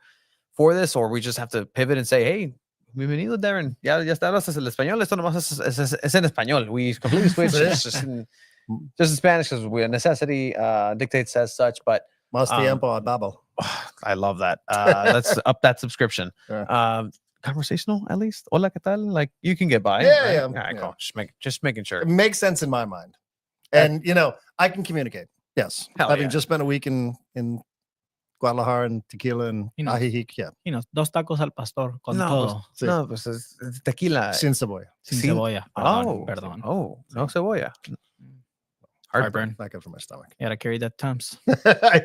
this, or we just have to pivot and say, hey, bienvenido, Darren. Ya está hablas el español. Esto nomás es en español. We completely switched. It's just in Spanish because necessity dictates as such. But Más tiempo a babo. I love that. Let's up that subscription. Yeah. Conversational, at least. Hola, ¿qué tal? Like, you can get by. Yeah, right? yeah. All right, cool. Just making sure. It makes sense in my mind. And, I can communicate. Yes. Hell Having yeah. just spent a week in Guadalajara and tequila and ajijic. Yeah. Dos tacos al pastor con todo. Sí. No, pues es tequila. Sin cebolla. Sin cebolla. Perdón. Oh, no cebolla. Heartburn. Not good for my stomach. You gotta carry that Tums.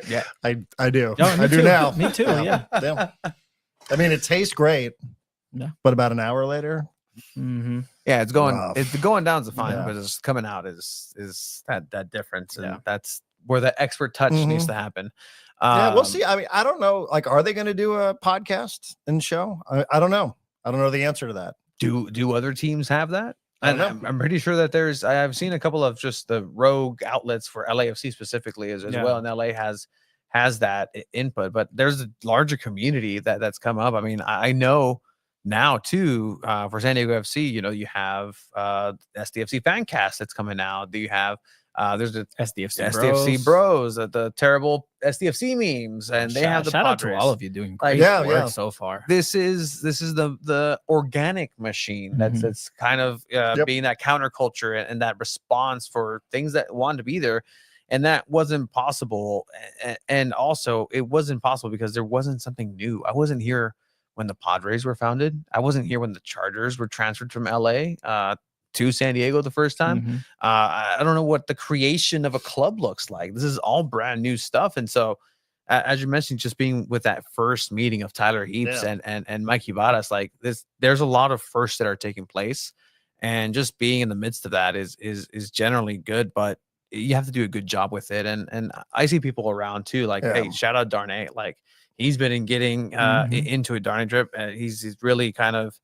Yeah. I do. No, I do now. Me too. Yeah. Yeah. I mean, it tastes great. Yeah. But about an hour later, Mm-hmm. Yeah, it's going rough. going down is fine, Yeah. but it's coming out is that difference, and Yeah. that's where the expert touch needs to happen. yeah, we'll see. I mean, I don't know. Like, are they going to do a podcast and show? I don't know. I don't know the answer to that. Do other teams have that? I don't And know. I'm pretty sure that I've seen a couple of just the rogue outlets for LAFC specifically as Yeah. well, and LA has that input, but there's a larger community that's come up. I mean, I know now too, for San Diego FC, you have SDFC Fancast that's coming out. Do you have there's the SDFC Bros, the terrible SDFC memes, and they have the shout out to Padres. all of you doing Like, great Yeah, work yeah. so far. This is the organic machine that's kind of being that counterculture and that response for things that wanted to be there, and that wasn't possible. And also, it wasn't possible because there wasn't something new. I wasn't here when the Padres were founded. I wasn't here when the Chargers were transferred from LA to San Diego the first time. I don't know what the creation of a club looks like. This is all brand new stuff. And so, as you mentioned, just being with that first meeting of Tyler Heaps and Mikey Vadas, like this, there's a lot of firsts that are taking place, and just being in the midst of that is generally good, but you have to do a good job with it. And I see people around too, like, hey, shout out Darnay. Like, he's been getting into a Darnay drip, and he's really kind of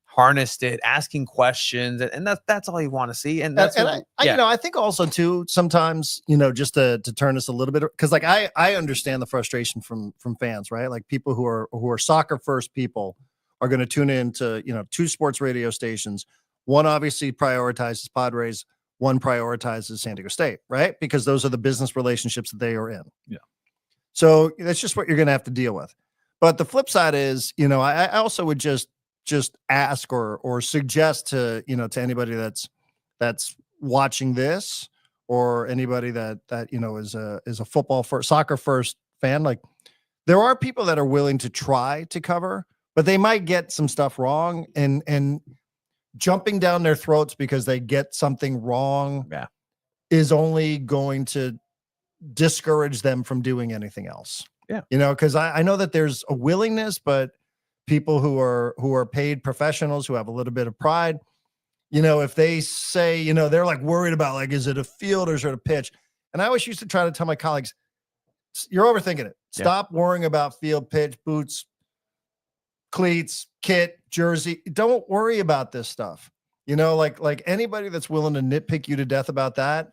harnessed it, asking questions, and that's all you want to see. And that's I think also too, sometimes, just to turn this a little bit, because like I understand the frustration from fans, right? Like, people who are soccer first people are going to tune in to two sports radio stations. One obviously prioritizes Padres, one prioritizes San Diego State, right? Because those are the business relationships that they are in. Yeah. So that's just what you're going to have to deal with. But the flip side is, I also would just ask or suggest to anybody that's watching this, or anybody that is a football first, soccer first fan. Like, there are people that are willing to try to cover, but they might get some stuff wrong, and jumping down their throats because they get something wrong is only going to discourage them from doing anything else. Yeah. Because I know that there's a willingness, but people who are paid professionals who have a little bit of pride, if they say, they're like worried about, like, is it a field or is it a pitch? And I always used to try to tell my colleagues, you're overthinking it. Stop worrying about field, pitch, boots, cleats, kit, jersey. Don't worry about this stuff. Like anybody that's willing to nitpick you to death about that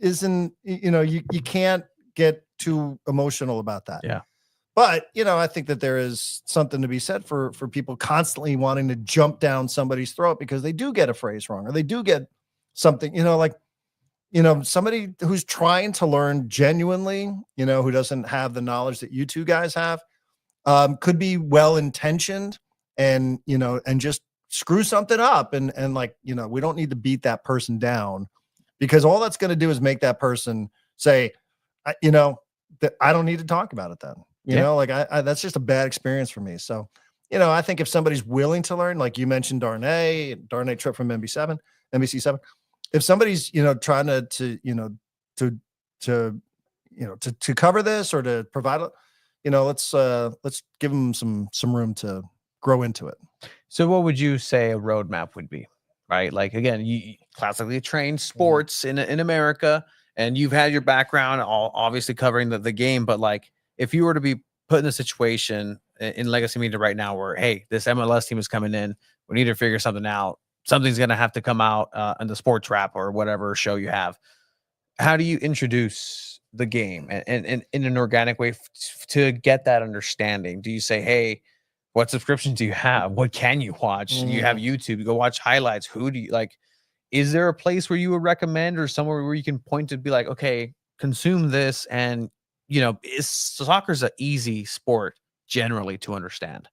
isn't, you can't get too emotional about that. Yeah. But, I think that there is something to be said for people constantly wanting to jump down somebody's throat because they do get a phrase wrong, or they do get something, somebody who's trying to learn genuinely, who doesn't have the knowledge that you two guys have, could be well-intentioned and just screw something up. And we don't need to beat that person down, because all that's going to do is make that person say, that I don't need to talk about it then. That's just a bad experience for me. So I think if somebody's willing to learn, like you mentioned, Darnay trip from NBC7, if somebody's, trying to cover this or to provide, let's give them some room to grow into it. So what would you say a roadmap would be? Right? Like, again, you classically trained sports in America, and you've had your background obviously covering the game, but like, if you were to be put in a situation in legacy media right now where, hey, this MLS team is coming in, we need to figure something out, something's going to have to come out in the sports wrap or whatever show you have, how do you introduce the game and in an organic way to get that understanding? Do you say, hey, what subscriptions do you have? What can you watch? You have YouTube, you go watch highlights. Who do you like? Is there a place where you would recommend or somewhere where you can point to be like, okay, consume this? And, soccer's an easy sport generally to understand.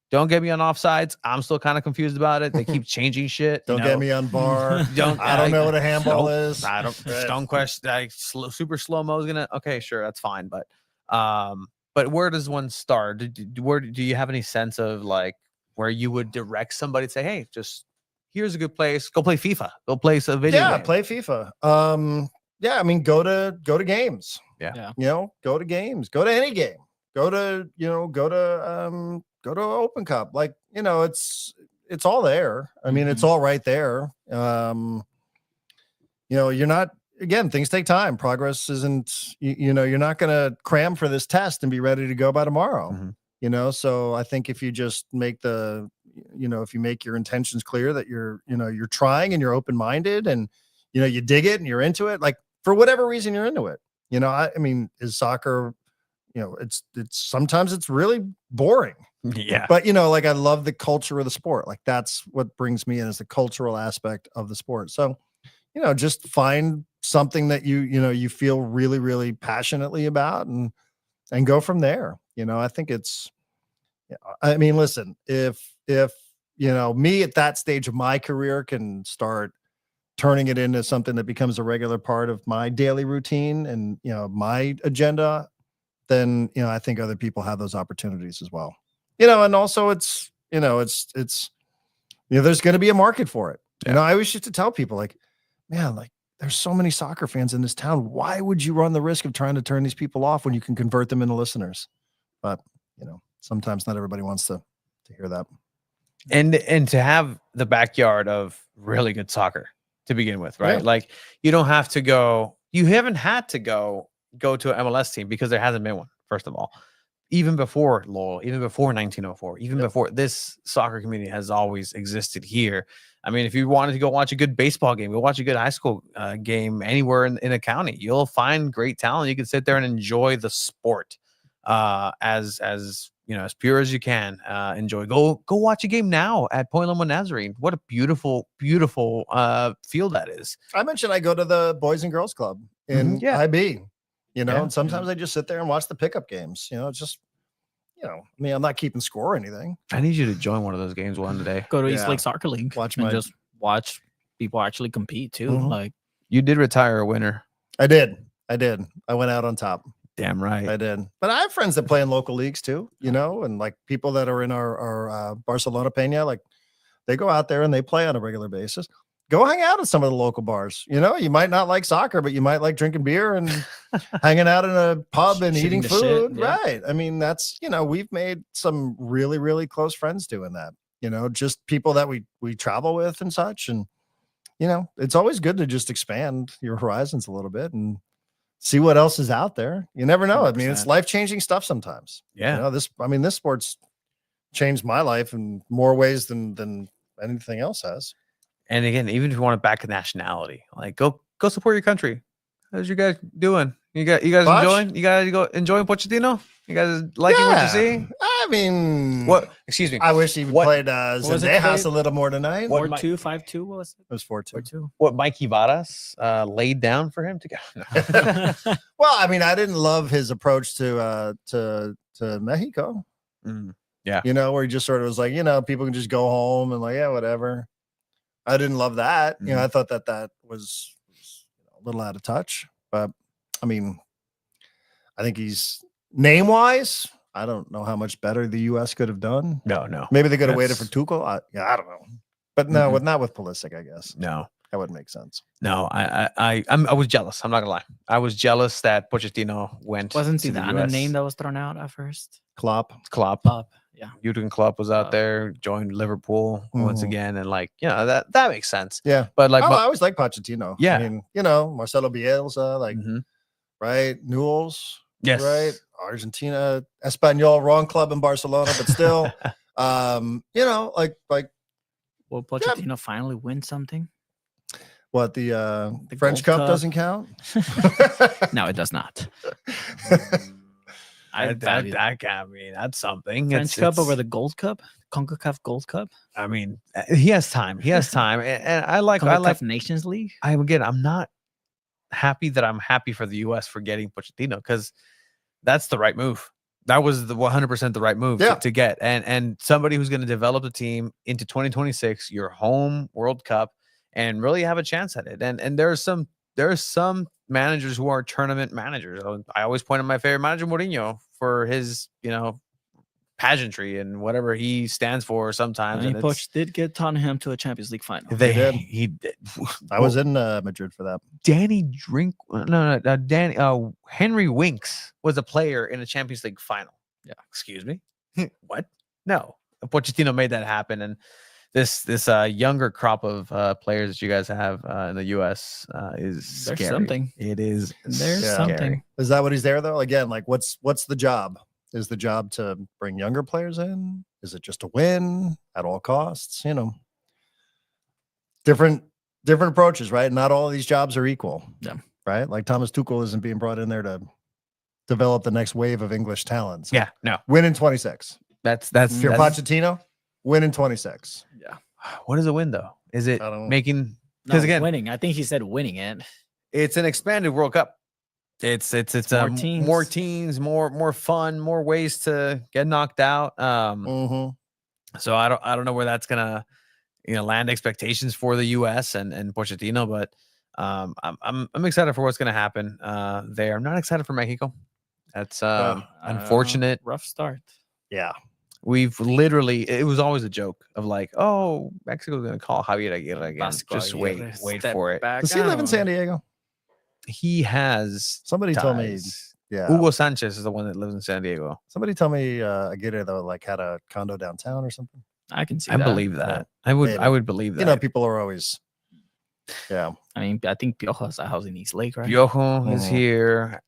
Don't get me on offsides. I'm still kind of confused about it. They keep changing shit. Don't get me on VAR. I don't know what a handball is. I don't question. Super slow mo is gonna. Okay, sure, that's fine. But where does one start? Do you have any sense of like where you would direct somebody to say, hey, just here's a good place. Go play FIFA. Go play some video. Yeah, game. play FIFA. I mean, go to games. Yeah. Go to games. Go to any game. Go to Open Cup. Like, it's all there. I mean, it's all right there. You're not, again, things take time. Progress isn't, you're not going to cram for this test and be ready to go by tomorrow. So I think if you just make if you make your intentions clear that you're trying and you're open-minded and, you dig it and you're into it, like for whatever reason you're into it, I mean, is soccer, it's sometimes it's really boring. Yeah. But, like I love the culture of the sport. Like that's what brings me in is the cultural aspect of the sport. So, just find something that you feel really, really passionately about and go from there. I think I mean, listen, if me at that stage of my career can start turning it into something that becomes a regular part of my daily routine and, my agenda, then, I think other people have those opportunities as well. And also it's there's going to be a market for it. Yeah. I always used to tell people like, man, like there's so many soccer fans in this town. Why would you run the risk of trying to turn these people off when you can convert them into listeners? But, sometimes not everybody wants to hear that. And to have the backyard of really good soccer to begin with, right? Yeah. Like you haven't had to go to an MLS team because there hasn't been one, first of all. Even before Lowell, even before 1904, even before this soccer community has always existed here. I mean, if you wanted to go watch a good baseball game, go watch a good high school game anywhere in a county, you'll find great talent. You can sit there and enjoy the sport as pure as you can. Enjoy. Go watch a game now at Point Loma Nazarene. What a beautiful, beautiful field that is. I mentioned I go to the Boys and Girls Club in IB. And sometimes I just sit there and watch the pickup games. It's just, I mean, I'm not keeping score or anything. I need you to join one of those games one day. Go to East Lake Soccer League. Just watch people actually compete too. Like you did retire a winner. I did. I went out on top. Damn right. I did. But I have friends that play in local leagues too, and like people that are in our Barcelona Peña, like they go out there and they play on a regular basis. Go hang out at some of the local bars. You might not like soccer, but you might like drinking beer and hanging out in a pub and eating food. Right. I mean, that's, we've made some really, really close friends doing that, just people that we travel with and such. And, it's always good to just expand your horizons a little bit and see what else is out there. You never know. 100%. I mean, it's life-changing stuff sometimes. Yeah. This sport's changed my life in more ways than anything else has. And again, even if you want to back a nationality, like go support your country. How's you guys doing? You guys enjoying? You guys enjoying Pochettino? You guys liking what you see? I mean, what? Excuse me. I wish he played Zendejas a little more tonight. 4-2, 5-2. What was it? It was 4-2. What Mikey Varas laid down for him to go? No. Well, I mean, I didn't love his approach to Mexico. Yeah. Where he just sort of was like, people can just go home and like, yeah, whatever. I didn't love that. I thought that was a little out of touch, but I mean, I think he's name-wise, I don't know how much better the U.S. could have done. No. Maybe they could have waited for That's- Tuchel. I don't know. But no, not with Pulisic, I guess. No. That wouldn't make sense. No, I was jealous. I'm not gonna lie. I was jealous that Pochettino went. Wasn't to the Zidane a US. name that was thrown out at first? Klopp. Klopp. Yeah. Jurgen Klopp was out Klopp. there, joined Liverpool once Mhm. again, and like, that makes sense. Yeah. But like, I always like Pochettino. Yeah. I mean, Marcelo Bielsa, like, Mhm. right? Newell's. Yes. Right. Argentina, Espanyol, wrong club in Barcelona, but still, like Will Pochettino finally win something? what the French Gold Cup Cup. doesn't count. No, it does not. I That, value I mean, that's something. French Cup over the Gold Cup, CONCACAF Gold Cup, I mean, he has time. And I like. CONCACAF Nations League. I'm not happy that I'm happy for the U.S. for getting Pochettino because that's the right move. That was the 100% the right move Yeah. to get, and somebody who's going to develop the team into 2026, your home World Cup, and really have a chance at it. And there are some managers who are tournament managers. I always point at my favorite manager, Mourinho, for his pageantry and whatever he stands for sometimes. And And Poch did get Tottenham to a Champions League final. he did. I was in Madrid for that. Henry Winks was a player in a Champions League final. Yeah. Excuse me. What? No. Pochettino made that happen, and this younger crop of players that you guys have in the U.S. is There's scary. something. It is. There's Yeah. something. scary. Is that what he's there though? Again, like what's the job? Is the job to bring younger players in? Is it just to win at all costs? Different approaches, right? Not all of these jobs are equal. Yeah. Right. Like Thomas Tuchel isn't being brought in there to develop the next wave of English talent. So Yeah. No. win in 26. That's If you're that's- Pochettino, win in 26. Yeah. What is a win though? Is it I don't know. making? No, Because again, winning. I think he said winning it. it's an expanded World Cup. It's more teams. more teams, more fun, more ways to get knocked out. Mhm. So I don't know where that's gonna land expectations for the US and Pochettino, but I'm excited for what's gonna happen there. I'm not excited for Mexico. That's unfortunate. Rough start. Yeah. We've literally, it was always a joke of like, oh, Mexico's gonna call Javier Aguirre again. Vasco Just Aguirre, wait step for it. back. Does he I live in don't San know. Diego? He has Somebody told me. ties. Yeah. Hugo Sanchez is the one that lives in San Diego. Somebody told me Aguirre though like had a condo downtown or something. I can see I that. believe that. Yeah. I would Maybe. believe that. People are always. Yeah. I mean, I think Piojo has a house in East Lake, right? Piojo is Mhm. here.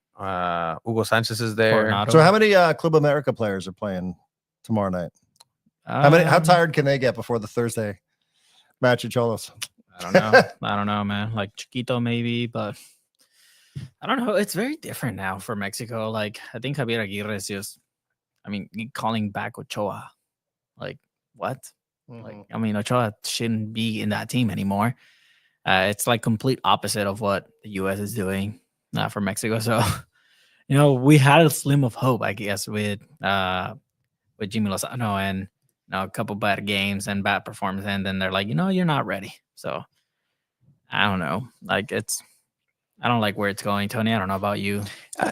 Hugo Sanchez is there. Coronado. So how many Club America players are playing tomorrow night? How tired can they get before the Thursday match at Cholos? I don't know. I don't know, man. Like Chiquito maybe, but I don't know. It's very different now for Mexico. Like I think Javier Aguirre is just, calling back Ochoa. Like what? Like Ochoa shouldn't be in that team anymore. It's like complete opposite of what the U.S. is doing for Mexico. So, we had a slim of hope, I guess, with Jimmy Lozano and a couple bad games and bad performance, and then they're like, you're not ready. So, I don't know. Like I don't like where it's going, Tony. I don't know about you.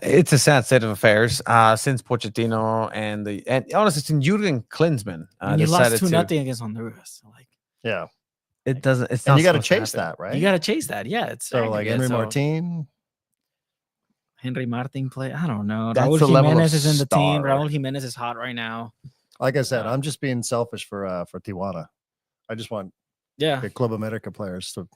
It's a sad state of affairs since Pochettino and honestly, since Jurgen Klinsmann You lost decided 2-0 against Honduras. So, like Yeah. it doesn't. It's And not you got to supposed chase happen. that, right? you got to chase that. Yeah, it's So like aggregate, Henry so Martin. Henry Martin play. I don't know. That's Raul the level of Jimenez is in the team. star. Raul Jimenez is hot right now. Like I said, I'm just being selfish for Tijuana. I just want Yeah. the Club America players. So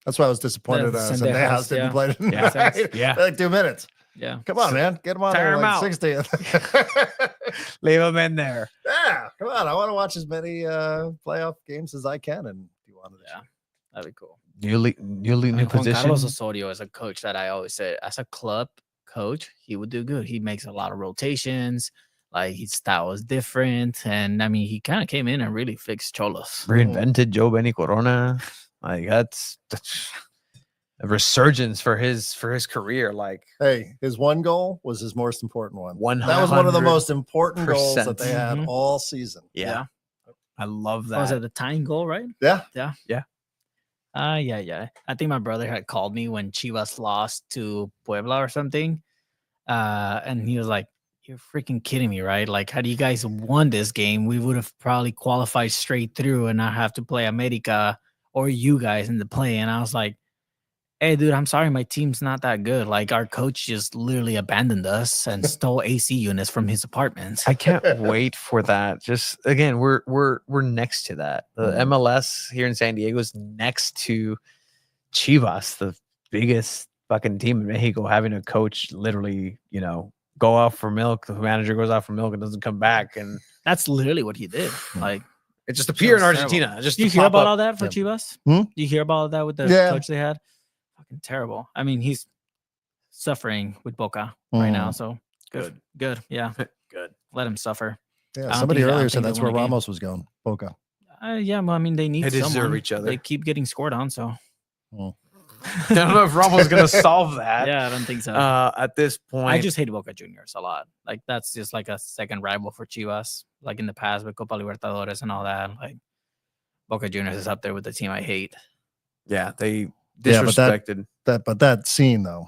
that's why I was disappointed. The Sendejas Sendejas, didn't yeah. play tonight. Yeah. Yeah. Like 2 minutes. Yeah. Come on, man. Get them on Tire there 'em like out. 60th. Leave him in there. Yeah, come on. I want to watch as many playoff games as I can in Tijuana. Yeah. That'd be cool. New Juan position. Carlos Osorio is a coach that I always say, as a club coach, he would do good. He makes a lot of rotations. Like his style is different. And he kind of came in and really fixed Cholos. Reinvented Joe Benny Corona. Like that's a resurgence for his career. Like Hey, his one goal was his most important one. 100%. That was one of the most important goals that they had Mhm. all season. Yeah. I love Was that. it the tying goal, right? Yeah. Yeah. I think my brother had called me when Chivas lost to Puebla or something. And he was like, You're freaking kidding me, right? Like, had you guys won this game, we would have probably qualified straight through and not have to play America or you guys in the play. And I was like, hey, dude, I'm sorry, my team's not that good. Like, our coach just literally abandoned us and stole AC units from his apartment. I can't wait for that. Just again, we're next to that. The MLS here in San Diego is next to Chivas, the biggest fucking team in Mexico, having a coach literally, go out for milk. The manager goes out for milk and doesn't come back, and That's literally what he did. Like, it just appeared in Sounds Argentina. terrible. Just you to hear pop about up. all that for Yeah. Chivas? Hmm? You hear about all that with the Yeah. coach they had? Fucking terrible. I mean, he's suffering with Boca right now. So good. Yeah, Good. let him suffer. Yeah, don't somebody think- I don't earlier said think that's they'll where win a game. Ramos was going. Boca. Yeah, well, I mean, they need They deserve someone. each other. They keep getting scored on, so I don't know if Ramos gonna solve that. yeah, I don't think so. At this point, I just hate Boca Juniors a lot. Like, that's just like a second rival for Chivas. Like in the past with Copa Libertadores and all that. Like, Boca Juniors is up there with the team I hate. they Yeah, but disrespected. that scene though.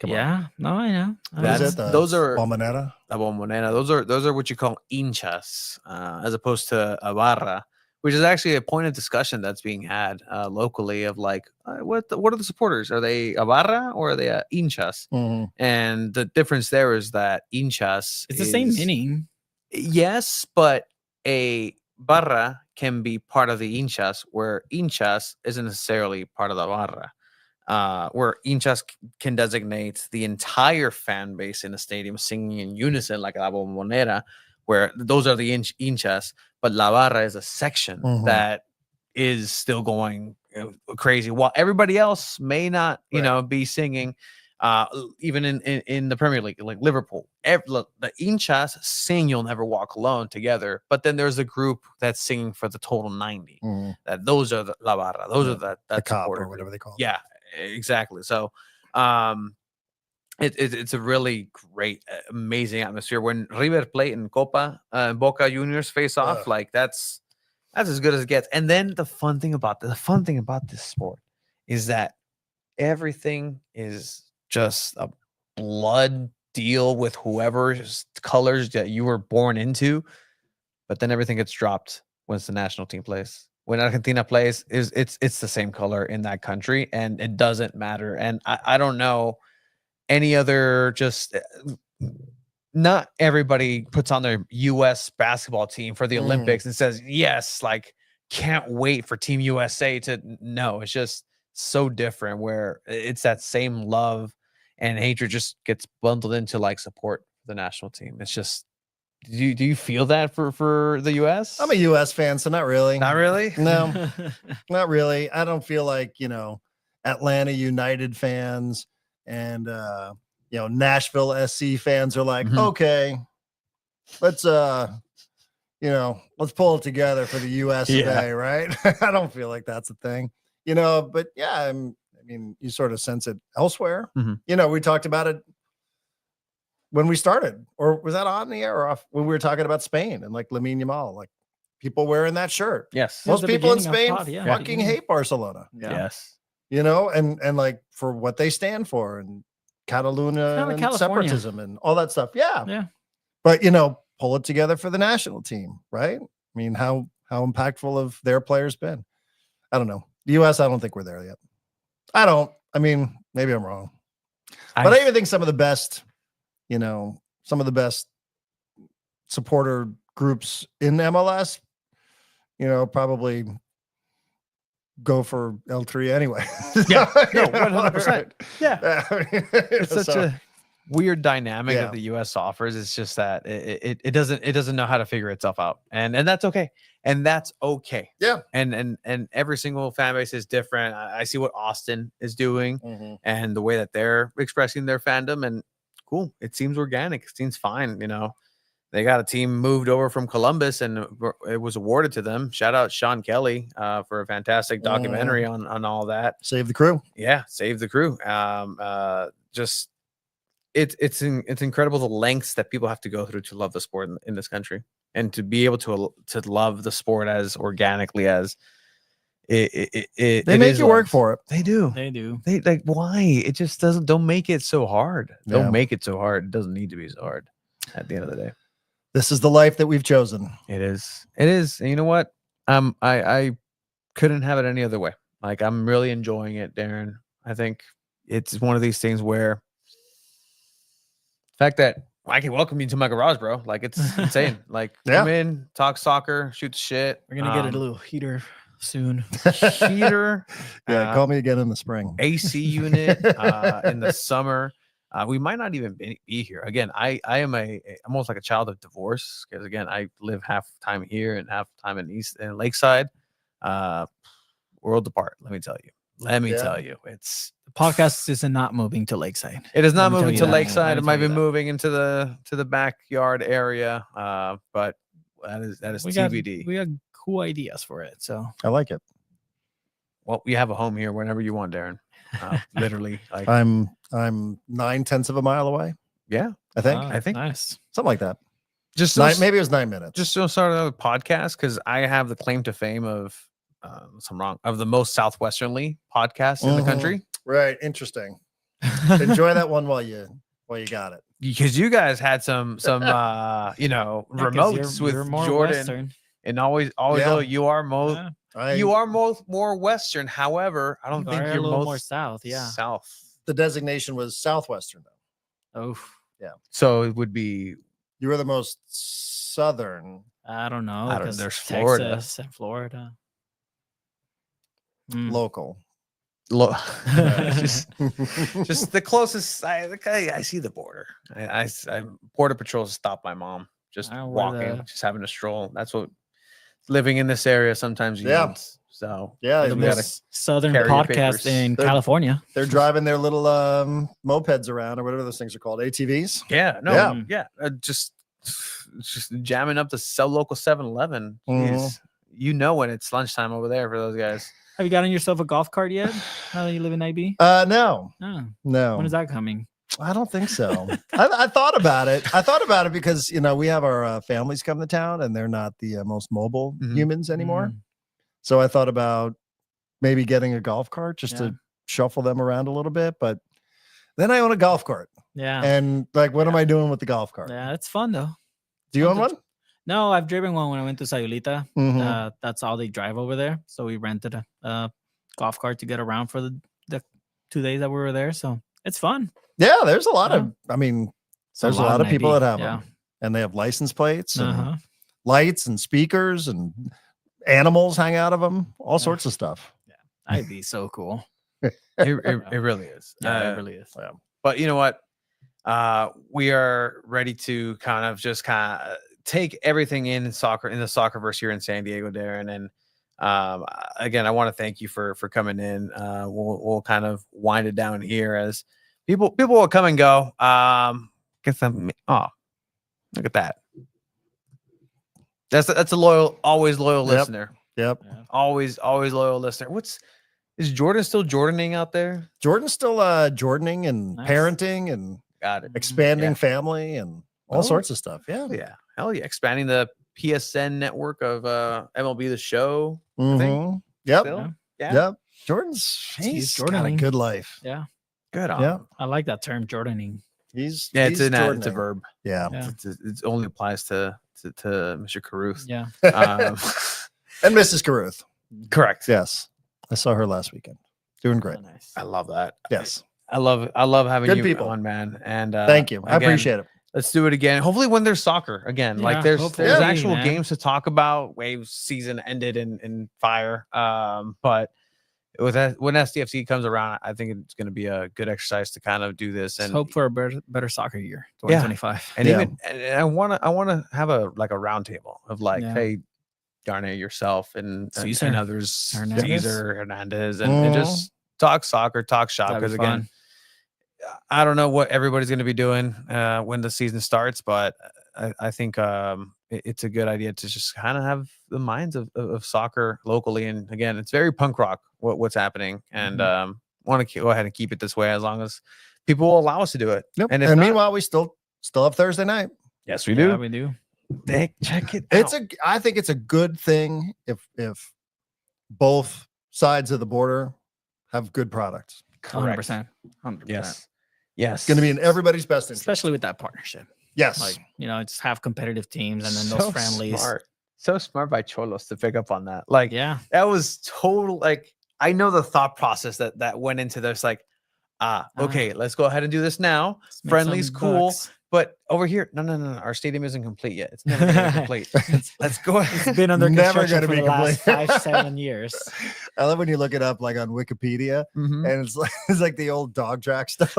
Come on. Yeah, no, I know. What is That's- it? The those are- Bombonera? La Bombonera. Those are what you call hinchas, as opposed to a barra, which is actually a point of discussion that's being had locally of like, what are the supporters? Are they a barra or are they a hinchas? Mhm. And the difference there is that hinchas It's the same is- meaning. Yes, but a barra can be part of the hinchas, where hinchas isn't necessarily part of the barra. Where hinchas can designate the entire fan base in a stadium singing in unison like La Bombonera, where those are the hinchas, but La Barra is a section Mhm. that is still going crazy, while everybody else may not, be singing. Even in the Premier League, like Liverpool, look, the hinchas sing "You'll Never Walk Alone" together, but then there's a group that's singing for the total 90. Mhm. That those are the La Barra, those are The that cop supporter or group. whatever they call it. Yeah, exactly. So, it's a really great, amazing atmosphere when River Plate and Boca Juniors face off. Ugh. Like that's as good as it gets. And then the fun thing about this sport is that everything is just a blood deal with whoever's colors that you were born into, but then everything gets dropped once the national team plays. When Argentina plays, it's the same color in that country, and it doesn't matter. And I don't know any other, just not everybody puts on their U.S. basketball team for the Olympics and says, yes, like can't wait for Team USA to. No, it's just so different where it's that same love and hatred just gets bundled into like support for the national team. It's just, do you feel that for the US? I'm a US fan, so not really. Not really. No, not really. I don't feel like, Atlanta United fans and Nashville SC fans are like, Mhm. okay, let's let's pull it together for the US Yeah. today, right? I don't feel like that's a thing. But yeah, I mean, you sort of sense it elsewhere. Mhm. We talked about it when we started, or was that on the air or off when we were talking about Spain and like Lamine Yamal, like people wearing that shirt. Yes. It was Most the people in beginning of Spain pod, yeah. fucking hate Barcelona, Yes. and like for what they stand for and Catalunya Kinda and California. separatism and all that stuff. Yeah. Yeah. But pull it together for the national team, right? I mean, how impactful have their players been? I don't know. The US, I don't think we're there yet. I mean, maybe I'm wrong. But I even think some of the best supporter groups in MLS, probably go for L3 anyway. Yeah, no, 100%. Yeah. It's such So, a weird dynamic Yeah. that the US offers. It's just that it doesn't know how to figure itself out. And that's okay. And that's okay. Yeah. And every single fan base is different. I see what Austin is doing mhm. and the way that they're expressing their fandom, and cool. It seems organic. It seems fine. They got a team moved over from Columbus and it was awarded to them. Shout out Sean Kelly for a fantastic documentary on all that. Save the crew. Yeah, save the crew. Just it's incredible the lengths that people have to go through to love the sport in this country, and to be able to love the sport as organically as it They make is you work loved. for it. They do. They do. They like, why? It just doesn't. Don't make it so hard. Yeah. Don't make it so hard. It doesn't need to be so hard. at the end of the day. This is the life that we've chosen. It is. It is. And you know what? I couldn't have it any other way. Like, I'm really enjoying it, Darren. I think it's one of these things where the fact that I can welcome you to my garage, bro. Like, it's insane. Like, come in, talk soccer, shoot the shit. We're gonna get a little heater soon. Heater. Call me again in the spring. AC unit in the summer. We might not even be here. Again, I am almost like a child of divorce, because again, I live half time here and half time in Lakeside. World apart, let me tell you. Let me tell you, it's The podcast is not moving to Lakeside. it is not Let me tell moving you to that. Lakeside. Let It me might tell be you that. moving into the backyard area. But that is TBD. We got cool ideas for it. So I like it. Well, you have a home here whenever you want, Darren. Literally, like I'm 9/10 of a mile away. yeah, I think I think nice. something like that. just Maybe it was 9 minutes. just to start another podcast, because I have the claim to fame of unless I'm wrong, of the most southwesternly podcasts in the country. Right. Interesting. Enjoy that one while you got it. Because you guys had some remotes with you're more Jordan, Western. and always Yeah. though you are most Yeah. you are more Western. However, I don't You think are you're a little most more south. Yeah. south. The designation was Southwestern though. Oh, So it would be You were the most southern. I don't know. I don't know, 'cause there's Florida. Texas and Florida. Local. just the closest. I see the border. I Border Patrol stopped my mom just I know where walking, the- just having a stroll. That's what living in this area sometimes means. So Yeah, The we gotta most southern carry your podcast papers. in They're- California. They're driving their little mopeds around or whatever those things are called, ATVs. Yeah, no, Yeah. yeah, just jamming up the local 7-Eleven. Mhm. Jeez. You know when it's lunchtime over there for those guys. Have you gotten yourself a golf cart yet? Now that you live in IB? No, Oh, no. when is that coming? I don't think so. I thought about it. because we have our families come to town and they're not the most mobile Mhm. humans anymore. Mm. So I thought about maybe getting a golf cart just Yeah. to shuffle them around a little bit. But then I own a golf cart, Yeah. and like, what am I doing with the golf cart? Yeah, it's fun though. Do you own Something- one? No, I've driven one when I went to Sayulita. Mhm. That's all they drive over there. So we rented a golf cart to get around for the 2 days that we were there. So it's fun. Yeah, there's a lot Yeah. of. I mean, It's there's a lot of in people IB. that have Yeah. them, and they have license plates and Uh-huh. lights and speakers and animals hang out of them, all sorts of stuff. IB so cool. It really is. Yeah, it really is. But you know what? We are ready to kind of take everything in the soccerverse here in San Diego, Darren. And again, I want to thank you for coming in. We'll kind of wind it down here as people will come and go. Get some. Oh, look at that. That's a always loyal Yep. listener. Yep. Yeah. Always loyal listener. Is Jordan still Jordaning out there? Jordan's still jordaning and Nice. parenting and Got it. expanding Yeah. family and all Oh. sorts of stuff. Yeah. Yeah. Hell yeah. Expanding the PSN network of MLB The Show. Mhm. Yep. Still. Yeah. Yep. He's got a jordaning. good life. Yeah. Good on Yeah. him. I like that term, Jordaning. He's Yeah, it's a jordaning. verb. Yeah. Yeah. It only applies to Mr. Caruth. Yeah. Um, And Mrs. Caruth. correct. Yes. I saw her last weekend. Doing great. Oh, nice. I love that. Yes. I love having Good you people. on, man. And Thank you. I again, appreciate it. Let's do it again. Hopefully, when there's soccer again, like Yeah, there's hopefully, actual man. games to talk about. Waves season ended in fire. But when SDFC comes around, I think it's going to be a good exercise to kind of do this Let's and hope for a better soccer year, Yeah. 2025. and Yeah. even and I want to have a round table of like, Yeah. hey, Darnay, yourself and Caesar. others, Hernandez. Caesar Hernandez, and just talk soccer, talk shop. That'd be Because again, fun. I don't know what everybody's going to be doing when the season starts, but I think it's a good idea to just kind of have the minds of soccer locally. And again, it's very punk rock what's happening, and want to go ahead and keep it this way as long as people will allow us to do it. Yep. And And, if not- meanwhile, we still have Thursday night. Yes, we Yeah, do. we do. Check it. I think it's a good thing if both sides of the border have good products. 100%. 100%. Yes. Yes. It's going to be in everybody's best interest. Especially with that partnership. Yes. Like, just have competitive teams and then those friendlies. So smart by Cholos to pick up on that. Like, Yeah. that was total. Like, I know the thought process that went into this. Like, okay, let's go ahead and do this now. Make Friendly's some cool. bucks. But over here, no. Our stadium isn't complete yet. It's never gonna be complete. Let's go ahead. It's been under Never construction gonna for be the last complete. 5-7 years. I love when you look it up like on Wikipedia Mhm. and it's like the old dog track stuff.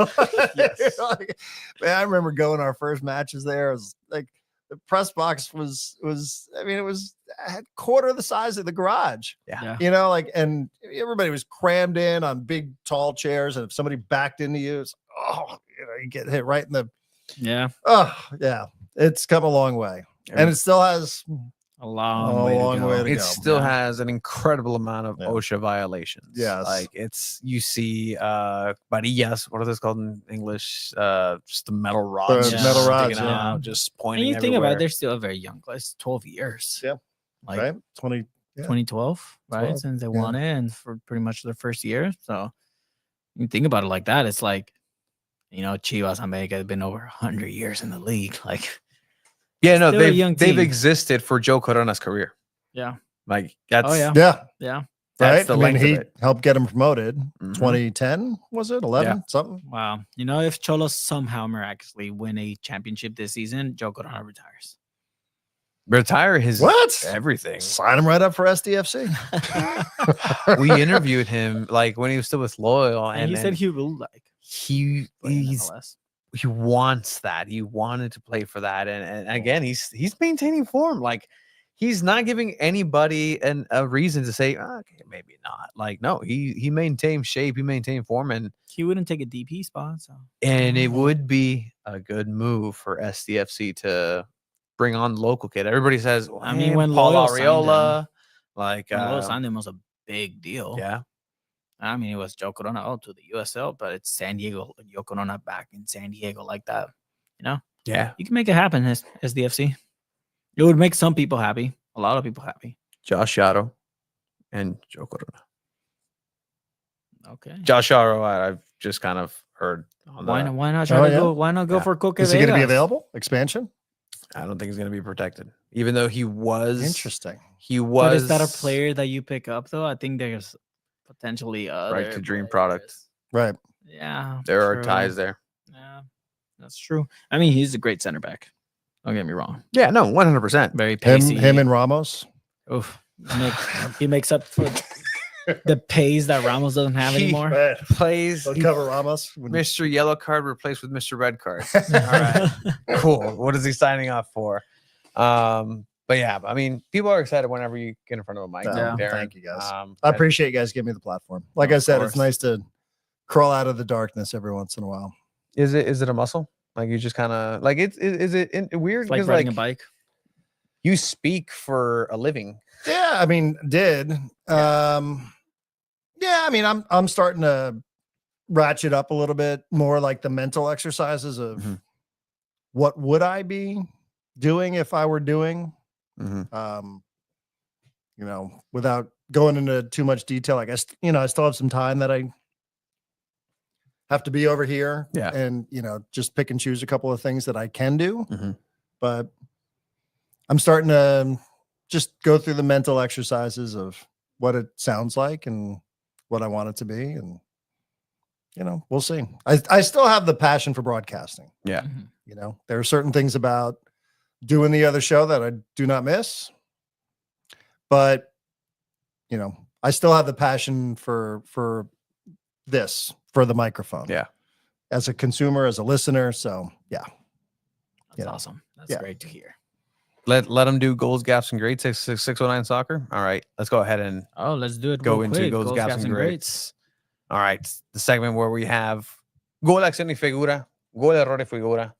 Yes. Like, man, I remember going our first matches there. It was like the press box was I mean, it was a quarter the size of the garage. Yeah. And everybody was crammed in on big tall chairs. And if somebody backed into you, it's you get hit right in the Yeah. oh yeah. It's come a long way. And it still has A long way to go. It go. still has an incredible amount of Yeah. OSHA violations. Yes. Like you see varillas, what are those called in English? Just the metal rods. Yeah. just metal rods, sticking yeah. out, just And pointing you think about it, everywhere. they're still very young. It's 12 years. Yeah. Like right. 20 2012, right? 12, Since they yeah. won it and for pretty much their first year. So you think about it like that, it's like, Chivas America has been over 100 years in the league. Like, Yeah, no, still a young they've team. existed for Joe Corona's career. yeah. Like that's Yeah. Yeah. That's Right. the I mean, length of he it. helped get him promoted. Mhm. 2010 was it? 11 something? Wow. If Cholos somehow miraculously win a championship this season, Joe Corona retires. retire his What? everything. Sign him right up for SDFC. We interviewed him like when he was still with Loyal, And he said he will he play he's MLS. he wants that. He wanted to play for that, and again, he's maintaining form. Like he's not giving anybody a reason to say, okay, maybe not. Like no, he maintained shape, he maintained form, and He wouldn't take a DP spot. So it would be a good move for SDFC to bring on the local kid. Everybody says, I mean, when when Paul Loyal signed Arriola, like Los signed him was a big deal. yeah. I mean, it was Joe Corona to the USL, but it's San Diego, Joe Corona back in San Diego like that. Yeah. You can make it happen as the FC. It would make some people happy, a lot of people happy. Josh Yaro and Joe Corona. Okay. Josh Yaro, I've just kind of heard. Why not try Oh, to yeah? go? Why not go Yeah. for Coque Is he going to be Vegas? available? Expansion? I don't think he's going to be protected, even though he was. Interesting. He was. But is that a player that you pick up though? I think there's potentially Right to dream players. product. Right. Yeah, There are true. ties there. Yeah, that's true. I mean, he's a great center back. Don't get me wrong. Yeah, no, 100%. Very pacey. Him and Ramos. Oof. He makes up for the pace that Ramos doesn't have anymore. Right. Plays They'll cover Ramos. Mr. Yellow Card replaced with Mr. Red Card. All right, cool. What is he signing up for? But yeah, I mean, people are excited whenever you get in front of a mic. Yeah. Darren. Thank you, guys. I but- appreciate you guys giving me the platform. Like Of I said, course. it's nice to crawl out of the darkness every once in a while. Is it a muscle? Like you just kind of like is it weird? It's like Because riding like a bike. you speak for a living. Yeah, I mean, did. Yeah, I mean, I'm starting to ratchet up a little bit more like the mental exercises of Mhm. what would I be doing if I were doing, Mhm. without going into too much detail. I guess, I still have some time that I have to be over here Yeah. and, just pick and choose a couple of things that I can do. Mhm. But I'm starting to just go through the mental exercises of what it sounds like and what I want it to be. And, we'll see. I still have the passion for broadcasting. Yeah. Mhm. There are certain things about doing the other show that I do not miss, but, I still have the passion for this, for the microphone. Yeah. As a consumer, as a listener. So yeah. That's awesome. That's Yeah. great to hear. Let them do goals, gaps, and greats. 609 soccer. All right, let's go ahead and Oh, let's do it. go real into quick. goals, gaps, and greats. All right, the segment where we have gol, acción y figura, gol, error y figura.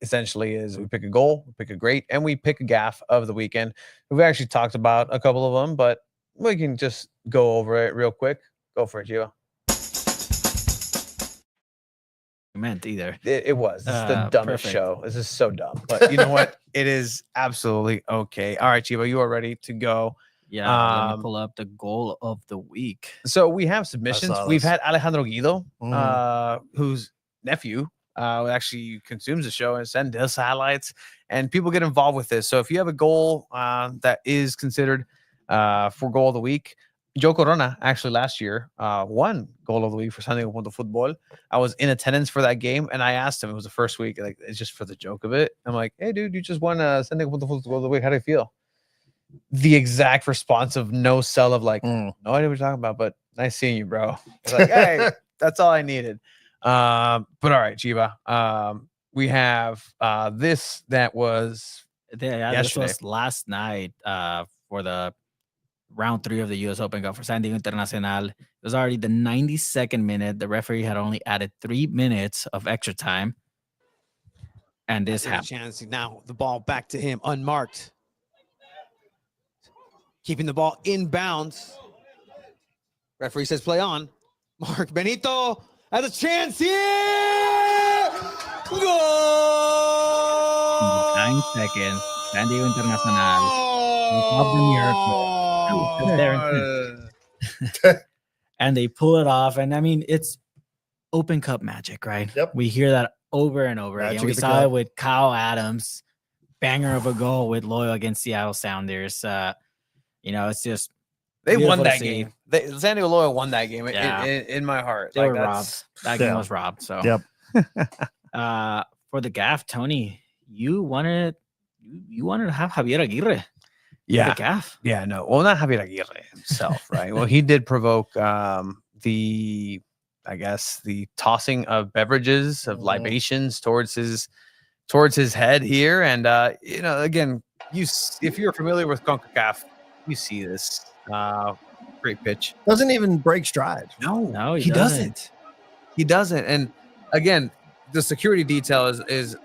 Essentially is we pick a goal, we pick a great, and we pick a gaff of the weekend. We've actually talked about a couple of them, but we can just go over it real quick. Go for it, Gio. Meant either. It was. This is the dumbest Perfect. show. This is so dumb. But you know what? It is absolutely okay. All right, Chivo, you are ready to go. Yeah. Let me pull up the goal of the week. So we have submissions. saw We've this. had Alejandro Guido, whose nephew actually consumes the show and sends us highlights, and people get involved with this. So if you have a goal that is considered for goal of the week, Joe Corona actually last year won goal of the week for San Diego Punto Football. I was in attendance for that game, and I asked him, it was the first week, like, it's just for the joke of it. I'm like, hey, dude, you just won San Diego Punto Football goal of the week. How do you feel? The exact response of no sell of like, no idea what you're talking about, but nice seeing you, bro. It's like, hey, that's all I needed. But all right, Chiba. We have this that was this was last night for the round 3 of the U.S. Open Cup for San Diego Internacional. It was already the 92nd minute. The referee had only added 3 minutes of extra time, and this happened. Chance now, the ball back to him, unmarked, keeping the ball inbounds. Referee says play on. Mark Benito has a chance here. Goal! 9 seconds. San Diego Internacional. Of the miracle. And they pull it off. And I mean, it's Open Cup magic, right? Yep. We hear that over and over again. We saw it with Kyle Adams, banger of a goal with Loyal against Seattle Sounders. It's just they won that game. San Diego Loyal won that game in my heart. They were robbed. That game was robbed. So for the Gaff, Tony, you wanted to have Javier Aguirre. Yeah. The Gaff. Yeah, no. Well, not Javier Aguirre himself, right? Well, he did provoke the tossing of beverages, of libations towards his head here. And again, if you're familiar with CONCACAF, you see this. Great pitch. Doesn't even break stride. No, he doesn't. He doesn't. And again, the security detail is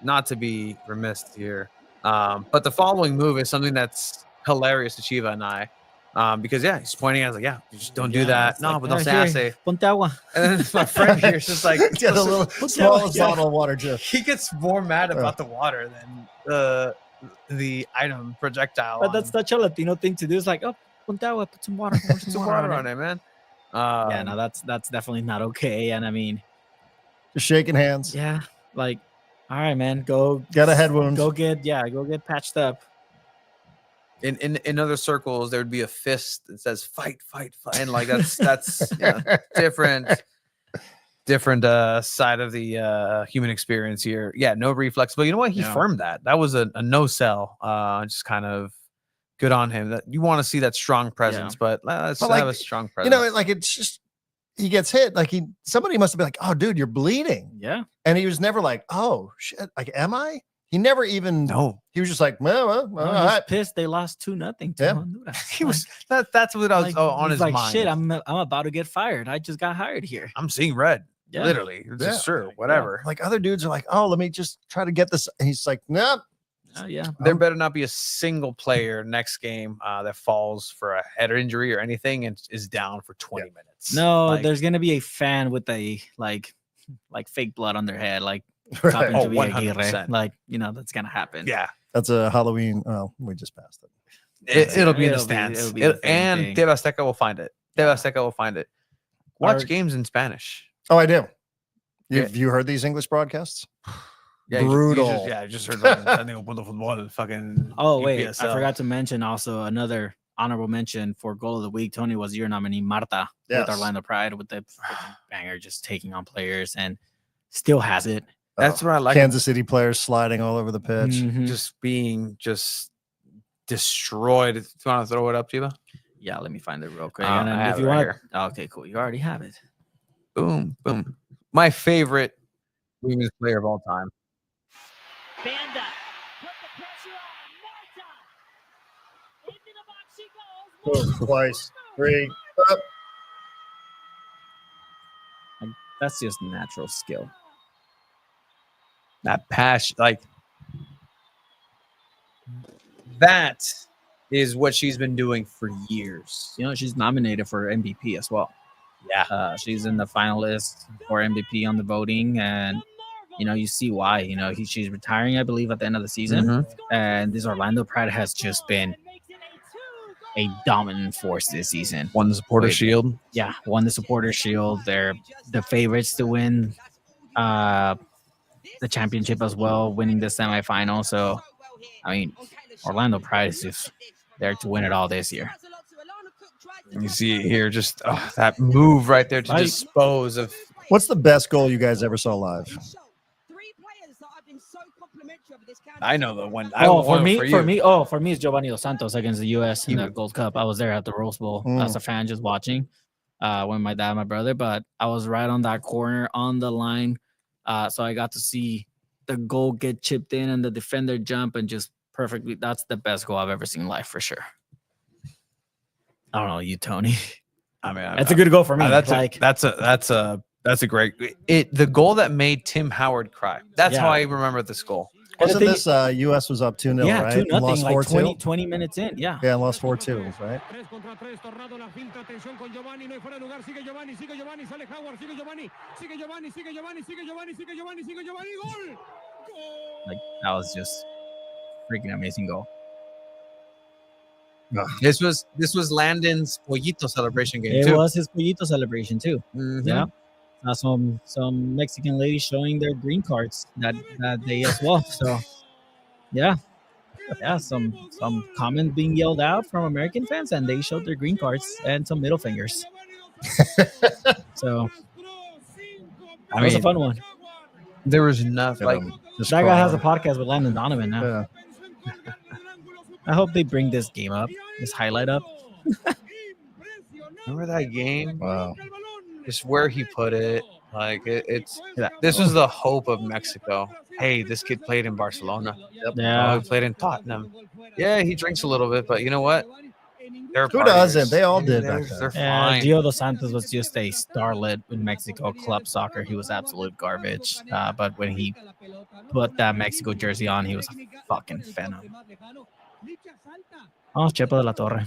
not to be remiss here. But the following move is something that's hilarious to Chiva and I. Because he's pointing out, like, you just don't do that. No, but don't say Ponte agua. And then my friend here is just like, the little smallest bottle of water, just. He gets more mad about the water than the item projectile. But that's such a Latino thing to do. It's like, oh, ponte agua, put some water, some water on it, man. That's definitely not okay. And I mean, just shaking hands. Yeah, like, all right, man, go get a head wound. Go get patched up. In other circles, there would be a fist that says fight, and like that's different side of the human experience here. Yeah, no reflex, but you know what? He firmed that. That was a no sell. Just kind of good on him. That you want to see that strong presence, but let's have a strong presence. It's just he gets hit. Like somebody must have been like, "Oh, dude, you're bleeding." Yeah, and he was never like, "Oh shit, like am I?" He never even. No, he was just like, "Well, he was pissed. They lost 2-0 to Honduras." He was that's what I was on his like, mind. Shit, I'm about to get fired. I just got hired here. I'm seeing red. Yeah. Literally, it's true. Whatever. Yeah. Like other dudes are like, "Oh, let me just try to get this." And he's like, "Nope." There better not be a single player next game that falls for a head injury or anything and is down for 20 minutes. No, there's gonna be a fan with a like fake blood on their head, like. Right. 100%. Like, that's gonna happen. Yeah, that's a Halloween. Oh, we just passed it. It'll be in the stands, and TV Azteca will find it. TV Azteca will find it. Watch games in Spanish. Oh, I do. Have you heard these English broadcasts? Yeah, brutal. I just heard that. Fucking. Oh wait, I forgot to mention also another honorable mention for goal of the week. Tony was your nominee, Marta, with Orlando Pride, with the banger, just taking on players and still has it. That's what I like. Kansas City players sliding all over the pitch, just being destroyed. If you want to throw it up, Chiba? Yeah, let me find it real quick. If you want, okay, cool. You already have it. Boom, boom. My favorite women's player of all time. Banda, put the pressure on. Marta into the box she goes. Twice, 3, up. That's just natural skill. That passion, like that is what she's been doing for years. She's nominated for MVP as well. Yeah. She's in the finalists for MVP on the voting, and you see why. She's retiring, I believe, at the end of the season. And this Orlando Pride has just been a dominant force this season. Won the Supporter Shield. Yeah, won the Supporter Shield. They're the favorites to win the championship as well, winning the semifinal. So, I mean, Orlando Pride is just there to win it all this year. You see it here, just that move right there to Right. dispose of. What's the best goal you guys ever saw live? I know the one. For me, you. for me, it's Giovanni Dos Santos against the U.S. in the Gold Cup. I was there at the Rose Bowl as a fan, just watching. When my dad and my brother, but I was right on that corner on the line, so I got to see the goal get chipped in and the defender jump and just perfectly. That's the best goal I've ever seen live for sure. I don't know you, Tony. I mean, that's a good goal for me. That's a great. The goal that made Tim Howard cry. That's how I remember this goal. Wasn't this U.S. was up 2-0, yeah, right? 2-0, Lost like 4-2? 20 minutes in. Yeah. Yeah, lost 4-2, right? Like that was just freaking amazing goal. This was Landon's Pollito celebration game It too. was his Pollito celebration too. Mhm. Yeah. Some Mexican ladies showing their green cards that day as well. So yeah, some comment being yelled out from American fans, and they showed their green cards and some middle fingers. So it was a fun one. There was nothing like that guy has a podcast with Landon Donovan now. Yeah. I hope they bring this game up, this highlight up. remember that game? Wow. Just where he put it. Like this was the hope of Mexico. Hey, this kid played in Barcelona. Yep. Yeah. He played in Tottenham. Yeah, he drinks a little bit, but you know what? Who doesn't? They all did back They're then. fine. Gio Dos Santos was just a starlet in Mexico club soccer. He was absolute garbage. But when he put that Mexico jersey on, he was a fucking phenom. Oh, Chepo de la Torre.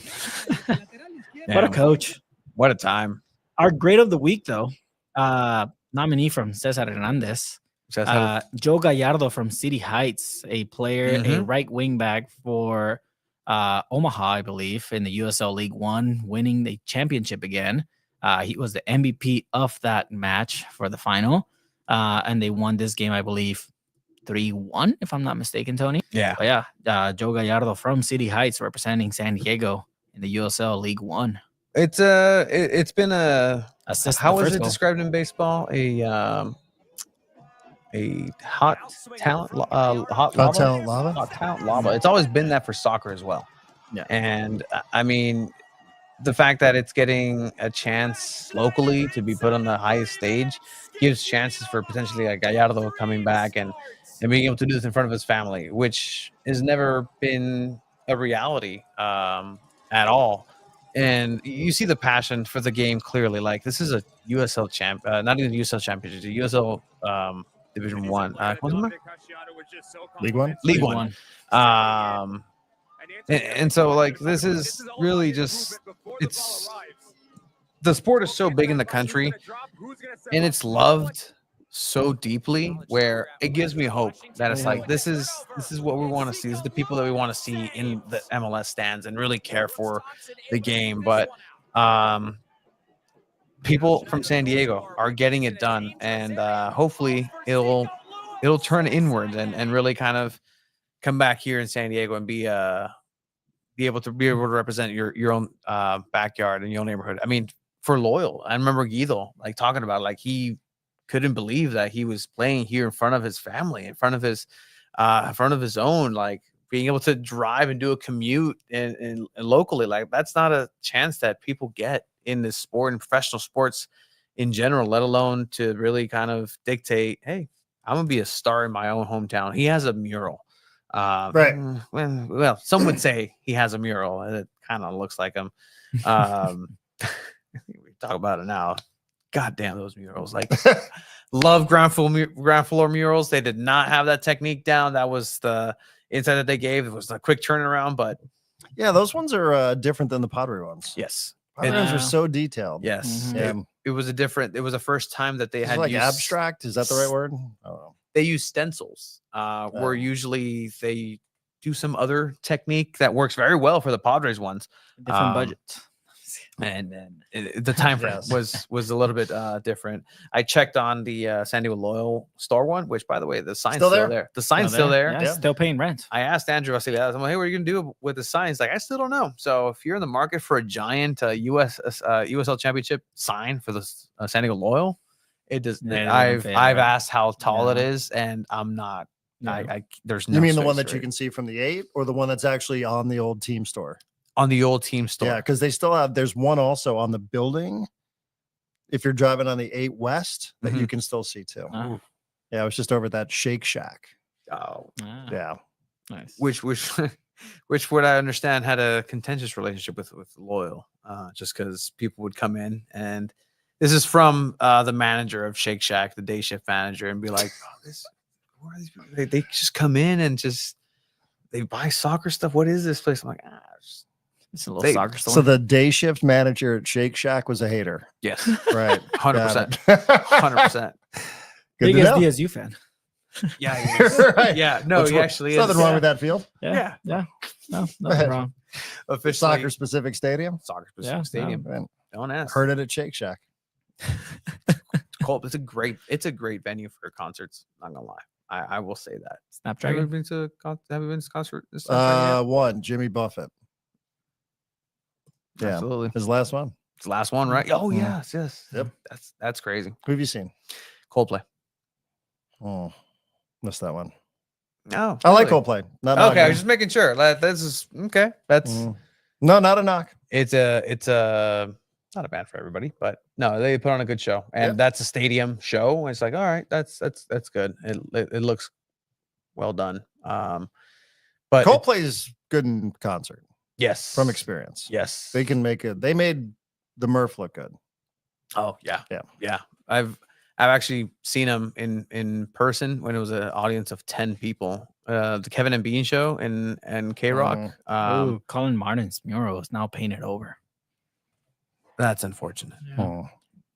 What a coach. What a time. Our grade of the week, though, nominee from Cesar Hernandez. Joe Gallardo from City Heights, a player, a right wing back for Omaha, I believe, in the USL League One, winning the championship again. He was the MVP of that match for the final. And they won this game, I believe, 3-1, if I'm not mistaken, Tony. Yeah. But yeah, Joe Gallardo from City Heights representing San Diego in the USL League One. It's been a how is it described in baseball? A hot talent hot lava. It's always been that for soccer as well. Yeah. And I mean, the fact that it's getting a chance locally to be put on the highest stage gives chances for potentially a Gallardo coming back and being able to do this in front of his family, which has never been a reality at all. And you see the passion for the game clearly. Like, this is a USL champ, not even a USL championship, a USL Division 1. League One? League One. And so, like, this is really just, it's, the sport is so big in the country, and it's loved so deeply, where it gives me hope that it's like, this is what we want to see. This is the people that we want to see in the MLS stands and really care for the game. But people from San Diego are getting it done, and hopefully it'll turn inwards and really kind of come back here in San Diego and be able to represent your own backyard and your own neighborhood. I mean, for Loyal, I remember Guido like talking about, like, he couldn't believe that he was playing here in front of his family, in front of his own, like, being able to drive and do a commute and locally. Like, that's not a chance that people get in this sport and professional sports in general, let alone to really kind of dictate, hey, I'm gonna be a star in my own hometown. He has a mural. Right. Well, some would say he has a mural, and it kind of looks like him. We talk about it now. God damn those murals! Like, love ground floor murals. They did not have that technique down. That was the insight that they gave. It was a quick turnaround, but yeah, those ones are different than the Padre ones. yes, Padre ones are so detailed. yes. Mhm. It was the first time that they had like used, abstract. Is that the right word? I don't know. they use stencils, where usually they do some other technique that works very well for the Padres ones. Different budget. and the time frame Yes. was a little bit different. I checked on the San Diego Loyal store one, which by the way, the sign's Still still there? there. The sign's still there. Yeah, still paying rent. I asked Andrew, I said, I'm like, hey, what are you gonna do with the sign? He's like, I still don't know. So if you're in the market for a giant USL Championship sign for the San Diego Loyal, it does. Yeah, I've right? asked how tall it Yeah. is, and I'm not. Yeah. There's no. You mean the one space that for you it. can see from the 8 or the one that's actually on the old team store? On the old team store? Yeah, because they still have, there's one also on the building. If you're driving on the 8 West, that you can still see too. Ah. Yeah, I was just over that Shake Shack. Oh, Yeah. Nice. which what I understand had a contentious relationship with Loyal, just because people would come in, and this is from the manager of Shake Shack, the day shift manager, and be like, oh, who are these people? They just come in and just they buy soccer stuff. What is this place? I'm like, it's a little soccer store. So the day shift manager at Shake Shack was a hater. yes, Right. 100%, 100%. Big SDSU fan. Yeah, he is. Right. Yeah, no, he actually is. Nothing wrong with that field. Yeah. No, nothing wrong. Officially, Soccer specific stadium. soccer specific Yeah, stadium. Man, Don't ask. heard it at Shake Shack. Cool. It's a great venue for concerts. Not gonna lie, I will say that. Snapdragon. Have you been to a concert? Snapdragon yet? One, Jimmy Buffett. Yeah. Absolutely. His last one. It's the last one, right? Oh Mhm. yes. Yep. That's crazy. Who have you seen? Coldplay. Oh, missed that one. No, I like really? Coldplay. Not Okay, I knocking. was just making sure. This is okay. That's No, not a knock. it's a not a bad for everybody, but no, they put on a good show, and Yep. that's a stadium show. It's like, all right, that's good. It looks well done. But Coldplay is good in concert yes, from experience. yes, They can make it. They made the Murph look good. Oh yeah, Yeah. yeah. I've actually seen him in person when it was an audience of 10 people. The Kevin and Bean show and K Rock. Oh, Colin Martin's mural is now painted over. That's unfortunate. Oh,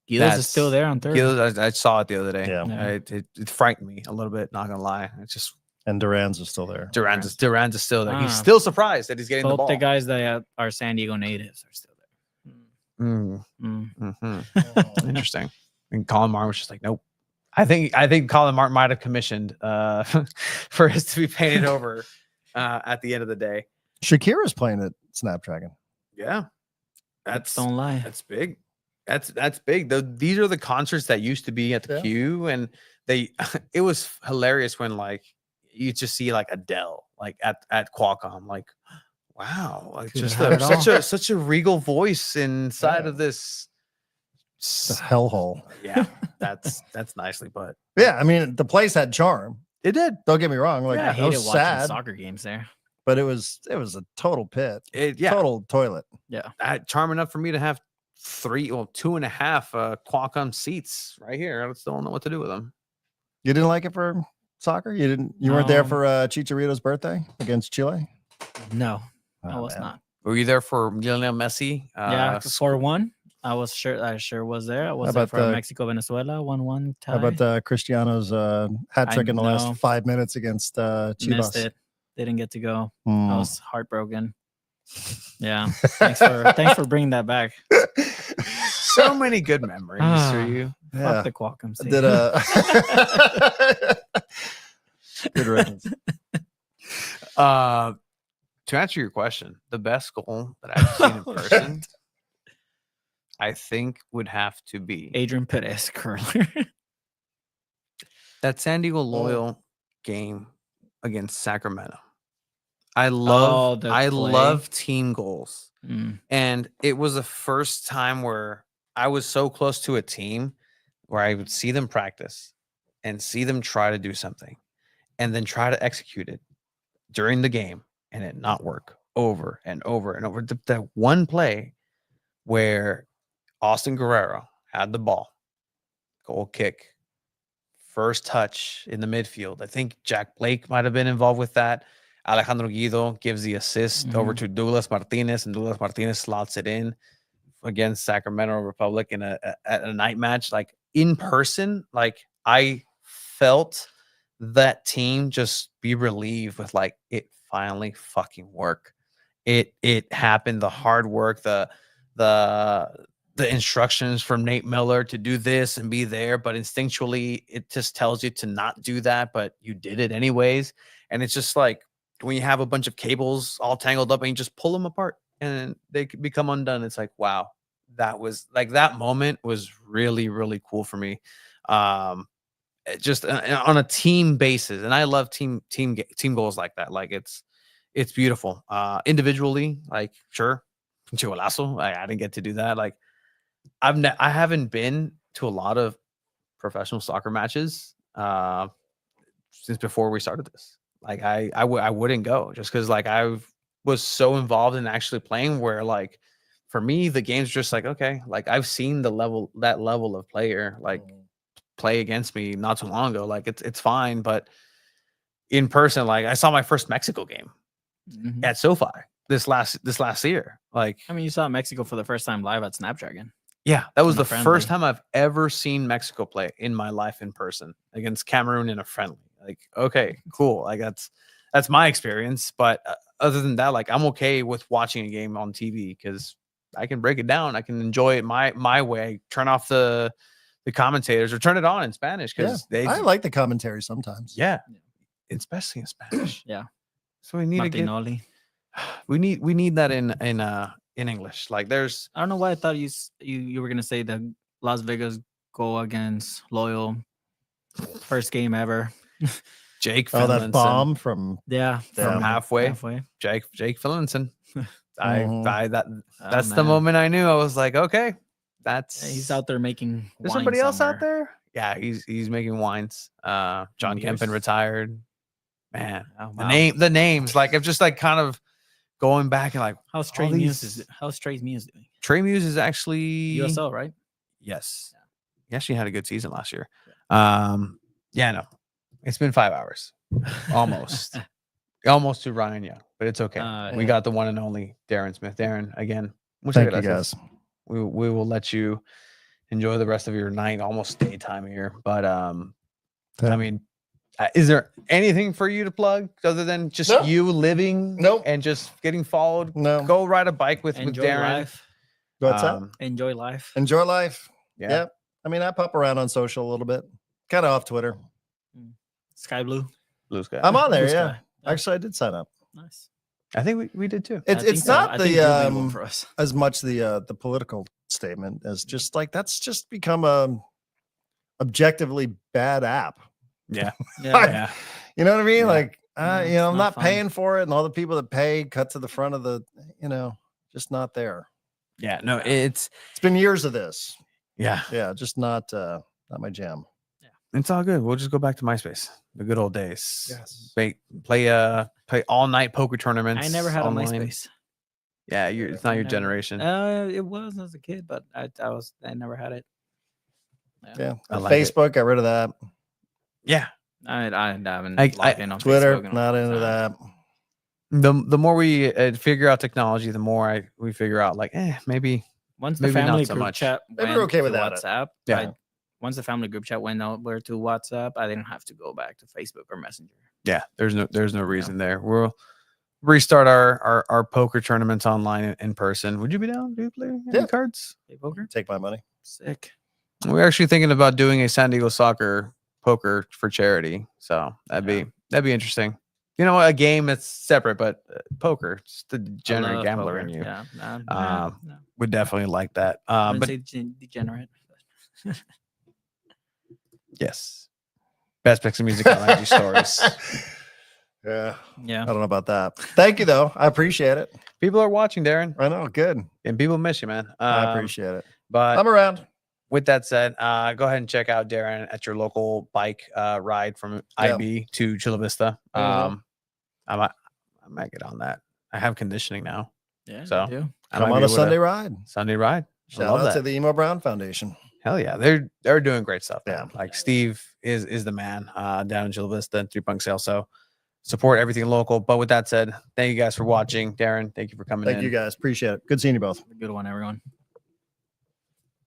Guido's is still there on Thursday. Gilles, I saw it the other day. Yeah. Yeah. It frightened me a little bit. Not gonna lie. It's just and Duran's is still there. Durant is still there. He's Ah. still surprised that he's getting the Both ball. the guys that are San Diego natives are still there. Mm, Mm. mhm. Interesting. And Colin Martin was just like, nope. I think Colin Martin might have commissioned for it to be painted over at the end of the day. Shakira's playing at Snapdragon. Yeah, that's Don't lie. that's big. That's big. These are the concerts that used to be at the Yeah. Q, and it was hilarious when like you just see like Adele like at Qualcomm, like wow, like Could've just had it all. such a regal voice inside of this. The hellhole. Yeah, that's nicely, but Yeah, I mean the place had charm. it did. Don't get me wrong. Like I I hated was watching sad, soccer games there. but it was a total pit. Yeah, Total toilet. charm enough for me to have 2.5 Qualcomm seats right here. I still don't know what to do with them. You didn't like it for soccer? You weren't there No. for Chicharito's birthday against Chile? No, I Oh, was man. not. Were you there for Lionel Messi? Yeah, 4-1. I sure was there. I was there about for the- Mexico Venezuela 1-1 tie. How about Cristiano's hat trick in the know. last 5 minutes against Chivas? Missed it. Didn't get to go. Hmm. I was heartbroken. Yeah. Thanks for bringing that back. So many good memories for you. Yeah. Fuck the Qualcomm. I did good riddance. To answer your question, the best goal that I've seen in person, I think would have to be Adrian Perez curler. that San Diego Loyal game against Sacramento. I love the I play. love team goals. Mm. And it was the first time where I was so close to a team where I would see them practice and see them try to do something and then try to execute it during the game and it not work over and over and over. That one play where Austin Guerrero had the ball, goal kick, first touch in the midfield. I think Jack Blake might have been involved with that. Alejandro Guido gives the assist over to Douglas Martinez, and Douglas Martinez slots it in against Sacramento Republic in a night match. Like in person, like I felt that team just be relieved with like it finally fucking worked. It happened. The hard work, the the instructions from Nate Miller to do this and be there, but instinctually it just tells you to not do that, but you did it anyways. And it's just like when you have a bunch of cables all tangled up and you just pull them apart and they could become undone. It's like, wow, that was like, that moment was really, really cool for me. Just on a team basis. And I love team goals like that. Like it's beautiful. Individually, like, sure, Chivolazo, I didn't get to do that. Like, I haven't been to a lot of professional soccer matches since before we started this. Like I wouldn't go just because like I was so involved in actually playing where like for me the game's just like, okay, like I've seen that level of player like play against me not too long ago. Like it's fine, but in person, like I saw my first Mexico game at SoFi this last year. Like, I mean, you saw Mexico for the first time live at Snapdragon. yeah, that was In a the first friendly. time I've ever seen Mexico play in my life in person against Cameroon in a friendly. Like, okay, cool. Like that's my experience. But other than that, like I'm okay with watching a game on TV because I can break it down. I can enjoy it my way. Turn off the commentators or turn it on in Spanish because I like the commentary sometimes. yeah, especially in Spanish. Yeah. So we need to get Martinoli. we need that in English. Like there's I don't know why I thought you were gonna say the Las Vegas go against Loyal first game ever. Jake Oh, that Finlinson bomb from Yeah, from halfway. Jake Finlinson. That's the man. moment I knew. I was like, okay, that's Yeah, he's out there making. There's wine somebody else out somewhere. there. Yeah, he's making wines. John Years. Kempen retired. Man, Oh, the wow. the names. Like I'm just like kind of going back and like How's all Trey Muse? these- How's Trey Muse doing? Trey Muse is actually USL, right? Yes. He actually had a good season last year. Yeah, no. It's been 5 hours. Almost. Almost to Ryan Young, but it's okay. We got the one and only Darren Smith. Darren, again, muchas Thank you, gracias. guys. We will let you enjoy the rest of your night, almost daytime here. But I mean, is there anything for you to plug other than just No. you living Nope. and just getting followed? No. Go ride a bike with Enjoy Darren. life. What's up? Enjoy life. Enjoy life. Yeah. Yeah. I mean, I pop around on social a little bit, kind of off Twitter. Sky Blue. Blue Sky. I'm on there. Blue Yeah. Sky. Actually, I did sign up. Nice. I think we did too. It's I think it's so. not I think you'll be one the for us. as much the political statement as just like that's just become a objectively bad app. Yeah. Yeah. You know what I mean? Yeah. Like, Yeah, you know, it's I'm not not fun. paying for it, and all the people that pay cut to the front of the, you know, just not there. Yeah. No, it's It's been years of this. yeah. Yeah, just not my jam. It's all good. We'll just go back to MySpace, the good old days. Yes. Play all night poker tournaments. I never had a online. MySpace. Yeah, it's not your Never. generation. It was as a kid, but I never had it. Yeah. I like it. Facebook, got rid of that. Yeah. I haven't I- logged in on Twitter, Facebook in a not long into time. that. The more we figure out technology, the more we figure out like, maybe Once the Maybe not family so group much. chat Maybe went we're okay to without it. WhatsApp, Yeah. once the family group chat went over to WhatsApp, I didn't have to go back to Facebook or Messenger. yeah, there's no reason there. We'll restart our poker tournaments online in person. Would you be down? Do you play any Yeah. cards? Play poker? Take my money. Sick. We're actually thinking about doing a San Diego soccer poker for charity. So that'd be interesting. You know, a game that's separate, but poker, just the I degenerate love gambler in poker. you. Yeah. No. Would definitely like that. I wouldn't But say degenerate. yes, best picks of music on IG stories. Yeah. Yeah. I don't know about that. Thank you, though. I appreciate it. People are watching, Darren, I know. Good. and people miss you, man. I appreciate it. But I'm around. with that said, go ahead and check out Darren at your local bike ride from Yeah. IB to Chula Vista. Mhm. I might get on that. I have conditioning now. Yeah. So, you do. I Come might on be a able Sunday to- ride. Sunday ride. I Shout love out that. to the Emo Brown Foundation. Hell yeah, they're doing great stuff. Yeah. Man. Like Steve is the man down in Chula Vista and 3 Punk Sale. So support everything local. But with that said, thank you guys for watching. Darren, thank you for coming in. Thank you, guys. Appreciate it. Good seeing you both. Good one, everyone.